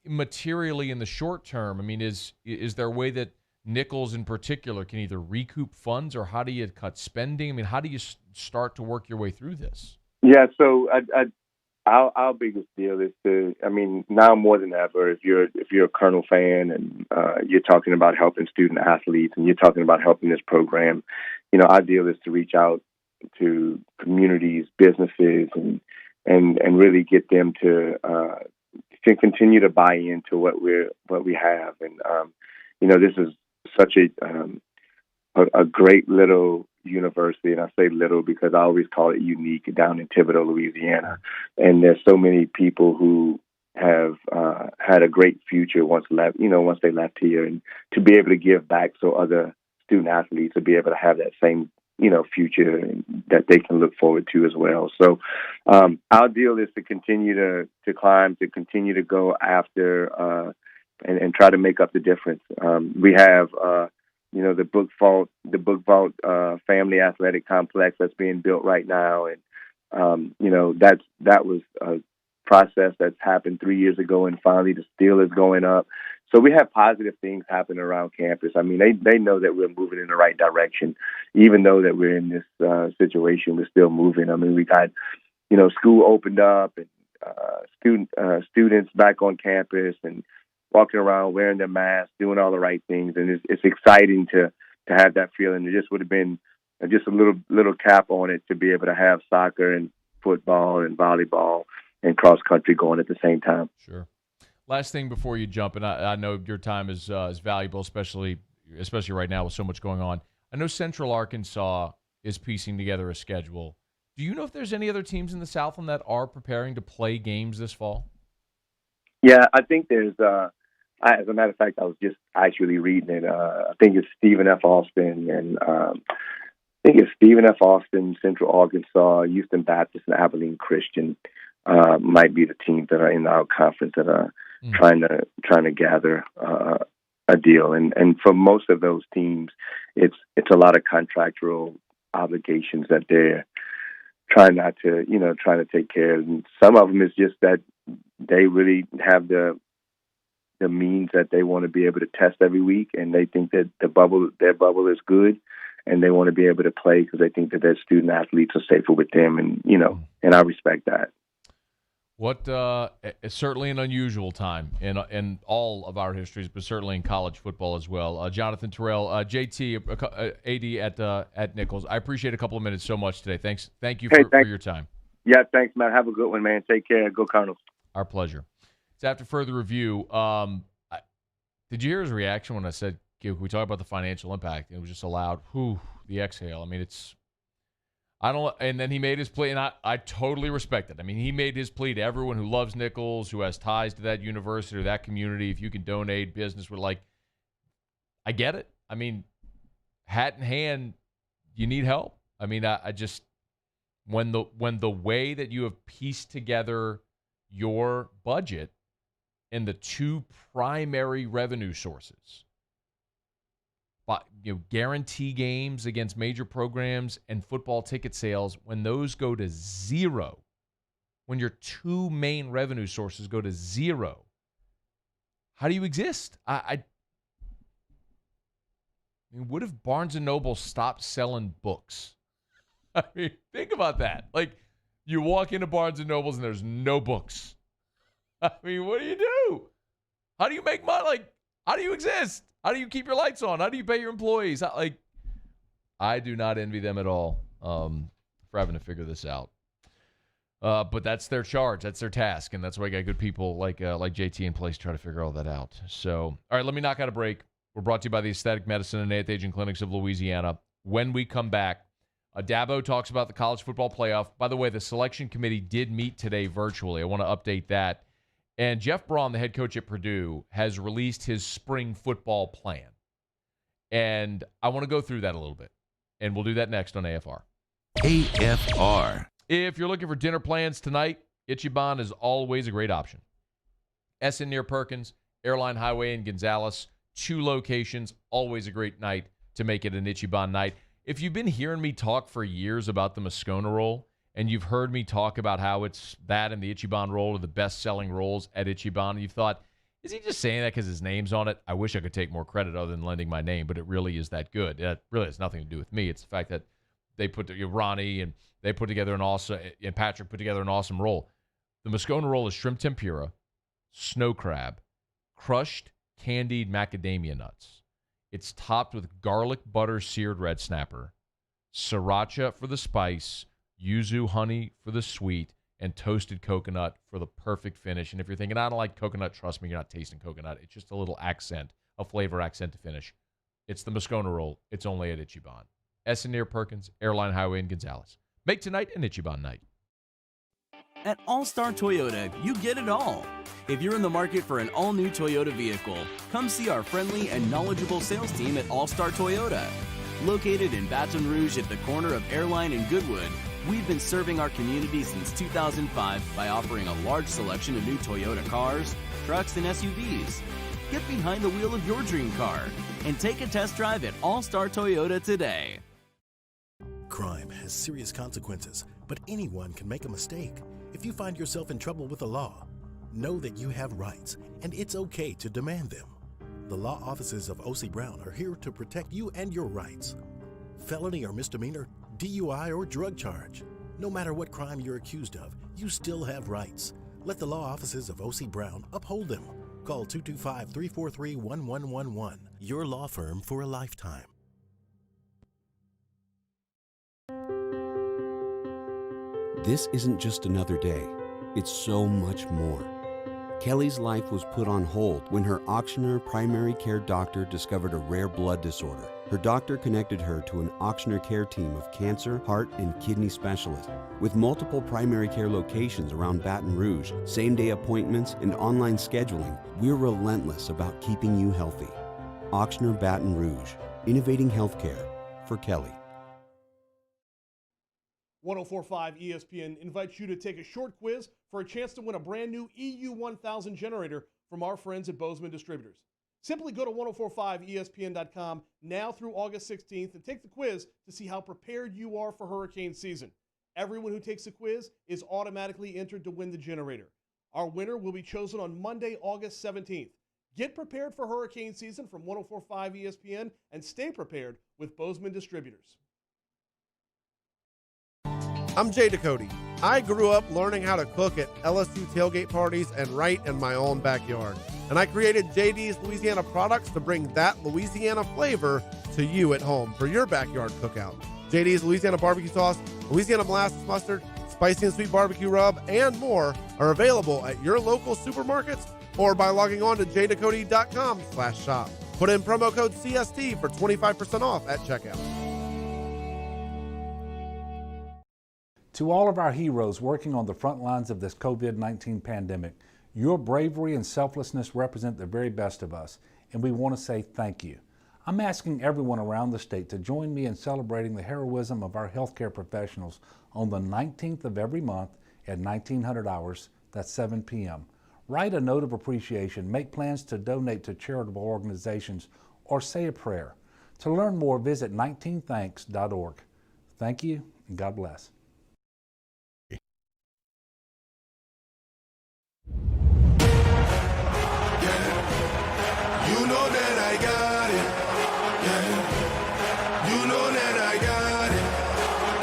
materially in the short term, is there a way that Nichols in particular can either recoup funds, or how do you cut spending? How do you start to work your way through this? Yeah, so our biggest deal is now more than ever, if you're a Colonel fan and you're talking about helping student athletes and you're talking about helping this program, our deal is to reach out to communities, businesses, and really get them to continue to buy into what we have. And this is such a great little university, and I say little because I always call it unique, down in Thibodaux, Louisiana. And there's so many people who have had a great future once they left here, and to be able to give back so other student athletes will be able to have that same future that they can look forward to as well. So our deal is to continue to climb, to continue to go after and try to make up the difference. We have the Book Vault Family Athletic Complex that's being built right now, and that was a process that's happened 3 years ago, and finally the steel is going up. So we have positive things happening around campus. They know that we're moving in the right direction, even though that we're in this situation. We're still moving. We got school opened up, and students back on campus and walking around wearing their masks, doing all the right things, and it's exciting to have that feeling. It just would have been just a little cap on it to be able to have soccer and football and volleyball and cross country going at the same time. Sure. Last thing before you jump, and I know your time is valuable, especially right now with so much going on. I know Central Arkansas is piecing together a schedule. Do you know if there's any other teams in the Southland that are preparing to play games this fall? Yeah, I think there's. As a matter of fact, I was just actually reading it. I think it's Stephen F. Austin, and Central Arkansas, Houston Baptist, and Abilene Christian might be the teams that are in our conference that are trying to gather a deal. And for most of those teams, it's a lot of contractual obligations that they're trying to take care of. And some of them is just that they really have the means that they want to be able to test every week, and they think that their bubble is good, and they want to be able to play because they think that their student athletes are safer with them, and I respect that. What it's certainly an unusual time in all of our histories, but certainly in college football as well. Jonathan Terrell, JT, AD at Nichols. I appreciate a couple of minutes so much today. Thank you for your time. Yeah, thanks, man. Have a good one, man. Take care. Go Cardinals. Our pleasure. It's after further review. Did you hear his reaction when I said, can we talk about the financial impact? It was just a loud, the exhale. I mean, and then he made his plea, and I totally respect it. I mean, he made his plea to everyone who loves Nichols, who has ties to that university or that community. If you can donate, business, I get it. I mean, hat in hand, you need help. I mean, I just, when the way that you have pieced together your budget and the two primary revenue sources, guarantee games against major programs and football ticket sales, when those go to zero, when your two main revenue sources go to zero, how do you exist? I mean, what if Barnes & Noble stopped selling books? I mean, think about that. You walk into Barnes & Noble's and there's no books. I mean, what do you do? How do you make money? How do you exist? How do you keep your lights on? How do you pay your employees? I do not envy them at all for having to figure this out. But that's their charge. That's their task. And that's why I got good people like JT in place to try to figure all that out. So, all right, let me knock out a break. We're brought to you by the Aesthetic Medicine and Anti-Aging Clinics of Louisiana. When we come back, Dabo talks about the college football playoff. By the way, the selection committee did meet today virtually. I want to update that. And Jeff Braun, the head coach at Purdue, has released his spring football plan. And I want to go through that a little bit. And we'll do that next on AFR. AFR. If you're looking for dinner plans tonight, Ichiban is always a great option. Essen near Perkins, Airline Highway in Gonzales, 2 locations, always a great night to make it an Ichiban night. If you've been hearing me talk for years about the Moscona roll, and you've heard me talk about how it's that and the Ichiban roll are the best-selling rolls at Ichiban, and you've thought, is he just saying that because his name's on it? I wish I could take more credit other than lending my name, but it really is that good. It really has nothing to do with me. It's the fact that they Ronnie and they put together and Patrick put together an awesome roll. The Moscona roll is shrimp tempura, snow crab, crushed candied macadamia nuts. It's topped with garlic butter seared red snapper, sriracha for the spice, yuzu honey for the sweet, and toasted coconut for the perfect finish. And if you're thinking, I don't like coconut, trust me, you're not tasting coconut. It's just a little accent, a flavor accent to finish. It's the Moscona roll. It's only at Ichiban. Essen near Perkins, Airline Highway in Gonzales. Make tonight an Ichiban night. At All-Star Toyota, you get it all. If you're in the market for an all-new Toyota vehicle, come see our friendly and knowledgeable sales team at All-Star Toyota. Located in Baton Rouge at the corner of Airline and Goodwood, we've been serving our community since 2005 by offering a large selection of new Toyota cars, trucks, and SUVs. Get behind the wheel of your dream car and take a test drive at All-Star Toyota today. Crime has serious consequences, but anyone can make a mistake. If you find yourself in trouble with the law, know that you have rights, and it's okay to demand them. The law offices of O.C. Brown are here to protect you and your rights. Felony or misdemeanor, DUI or drug charge. No matter what crime you're accused of, you still have rights. Let the law offices of O.C. Brown uphold them. Call 225-343-1111. Your law firm for a lifetime. This isn't just another day. It's so much more. Kelly's life was put on hold when her auctioneer primary care doctor discovered a rare blood disorder. Her doctor connected her to an auctioneer care team of cancer, heart, and kidney specialists. With multiple primary care locations around Baton Rouge, same-day appointments, and online scheduling, we're relentless about keeping you healthy. Auctioneer Baton Rouge, innovating healthcare for Kelly. 104.5 ESPN invites you to take a short quiz for a chance to win a brand new EU1000 generator from our friends at Bozeman Distributors. Simply go to 1045ESPN.com now through August 16th and take the quiz to see how prepared you are for hurricane season. Everyone who takes the quiz is automatically entered to win the generator. Our winner will be chosen on Monday, August 17th. Get prepared for hurricane season from 1045 ESPN and stay prepared with Bozeman Distributors. I'm Jay Ducote. I grew up learning how to cook at LSU tailgate parties and right in my own backyard. And I created JD's Louisiana products to bring that Louisiana flavor to you at home for your backyard cookout. JD's Louisiana barbecue sauce, Louisiana molasses mustard, spicy and sweet barbecue rub, and more are available at your local supermarkets or by logging on to jducote.com/shop. Put in promo code CST for 25% off at checkout. To all of our heroes working on the front lines of this COVID-19 pandemic, your bravery and selflessness represent the very best of us, and we want to say thank you. I'm asking everyone around the state to join me in celebrating the heroism of our healthcare professionals on the 19th of every month at 1900 hours, that's 7 p.m. Write a note of appreciation, make plans to donate to charitable organizations, or say a prayer. To learn more, visit 19thanks.org. Thank you, and God bless. You know that I got it, yeah. You know that I got it,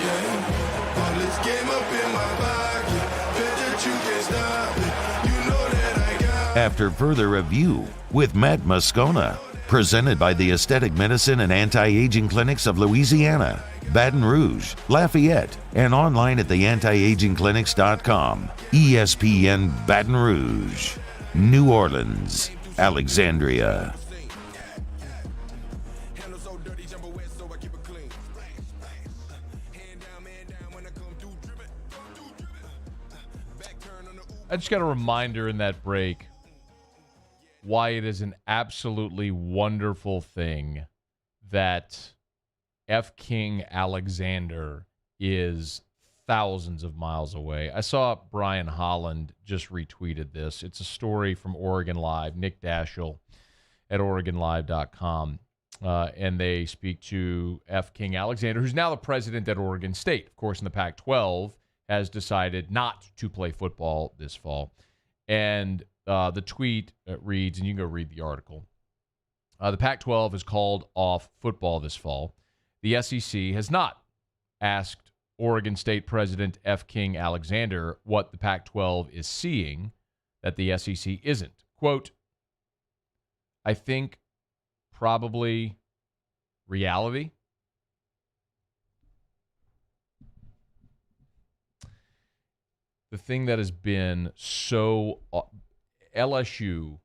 yeah. All this game up in my pocket, bet that you can't stop it. You know that I got it. After further review with Matt Moscona, presented by the Aesthetic Medicine and Anti-Aging Clinics of Louisiana, Baton Rouge, Lafayette, and online at theantiagingclinics.com. ESPN Baton Rouge, New Orleans, Alexandria. I just got a reminder in that break why it is an absolutely wonderful thing that F. King Alexander is thousands of miles away. I saw Brian Holland just retweeted this. It's a story from Oregon Live, Nick Daschel at OregonLive.com. And they speak to F. King Alexander, who's now the president at Oregon State. Of course, in the Pac-12, has decided not to play football this fall. And the tweet reads, and you can go read the article, the Pac-12 has called off football this fall. The SEC has not asked Oregon State President F. King Alexander what the Pac-12 is seeing that the SEC isn't. Quote, I think probably reality. The thing that has been so... LSU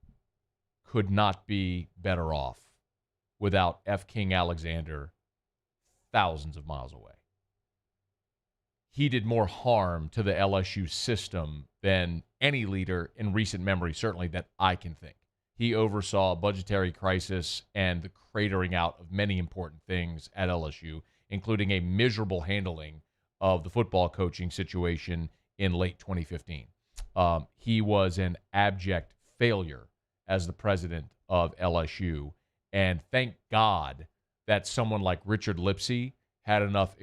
could not be better off without F. King Alexander thousands of miles away. He did more harm to the LSU system than any leader in recent memory, certainly that I can think. He oversaw a budgetary crisis and the cratering out of many important things at LSU, including a miserable handling of the football coaching situation in late 2015. He was an abject failure as the president of LSU, and thank God that someone like Richard Lipsey had enough,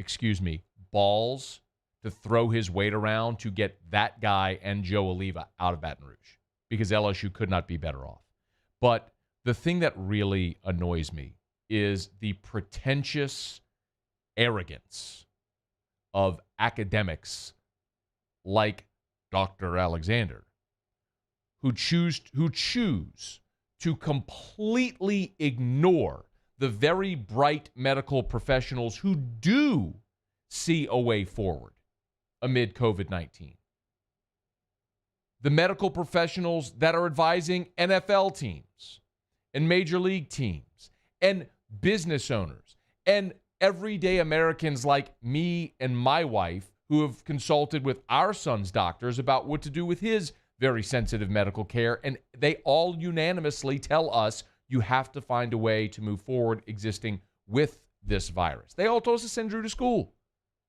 balls to throw his weight around to get that guy and Joe Oliva out of Baton Rouge, because LSU could not be better off. But the thing that really annoys me is the pretentious arrogance of academics like Dr. Alexander, who choose to completely ignore the very bright medical professionals who do see a way forward amid COVID-19. The medical professionals that are advising NFL teams and major league teams and business owners and everyday Americans like me and my wife who have consulted with our son's doctors about what to do with his very sensitive medical care, and they all unanimously tell us you have to find a way to move forward existing with this virus. They all told us to send Drew to school.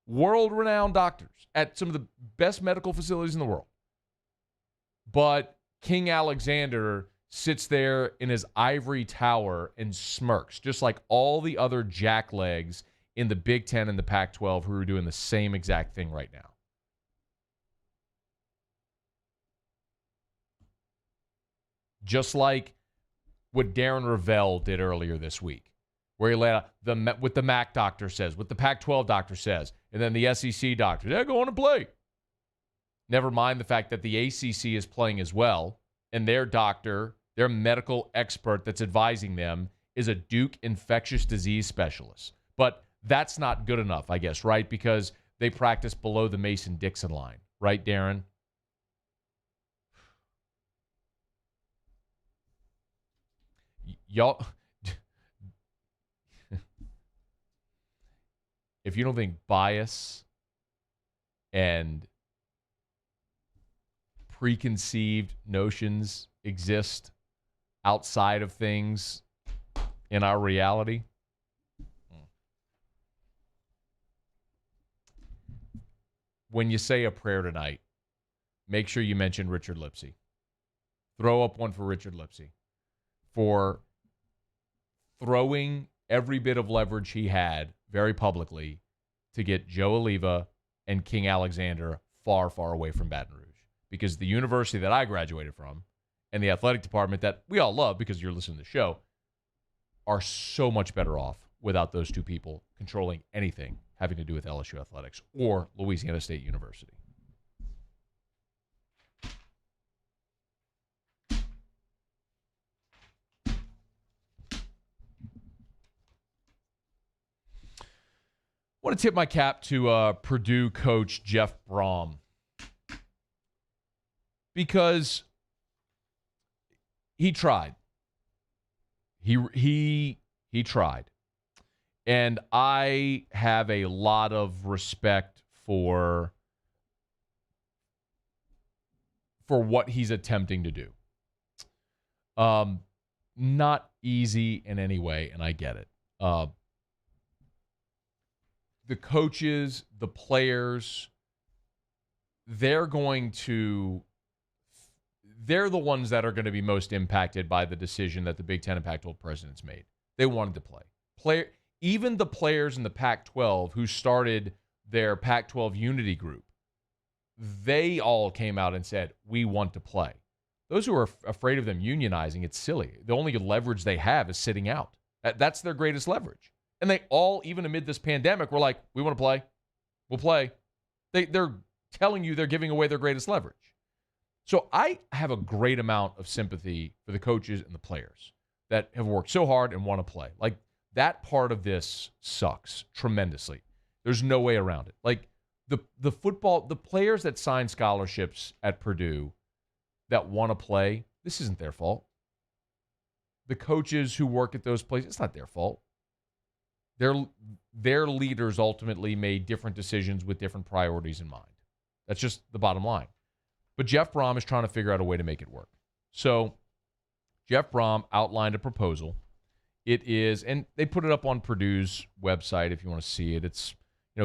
World-renowned doctors at some of the best medical facilities in the world. But King Alexander sits there in his ivory tower and smirks, just like all the other jacklegs in the Big Ten and the Pac-12 who are doing the same exact thing right now. Just like what Darren Ravel did earlier this week, where he laid out what the MAC doctor says, what the Pac-12 doctor says, and then the SEC doctor, they're going to play. Never mind the fact that the ACC is playing as well, and their doctor, their medical expert that's advising them is a Duke infectious disease specialist. But that's not good enough, I guess, right? Because they practice below the Mason-Dixon line. Right, Darren? Y'all, if you don't think bias and preconceived notions exist outside of things in our reality, when you say a prayer tonight, make sure you mention Richard Lipsey. Throw up one for Richard Lipsey for throwing every bit of leverage he had very publicly to get Joe Oliva and King Alexander far, far away from Baton Rouge. Because the university that I graduated from and the athletic department that we all love because you're listening to the show are so much better off without those two people controlling anything having to do with LSU athletics or Louisiana State University. I want to tip my cap to Purdue coach Jeff Brom because he tried. He tried. And I have a lot of respect for what he's attempting to do. Not easy in any way, and I get it. The coaches, the players, they're the ones that are going to be most impacted by the decision that the Big Ten and Pac-12 presidents made. They wanted to play. Even the players in the Pac-12 who started their Pac-12 unity group, they all came out and said, we want to play. Those who are afraid of them unionizing, it's silly. The only leverage they have is sitting out. That's their greatest leverage. And they all, even amid this pandemic, were like, we want to play. We'll play. They're telling you they're giving away their greatest leverage. So I have a great amount of sympathy for the coaches and the players that have worked so hard and want to play. Like, that part of this sucks tremendously. There's no way around it. Like, the players that sign scholarships at Purdue that want to play, this isn't their fault. The coaches who work at those places, it's not their fault. Their leaders ultimately made different decisions with different priorities in mind. That's just the bottom line. But Jeff Brom is trying to figure out a way to make it work. So Jeff Brom outlined a proposal. It is, and they put it up on Purdue's website if you want to see it. It's,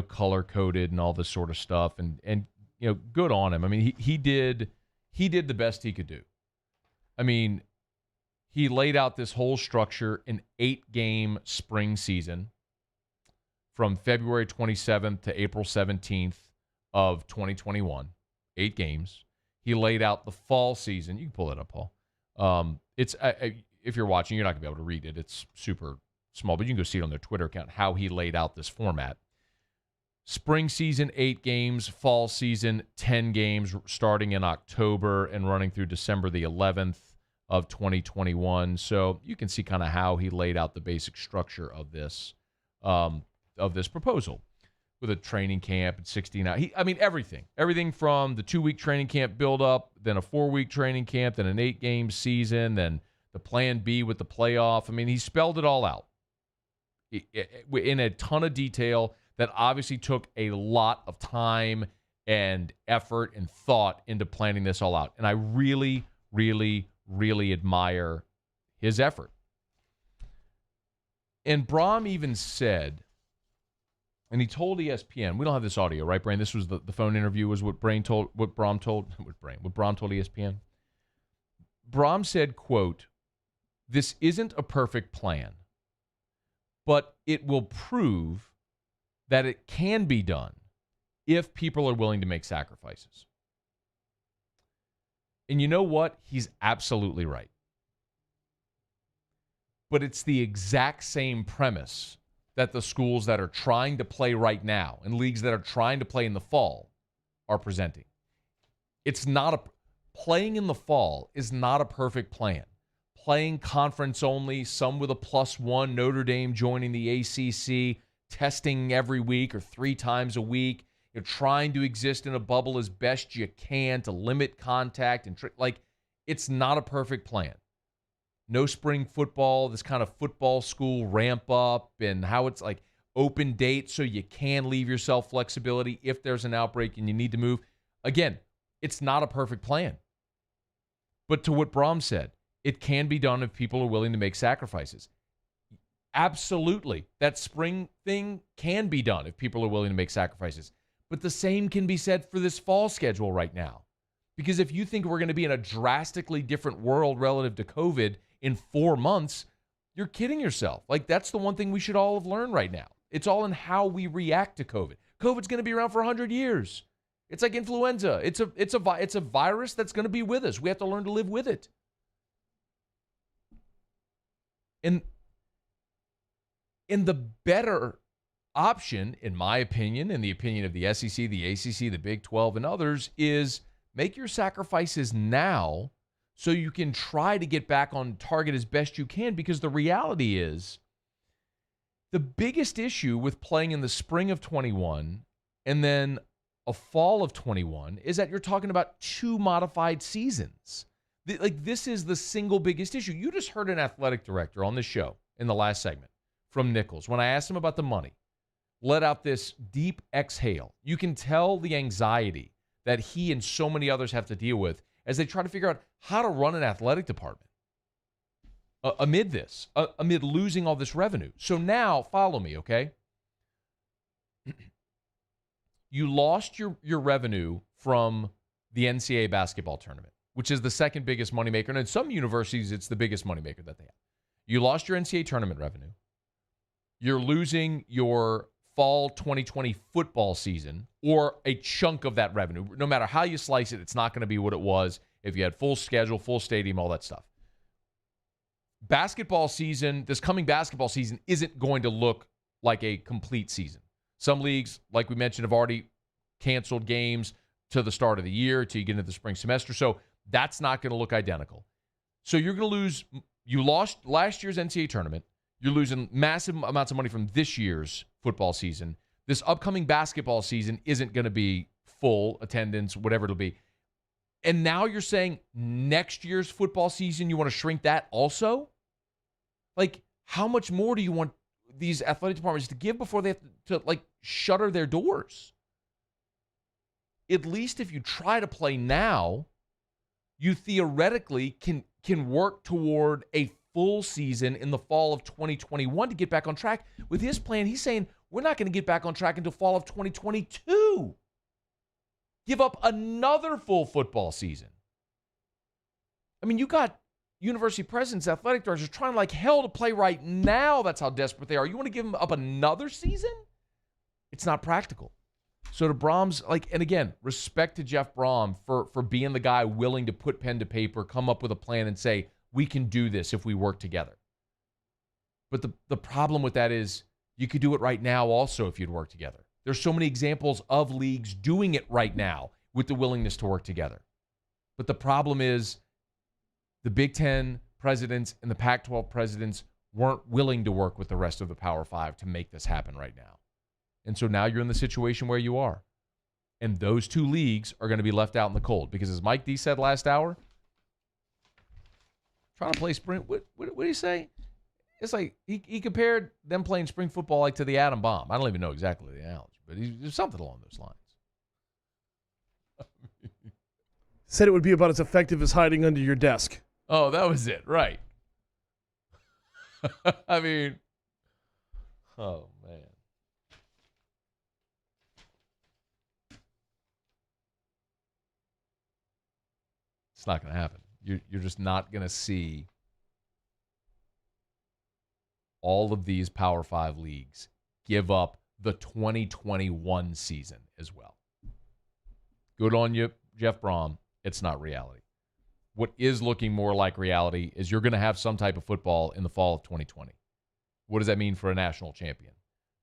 color coded and all this sort of stuff, and good on him. I mean, he did the best he could do. I mean, he laid out this whole structure, an 8-game spring season from February 27th to April 17th of 2021. 8 games. He laid out the fall season. You can pull it up, Paul. It's if you're watching, you're not going to be able to read it. It's super small, but you can go see it on their Twitter account, how he laid out this format. Spring season, 8 games. Fall season, 10 games, starting in October and running through December the 11th of 2021. So you can see kind of how he laid out the basic structure of this proposal. With a training camp at 16 hours. Everything from the 2-week training camp build-up, then a 4-week training camp, then an 8-game season, then the plan B with the playoff. I mean, he spelled it all out in a ton of detail that obviously took a lot of time and effort and thought into planning this all out. And I really, really, really admire his effort. And Brom even said, and he told ESPN, we don't have this audio, right, Brain? This was the phone interview, was what Brom told ESPN. Brom said, quote, "This isn't a perfect plan, but it will prove that it can be done if people are willing to make sacrifices." And you know what? He's absolutely right. but it's the exact same premise that the schools that are trying to play right now and leagues that are trying to play in the fall are presenting. Playing in the fall is not a perfect plan. Playing conference only, some with a +1, Notre Dame joining the ACC, testing every week or 3 times a week. You're trying to exist in a bubble as best you can to limit contact and it's not a perfect plan. No spring football, this kind of football school ramp up and how it's like open date so you can leave yourself flexibility if there's an outbreak and you need to move. Again, it's not a perfect plan. But to what Brom said, it can be done if people are willing to make sacrifices. Absolutely. That spring thing can be done if people are willing to make sacrifices. But the same can be said for this fall schedule right now. Because if you think we're going to be in a drastically different world relative to COVID in 4 months, you're kidding yourself. Like, that's the one thing we should all have learned right now. It's all in how we react to COVID. COVID's going to be around for 100 years. It's like influenza. It's a virus that's going to be with us. We have to learn to live with it. And the better option, in my opinion, in the opinion of the SEC, the ACC, the Big 12, and others, is make your sacrifices now so you can try to get back on target as best you can, because the reality is the biggest issue with playing in the spring of 21 and then a fall of 21 is that you're talking about 2 modified seasons. This is the single biggest issue. You just heard an athletic director on this show in the last segment from Nichols, when I asked him about the money, let out this deep exhale. You can tell the anxiety that he and so many others have to deal with as they try to figure out how to run an athletic department amid this, amid losing all this revenue. So now, follow me, okay? You lost your revenue from the NCAA basketball tournament, which is the second biggest moneymaker. And in some universities, it's the biggest moneymaker that they have. You lost your NCAA tournament revenue. You're losing your fall 2020 football season, or a chunk of that revenue. No matter how you slice it, it's not going to be what it was if you had full schedule, full stadium, all that stuff. Basketball season, this coming basketball season isn't going to look like a complete season. Some leagues, like we mentioned, have already canceled games to the start of the year, till you get into the spring semester. So that's not going to look identical. So you're going to lose. You lost last year's NCAA tournament. You're losing massive amounts of money from this year's football season. This upcoming basketball season isn't going to be full attendance, whatever it'll be. And now you're saying next year's football season, you want to shrink that also? Like, how much more do you want these athletic departments to give before they have to shutter their doors? At least if you try to play now, you theoretically can work toward a full season in the fall of 2021 to get back on track. With his plan, he's saying we're not going to get back on track until fall of 2022. Give up another full football season. I mean, you got university presidents, athletic directors trying like hell to play right now. That's how desperate they are. You want to give them up another season? It's not practical. So to Brom's, and again, respect to Jeff Brom for being the guy willing to put pen to paper, come up with a plan and say, we can do this if we work together. But the problem with that is you could do it right now also if you'd work together. There's so many examples of leagues doing it right now with the willingness to work together. But the problem is the Big Ten presidents and the Pac-12 presidents weren't willing to work with the rest of the Power Five to make this happen right now. And so now you're in the situation where you are. And those 2 leagues are going to be left out in the cold. Because as Mike D said last hour, trying to play spring, what did he say? It's like he compared them playing spring football like to the atom bomb. I don't even know exactly the analogy, but there's something along those lines. Said it would be about as effective as hiding under your desk. Oh, that was it, right? I mean, oh man. It's not going to happen. You're just not going to see all of these Power 5 leagues give up the 2021 season as well. Good on you, Jeff Brom. It's not reality. what is looking more like reality is you're going to have some type of football in the fall of 2020. What does that mean for a national champion?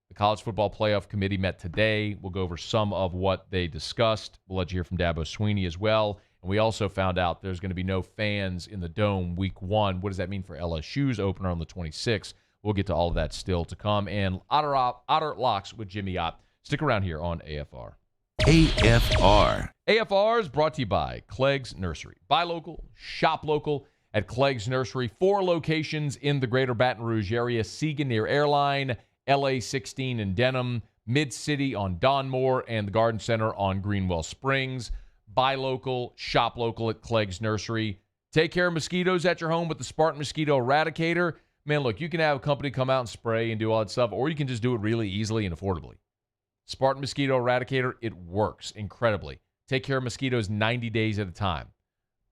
The College Football Playoff Committee met today. We'll go over some of what they discussed. We'll let you hear from Dabo Sweeney as well. And we also found out there's going to be no fans in the Dome week 1. What does that mean for LSU's opener on the 26th? We'll get to all of that still to come. And Otter Locks with Jimmy Ott. Stick around here on AFR. AFR. AFR is brought to you by Clegg's Nursery. Buy local, shop local at Clegg's Nursery. 4 locations in the greater Baton Rouge area. Siegen near Airline, LA 16 in Denham, Mid-City on Donmore, and the Garden Center on Greenwell Springs. Buy local, shop local at Clegg's Nursery. Take care of mosquitoes at your home with the Spartan Mosquito Eradicator. Man, look, you can have a company come out and spray and do all that stuff, or you can just do it really easily and affordably. Spartan Mosquito Eradicator, it works incredibly. Take care of mosquitoes 90 days at a time.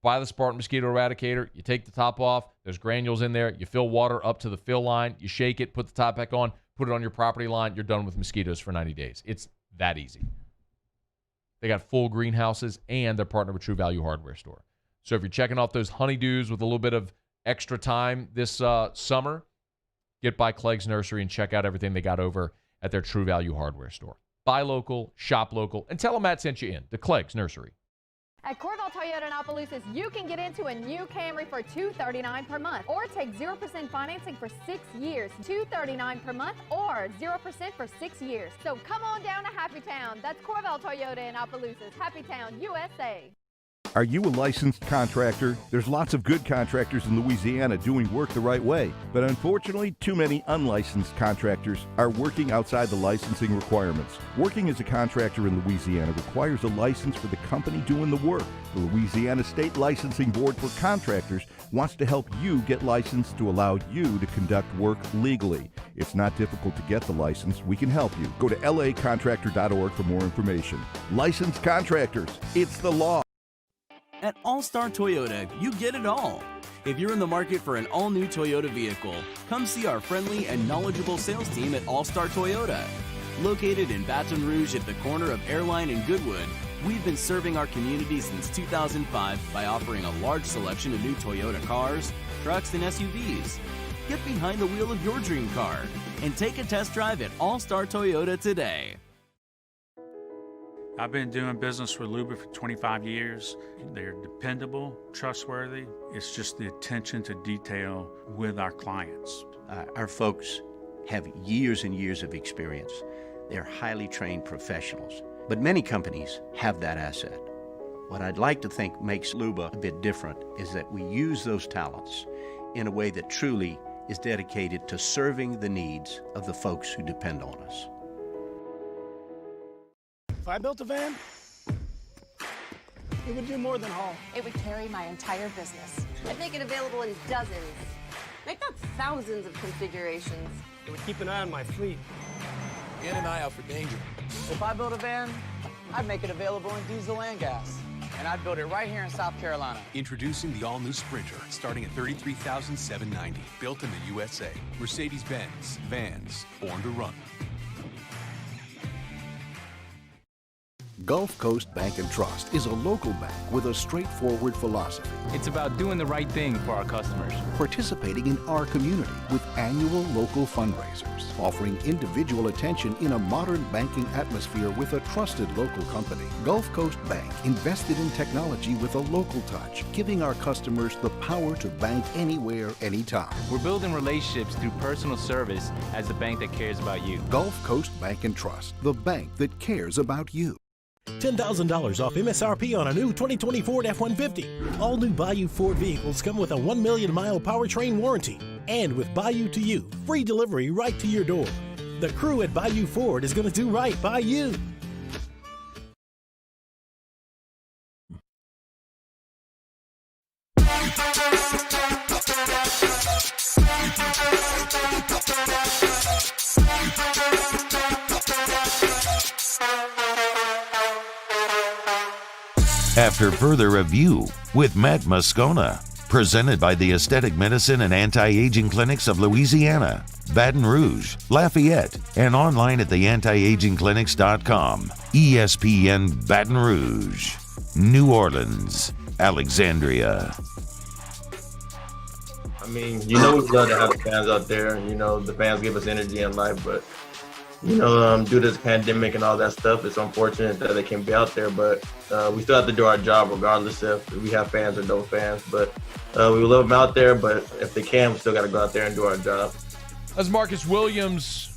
Buy the Spartan Mosquito Eradicator. You take the top off. There's granules in there. You fill water up to the fill line. You shake it, put the top back on, put it on your property line. You're done with mosquitoes for 90 days. It's that easy. They got full greenhouses, and they're partnered with True Value Hardware Store. So if you're checking off those honeydews with a little bit of extra time this summer, get by Clegg's Nursery and check out everything they got over at their True Value Hardware Store. Buy local, shop local, and tell them Matt sent you in to Clegg's Nursery. At Corval Toyota in Opelousas, you can get into a new Camry for $239 per month, or take 0% financing for 6 years. $239 per month, or 0% for 6 years. So come on down to Happy Town. That's Corval Toyota in Opelousas. Happy Town, USA. Are you a licensed contractor? There's lots of good contractors in Louisiana doing work the right way, but unfortunately, too many unlicensed contractors are working outside the licensing requirements. Working as a contractor in Louisiana requires a license for the company doing the work. The Louisiana State Licensing Board for Contractors wants to help you get licensed to allow you to conduct work legally. It's not difficult to get the license. We can help you. Go to lacontractor.org for more information. Licensed contractors, it's the law. At All-Star Toyota, you get it all. If you're in the market for an all-new Toyota vehicle, come see our friendly and knowledgeable sales team at All-Star Toyota. Located in Baton Rouge at the corner of Airline and Goodwood, we've been serving our community since 2005 by offering a large selection of new Toyota cars, trucks, and SUVs. Get behind the wheel of your dream car and take a test drive at All-Star Toyota today. I've been doing business with Luba for 25 years. They're dependable, trustworthy. It's just the attention to detail with our clients. Our folks have years and years of experience. They're highly trained professionals, but many companies have that asset. What I'd like to think makes Luba a bit different is that we use those talents in a way that truly is dedicated to serving the needs of the folks who depend on us. If I built a van, it would do more than haul. It would carry my entire business. I'd make it available in dozens. Make that thousands of configurations. It would keep an eye on my fleet. And an eye out for danger. If I built a van, I'd make it available in diesel and gas. And I'd build it right here in South Carolina. Introducing the all-new Sprinter, starting at $33,790. Built in the USA. Mercedes-Benz. Vans. Born to run. Gulf Coast Bank and Trust is a local bank with a straightforward philosophy. It's about doing the right thing for our customers. Participating in our community with annual local fundraisers, offering individual attention in a modern banking atmosphere with a trusted local company. Gulf Coast Bank invested in technology with a local touch, giving our customers the power to bank anywhere, anytime. We're building relationships through personal service as the bank that cares about you. Gulf Coast Bank and Trust, the bank that cares about you. $10,000 off MSRP on a new 2020 Ford F-150. All new Bayou Ford vehicles come with a 1 million mile powertrain warranty. And with Bayou to You, free delivery right to your door. The crew at Bayou Ford is going to do right by you. After further review with Matt Moscona, presented by the Aesthetic Medicine and Anti-Aging Clinics of Louisiana, Baton Rouge, Lafayette, and online at theantiagingclinics.com. ESPN Baton Rouge, New Orleans. Alexandria. I mean, we love to have the fans out there. The fans give us energy in life, but, due to this pandemic and all that stuff, it's unfortunate that they can't be out there, but we still have to do our job regardless if we have fans or no fans. But we love them out there, but if they can, we still got to go out there and do our job. As Marcus Williams,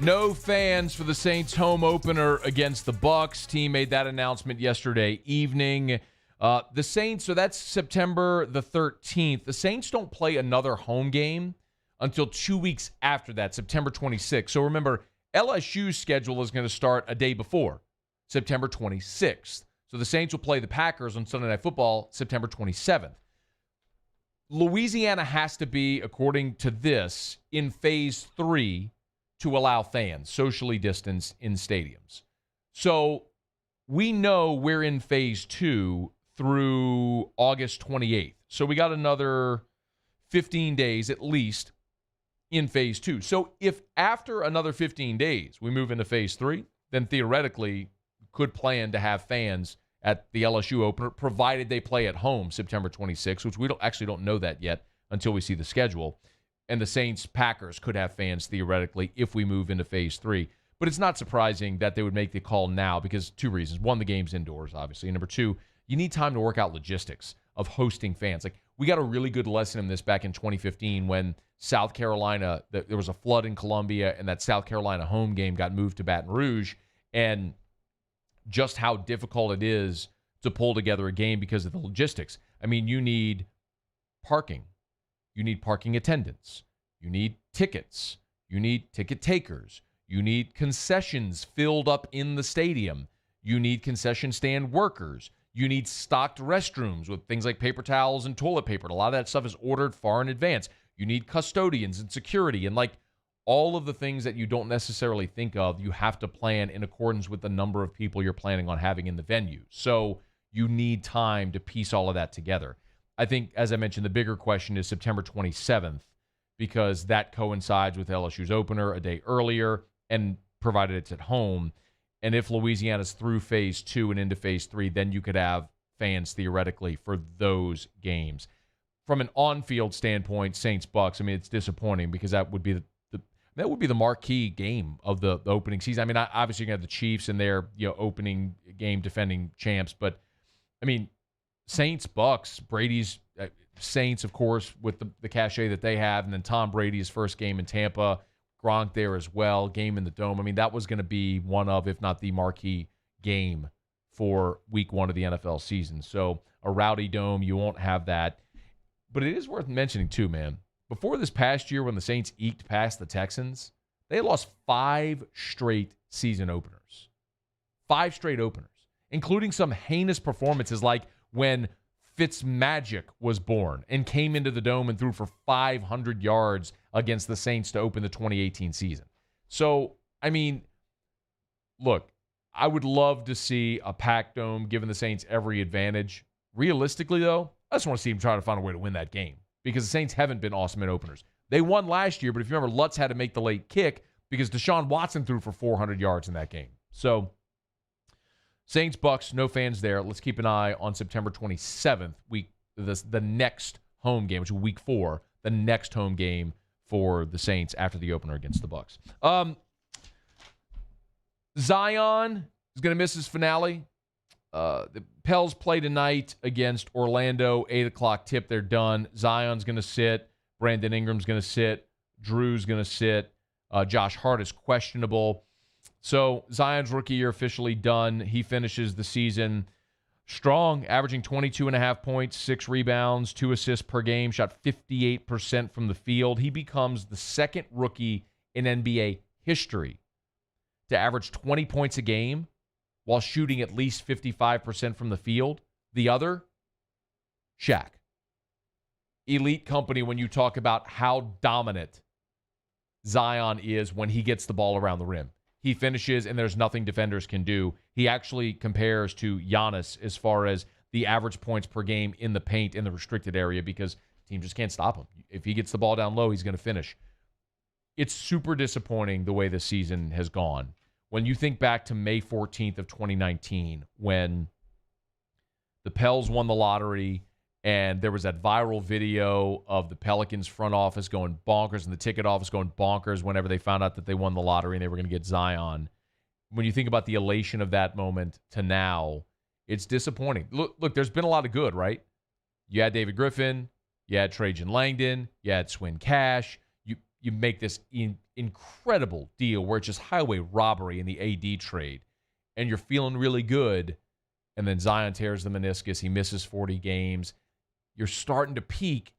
no fans for the Saints home opener against the Bucs. Team made that announcement yesterday evening. The Saints, so that's September the 13th. The Saints don't play another home game until 2 weeks after that, September 26th. So remember, LSU's schedule is going to start a day before, September 26th. So the Saints will play the Packers on Sunday Night Football, September 27th. Louisiana has to be, according to this, in Phase 3 to allow fans socially distanced in stadiums. So we know we're in Phase 2 through August 28th. So we got another 15 days at least in Phase 2. So if after another 15 days we move into Phase 3, then theoretically could plan to have fans at the LSU opener, provided they play at home September 26th, which we don't know that yet until we see the schedule. And the Saints-Packers could have fans theoretically if we move into Phase 3. But it's not surprising that they would make the call now because two reasons. One, the game's indoors, obviously. And number two, you need time to work out logistics of hosting fans. Like, we got a really good lesson in this back in 2015 when South Carolina, there was a flood in Columbia, and that South Carolina home game got moved to Baton Rouge, and just how difficult it is to pull together a game because of the logistics. I mean, you need parking. You need parking attendants. You need tickets. You need ticket takers. You need concessions filled up in the stadium. You need concession stand workers. You need stocked restrooms with things like paper towels and toilet paper. And a lot of that stuff is ordered far in advance. You need custodians and security and all of the things that you don't necessarily think of, you have to plan in accordance with the number of people you're planning on having in the venue. So you need time to piece all of that together. I think, as I mentioned, the bigger question is September 27th because that coincides with LSU's opener a day earlier and provided it's at home. And if Louisiana's through Phase 2 and into Phase 3, then you could have fans theoretically for those games. From an on-field standpoint, Saints-Bucs, I mean, it's disappointing because that would be the marquee game of the opening season. I mean, obviously you're going to have the Chiefs in their opening game defending champs, but I mean, Saints-Bucs, Brady's Saints, of course, with the cachet that they have, and then Tom Brady's first game in Tampa, Gronk there as well, game in the Dome. I mean, that was going to be one of, if not the marquee game for Week 1 of the NFL season. So a rowdy Dome, you won't have that. But it is worth mentioning too, man. Before this past year when the Saints eked past the Texans, they lost 5 straight season openers. 5 straight openers, including some heinous performances like when Fitzmagic was born and came into the Dome and threw for 500 yards against the Saints to open the 2018 season. So, I mean, look, I would love to see a packed Dome giving the Saints every advantage. Realistically, though, I just want to see them try to find a way to win that game because the Saints haven't been awesome in openers. They won last year, but if you remember, Lutz had to make the late kick because Deshaun Watson threw for 400 yards in that game. So, Saints-Bucs, no fans there. Let's keep an eye on September 27th, the next home game, which is Week 4, the next home game for the Saints after the opener against the Bucs. Zion is going to miss his finale. The Pels play tonight against Orlando, 8 o'clock tip. They're done. Zion's going to sit. Brandon Ingram's going to sit. Drew's going to sit. Josh Hart is questionable. So Zion's rookie year officially done. He finishes the season strong, averaging 22.5 points, 6 rebounds, 2 assists per game, shot 58% from the field. He becomes the second rookie in NBA history to average 20 points a game while shooting at least 55% from the field. The other, Shaq. Elite company when you talk about how dominant Zion is when he gets the ball around the rim. He finishes, and there's nothing defenders can do. He actually compares to Giannis as far as the average points per game in the paint in the restricted area because teams just can't stop him. If he gets the ball down low, he's going to finish. It's super disappointing the way this season has gone. When you think back to May 14th of 2019, when the Pels won the lottery, and there was that viral video of the Pelicans front office going bonkers and the ticket office going bonkers whenever they found out that they won the lottery and they were going to get Zion. When you think about the elation of that moment to now, it's disappointing. Look, there's been a lot of good, right? You had David Griffin, you had Trajan Langdon, you had Swin Cash. You make this incredible deal where it's just highway robbery in the AD trade, and you're feeling really good, and then Zion tears the meniscus. He misses 40 games. You're starting to peak,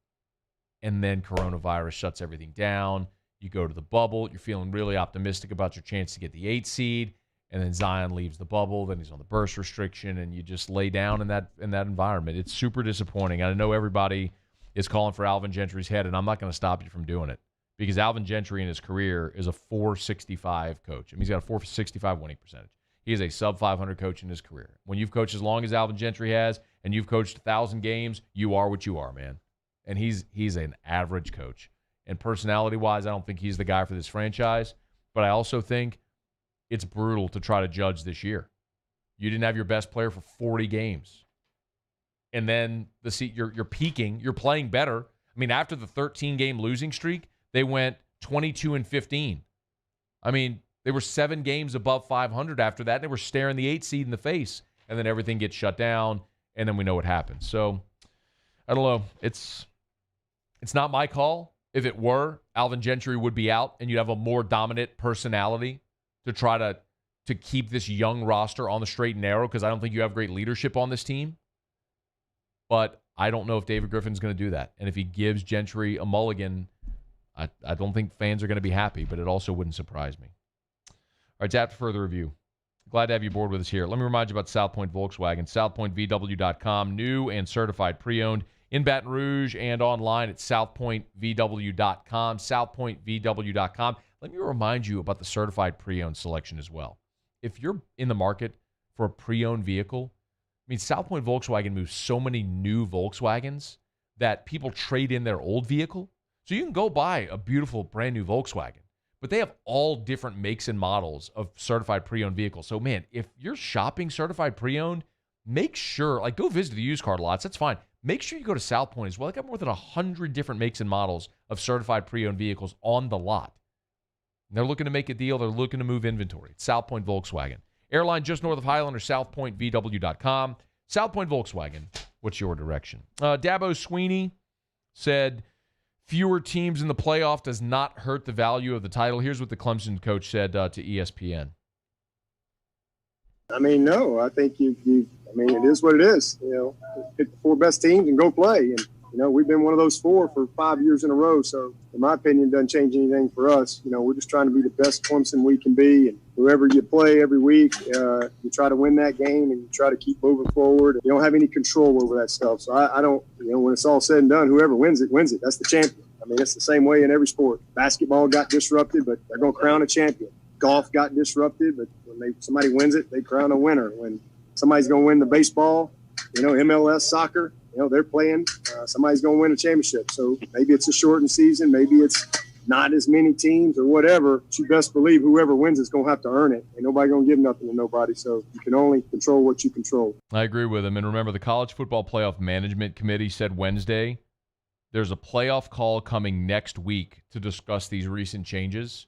and then coronavirus shuts everything down. You go to the bubble. You're feeling really optimistic about your chance to get the 8 seed, and then Zion leaves the bubble. Then he's on the burst restriction, and you just lay down in that environment. It's super disappointing. I know everybody is calling for Alvin Gentry's head, and I'm not going to stop you from doing it because Alvin Gentry in his career is a .465 coach. I mean, he's got a .465 winning percentage. He is a sub-500 coach in his career. When you've coached as long as Alvin Gentry has, and you've coached 1,000 games, you are what you are, man. And he's an average coach. And personality-wise, I don't think he's the guy for this franchise. But I also think it's brutal to try to judge this year. You didn't have your best player for 40 games. And then you're peaking. You're playing better. I mean, after the 13-game losing streak, they went 22-15. I mean, they were 7 games above 500 after that. They were staring the 8 seed in the face. And then everything gets shut down, and then we know what happens. So, I don't know. It's not my call. If it were, Alvin Gentry would be out, and you'd have a more dominant personality to try to keep this young roster on the straight and narrow, because I don't think you have great leadership on this team. But I don't know if David Griffin's going to do that. And if he gives Gentry a mulligan, I don't think fans are going to be happy, but it also wouldn't surprise me. All right, it's after further review. Glad to have you aboard with us here. Let me remind you about South Point Volkswagen, southpointvw.com, new and certified pre-owned in Baton Rouge and online at southpointvw.com, southpointvw.com. Let me remind you about the certified pre-owned selection as well. If you're in the market for a pre-owned vehicle, I mean, South Point Volkswagen moves so many new Volkswagens that people trade in their old vehicle. So you can go buy a beautiful brand new Volkswagen, but they have all different makes and models of certified pre-owned vehicles. So, man, if you're shopping certified pre-owned, make sure, go visit the used car lots. That's fine. Make sure you go to South Point as well. They got more than 100 different makes and models of certified pre-owned vehicles on the lot. And they're looking to make a deal. They're looking to move inventory. It's South Point Volkswagen. Airline just north of Highland or southpointvw.com. South Point Volkswagen. What's your direction? Dabo Sweeney said, fewer teams in the playoff does not hurt the value of the title. Here's what the Clemson coach said to ESPN. I mean, no, I think it is what it is. Pick the 4 best teams and go play. And, we've been one of those 4 for 5 years in a row. So, in my opinion, it doesn't change anything for us. We're just trying to be the best Clemson we can be. And whoever you play every week, you try to win that game and you try to keep moving forward. You don't have any control over that stuff. So, I don't, when it's all said and done, whoever wins it, wins it. That's the champion. I mean, it's the same way in every sport. Basketball got disrupted, but they're going to crown a champion. Golf got disrupted, but when somebody wins it, they crown a winner. When somebody's going to win the baseball, MLS, soccer, they're playing. Somebody's going to win a championship. So maybe it's a shortened season. Maybe it's not as many teams or whatever. But you best believe whoever wins is going to have to earn it. Ain't nobody going to give nothing to nobody. So you can only control what you control. I agree with him. And remember, the College Football Playoff Management Committee said Wednesday there's a playoff call coming next week to discuss these recent changes.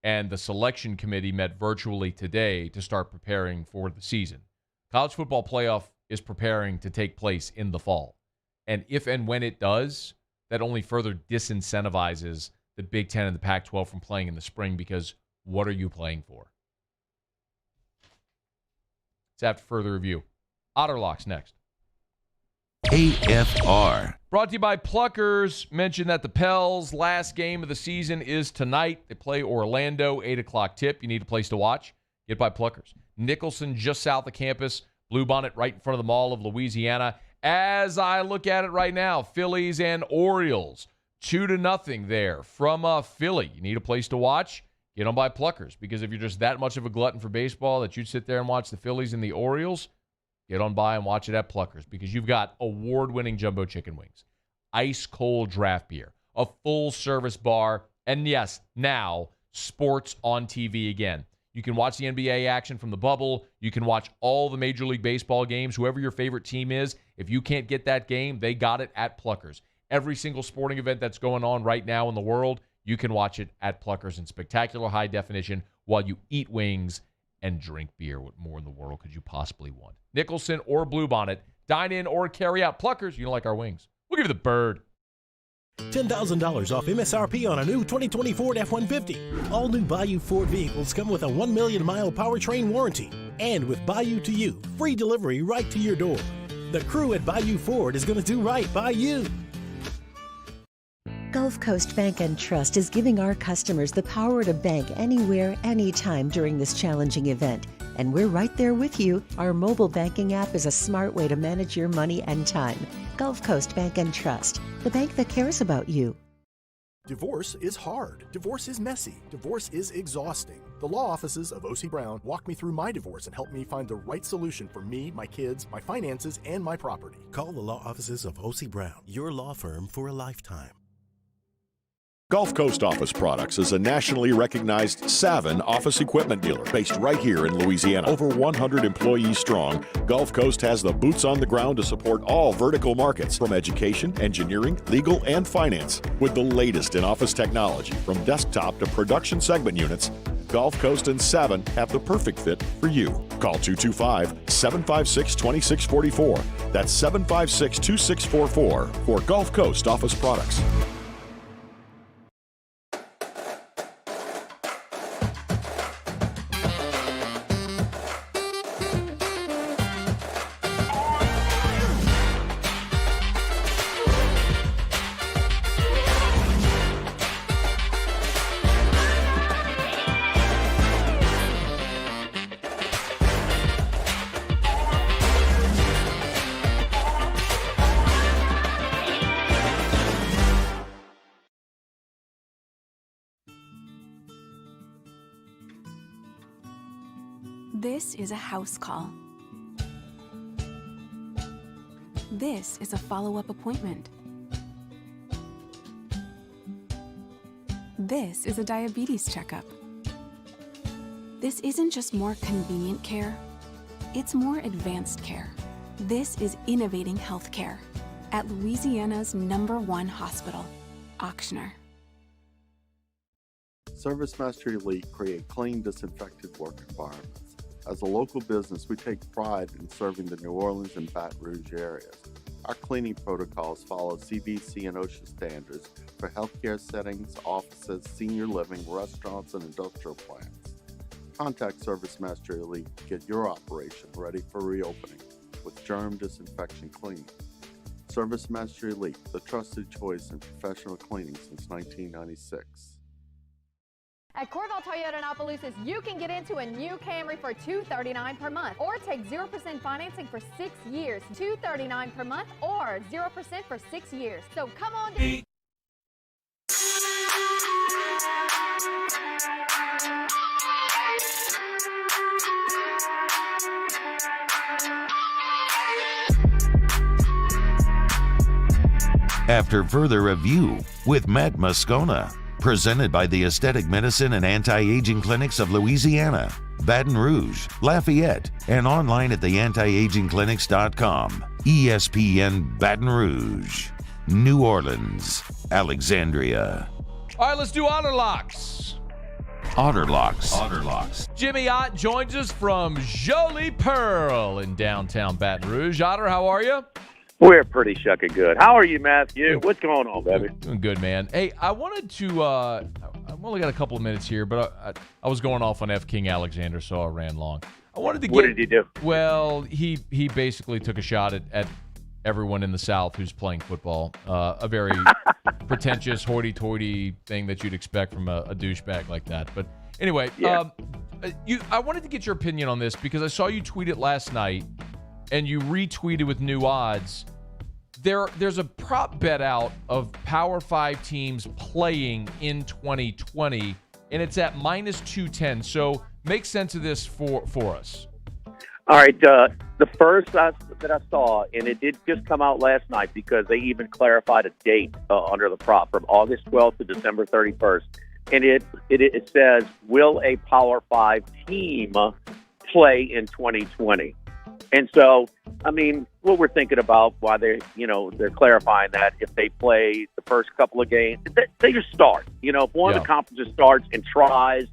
And the selection committee met virtually today to start preparing for the season. College football playoff is preparing to take place in the fall. And if and when it does, that only further disincentivizes the Big Ten and the Pac-12 from playing in the spring, because what are you playing for? It's after further review. Otterlocks next. AFR. Brought to you by Pluckers. Mentioned that the Pels' last game of the season is tonight. They play Orlando, 8 o'clock tip. You need a place to watch? Get by Pluckers. Nicholson, just south of campus. Bluebonnet right in front of the Mall of Louisiana. As I look at it right now, Phillies and Orioles, 2-0 there from Philly. You need a place to watch? Get on by Pluckers, because if you're just that much of a glutton for baseball that you'd sit there and watch the Phillies and the Orioles, get on by and watch it at Pluckers, because you've got award-winning jumbo chicken wings, ice-cold draft beer, a full-service bar, and yes, now, sports on TV again. You can watch the NBA action from the bubble. You can watch all the Major League Baseball games. Whoever your favorite team is, if you can't get that game, they got it at Pluckers. Every single sporting event that's going on right now in the world, you can watch it at Pluckers in spectacular high definition while you eat wings and drink beer. What more in the world could you possibly want? Nicholson or Bluebonnet, dine in or carry out. Pluckers, you don't like our wings. We'll give you the bird. $10,000 off MSRP on a new 2020 Ford F-150. All new Bayou Ford vehicles come with a 1 million mile powertrain warranty. And with Bayou to You, free delivery right to your door. The crew at Bayou Ford is going to do right by you. Gulf Coast Bank and Trust is giving our customers the power to bank anywhere, anytime during this challenging event. And we're right there with you. Our mobile banking app is a smart way to manage your money and time. Gulf Coast Bank and Trust, the bank that cares about you. Divorce is hard. Divorce is messy. Divorce is exhausting. The law offices of O.C. Brown walked me through my divorce and helped me find the right solution for me, my kids, my finances, and my property. Call the law offices of O.C. Brown, your law firm for a lifetime. Gulf Coast Office Products is a nationally recognized Savin office equipment dealer based right here in Louisiana. Over 100 employees strong, Gulf Coast has the boots on the ground to support all vertical markets from education, engineering, legal, and finance. With the latest in office technology from desktop to production segment units, Gulf Coast and Savin have the perfect fit for you. Call 225-756-2644. That's 756-2644 for Gulf Coast Office Products. This is a house call. This is a follow-up appointment. This is a diabetes checkup. This isn't just more convenient care, it's more advanced care. This is innovating healthcare at Louisiana's #1 hospital, Ochsner. ServiceMaster Elite create clean, disinfected work environments. As a local business, we take pride in serving the New Orleans and Baton Rouge areas. Our cleaning protocols follow CDC and OSHA standards for healthcare settings, offices, senior living, restaurants, and industrial plants. Contact ServiceMaster Elite to get your operation ready for reopening with germ disinfection cleaning. ServiceMaster Elite, the trusted choice in professional cleaning since 1996. At Corval Toyota in Opelousas, you can get into a new Camry for $239 per month, or take 0% financing for 6 years. $239 per month, or 0% for 6 years. So come on. After further review with Matt Moscona. Presented by the Aesthetic Medicine and Anti-Aging Clinics of Louisiana, Baton Rouge, Lafayette, and online at theantiagingclinics.com. ESPN Baton Rouge, New Orleans, Alexandria. All right, let's do Honor Locks. Honor Locks. Jimmy Ott joins us from Jolie Pearl in downtown Baton Rouge. Otter, how are you? We're pretty shucking good. How are you, Matthew? What's going on, baby? Doing good, man. Hey, I wanted to, I've only got a couple of minutes here, but I was going off on F. King Alexander, so I ran long. I wanted to get... What did he do? Well, he basically took a shot at everyone in the South who's playing football. A very pretentious, hoity-toity thing that you'd expect from a douchebag like that. But anyway, Yeah. I wanted to get your opinion on this because I saw you tweet it last night, and you retweeted with new odds. There's a prop bet out of Power 5 teams playing in 2020, and it's at -210. So make sense of this for us. All right. The first that I saw, and it did just come out last night because they even clarified a date under the prop from August 12th to December 31st. and it says, will a Power 5 team play in 2020? And so, I mean, what we're thinking about, why they're clarifying that if they play the first couple of games, they just start. If one of the conferences starts and tries,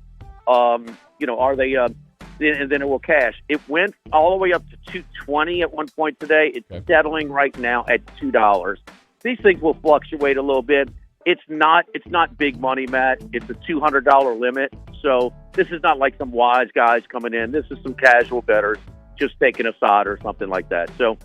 are they? And then it will cash. It went all the way up to $2.20 at one point today. It's settling right now at $2. These things will fluctuate a little bit. It's not big money, Matt. It's a $200 limit. So this is not like some wise guys coming in. This is some casual bettors just taking a side or something like that. So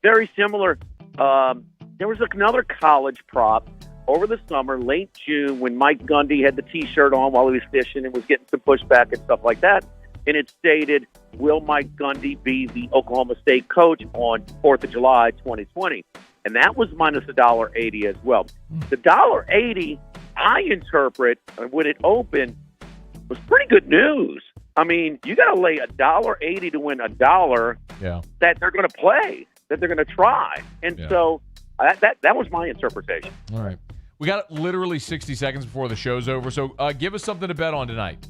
very similar. There was another college prop over the summer, late June, when Mike Gundy had the T-shirt on while he was fishing and was getting some pushback and stuff like that. And it stated, will Mike Gundy be the Oklahoma State coach on 4th of July, 2020? And that was minus $1.80 as well. The $1.80, I interpret, when it opened, was pretty good news. I mean, you got to lay $1.80 to win $1 that they're going to play, that they're going to try. And so that was my interpretation. All right. We got literally 60 seconds before the show's over. So give us something to bet on tonight.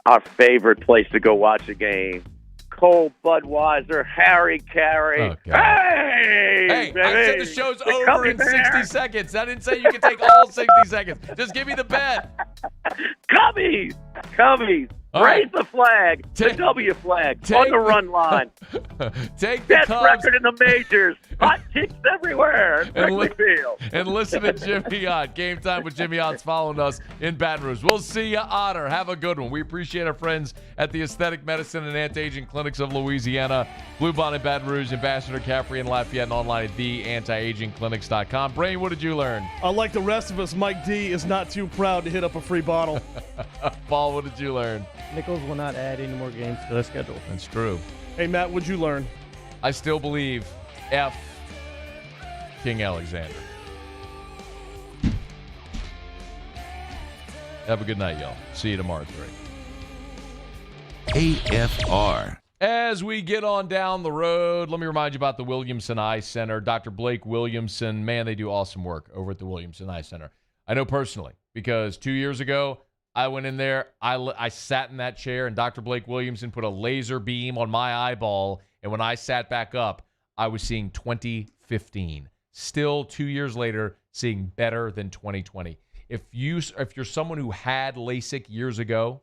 Our favorite place to go watch a game. Cole Budweiser, Harry Carey. Oh, hey, baby. I said the show's over in 60 seconds. I didn't say you could take all 60 seconds. Just give me the bet. Cubbies. Raise the flag, the W flag, on the run line. Take the best Cubs. record in the majors. Hot chicks everywhere. And listen to Jimmy Ott. Game Time with Jimmy Ott's following us in Baton Rouge. We'll see you, Otter. Have a good one. We appreciate our friends at the Aesthetic Medicine and Anti-Aging Clinics of Louisiana. Blue Bonnet, Baton Rouge, Ambassador Caffrey, and Lafayette, and online at theantiagingclinics.com. Brain, what did you learn? Like the rest of us, Mike D is not too proud to hit up a free bottle. Paul, what did you learn? Nichols will not add any more games to the schedule. That's true. Hey, Matt, what'd you learn? I still believe F. King Alexander. Have a good night, y'all. See you tomorrow at 3. AFR. As we get on down the road, let me remind you about the Williamson Eye Center. Dr. Blake Williamson, man, they do awesome work over at the Williamson Eye Center. I know personally because 2 years ago, I went in there, I sat in that chair, and Dr. Blake Williamson put a laser beam on my eyeball, and when I sat back up, I was seeing 2015. Still, 2 years later, seeing better than 2020. If you're someone who had LASIK years ago,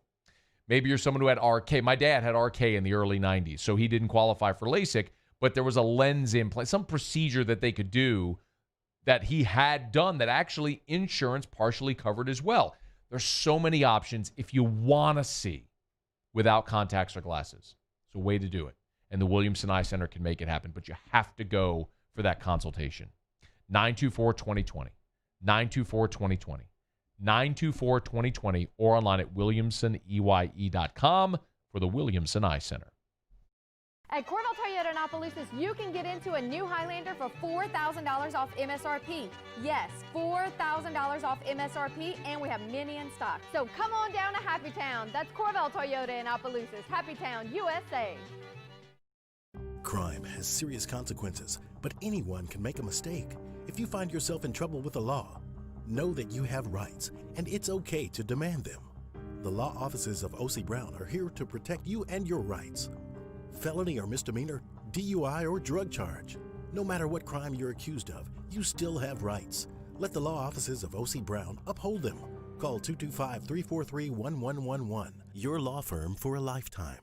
maybe you're someone who had RK. My dad had RK in the early 90s, so he didn't qualify for LASIK, but there was a lens implant, some procedure that they could do that he had done that actually insurance partially covered as well. There's so many options if you want to see without contacts or glasses. It's a way to do it. And the Williamson Eye Center can make it happen, but you have to go for that consultation. 924-2020. 924-2020. 924-2020 or online at williamsoneye.com for the Williamson Eye Center. At Corvell Toyota in Opelousas, you can get into a new Highlander for $4,000 off MSRP. Yes, $4,000 off MSRP, and we have many in stock. So come on down to Happy Town. That's Corvell Toyota in Opelousas. Happy Town, USA. Crime has serious consequences, but anyone can make a mistake. If you find yourself in trouble with the law, know that you have rights, and it's okay to demand them. The law offices of O.C. Brown are here to protect you and your rights. Felony or misdemeanor, DUI or drug charge. No matter what crime you're accused of, you still have rights. Let the law offices of O.C. Brown uphold them. Call 225-343-1111. Your law firm for a lifetime.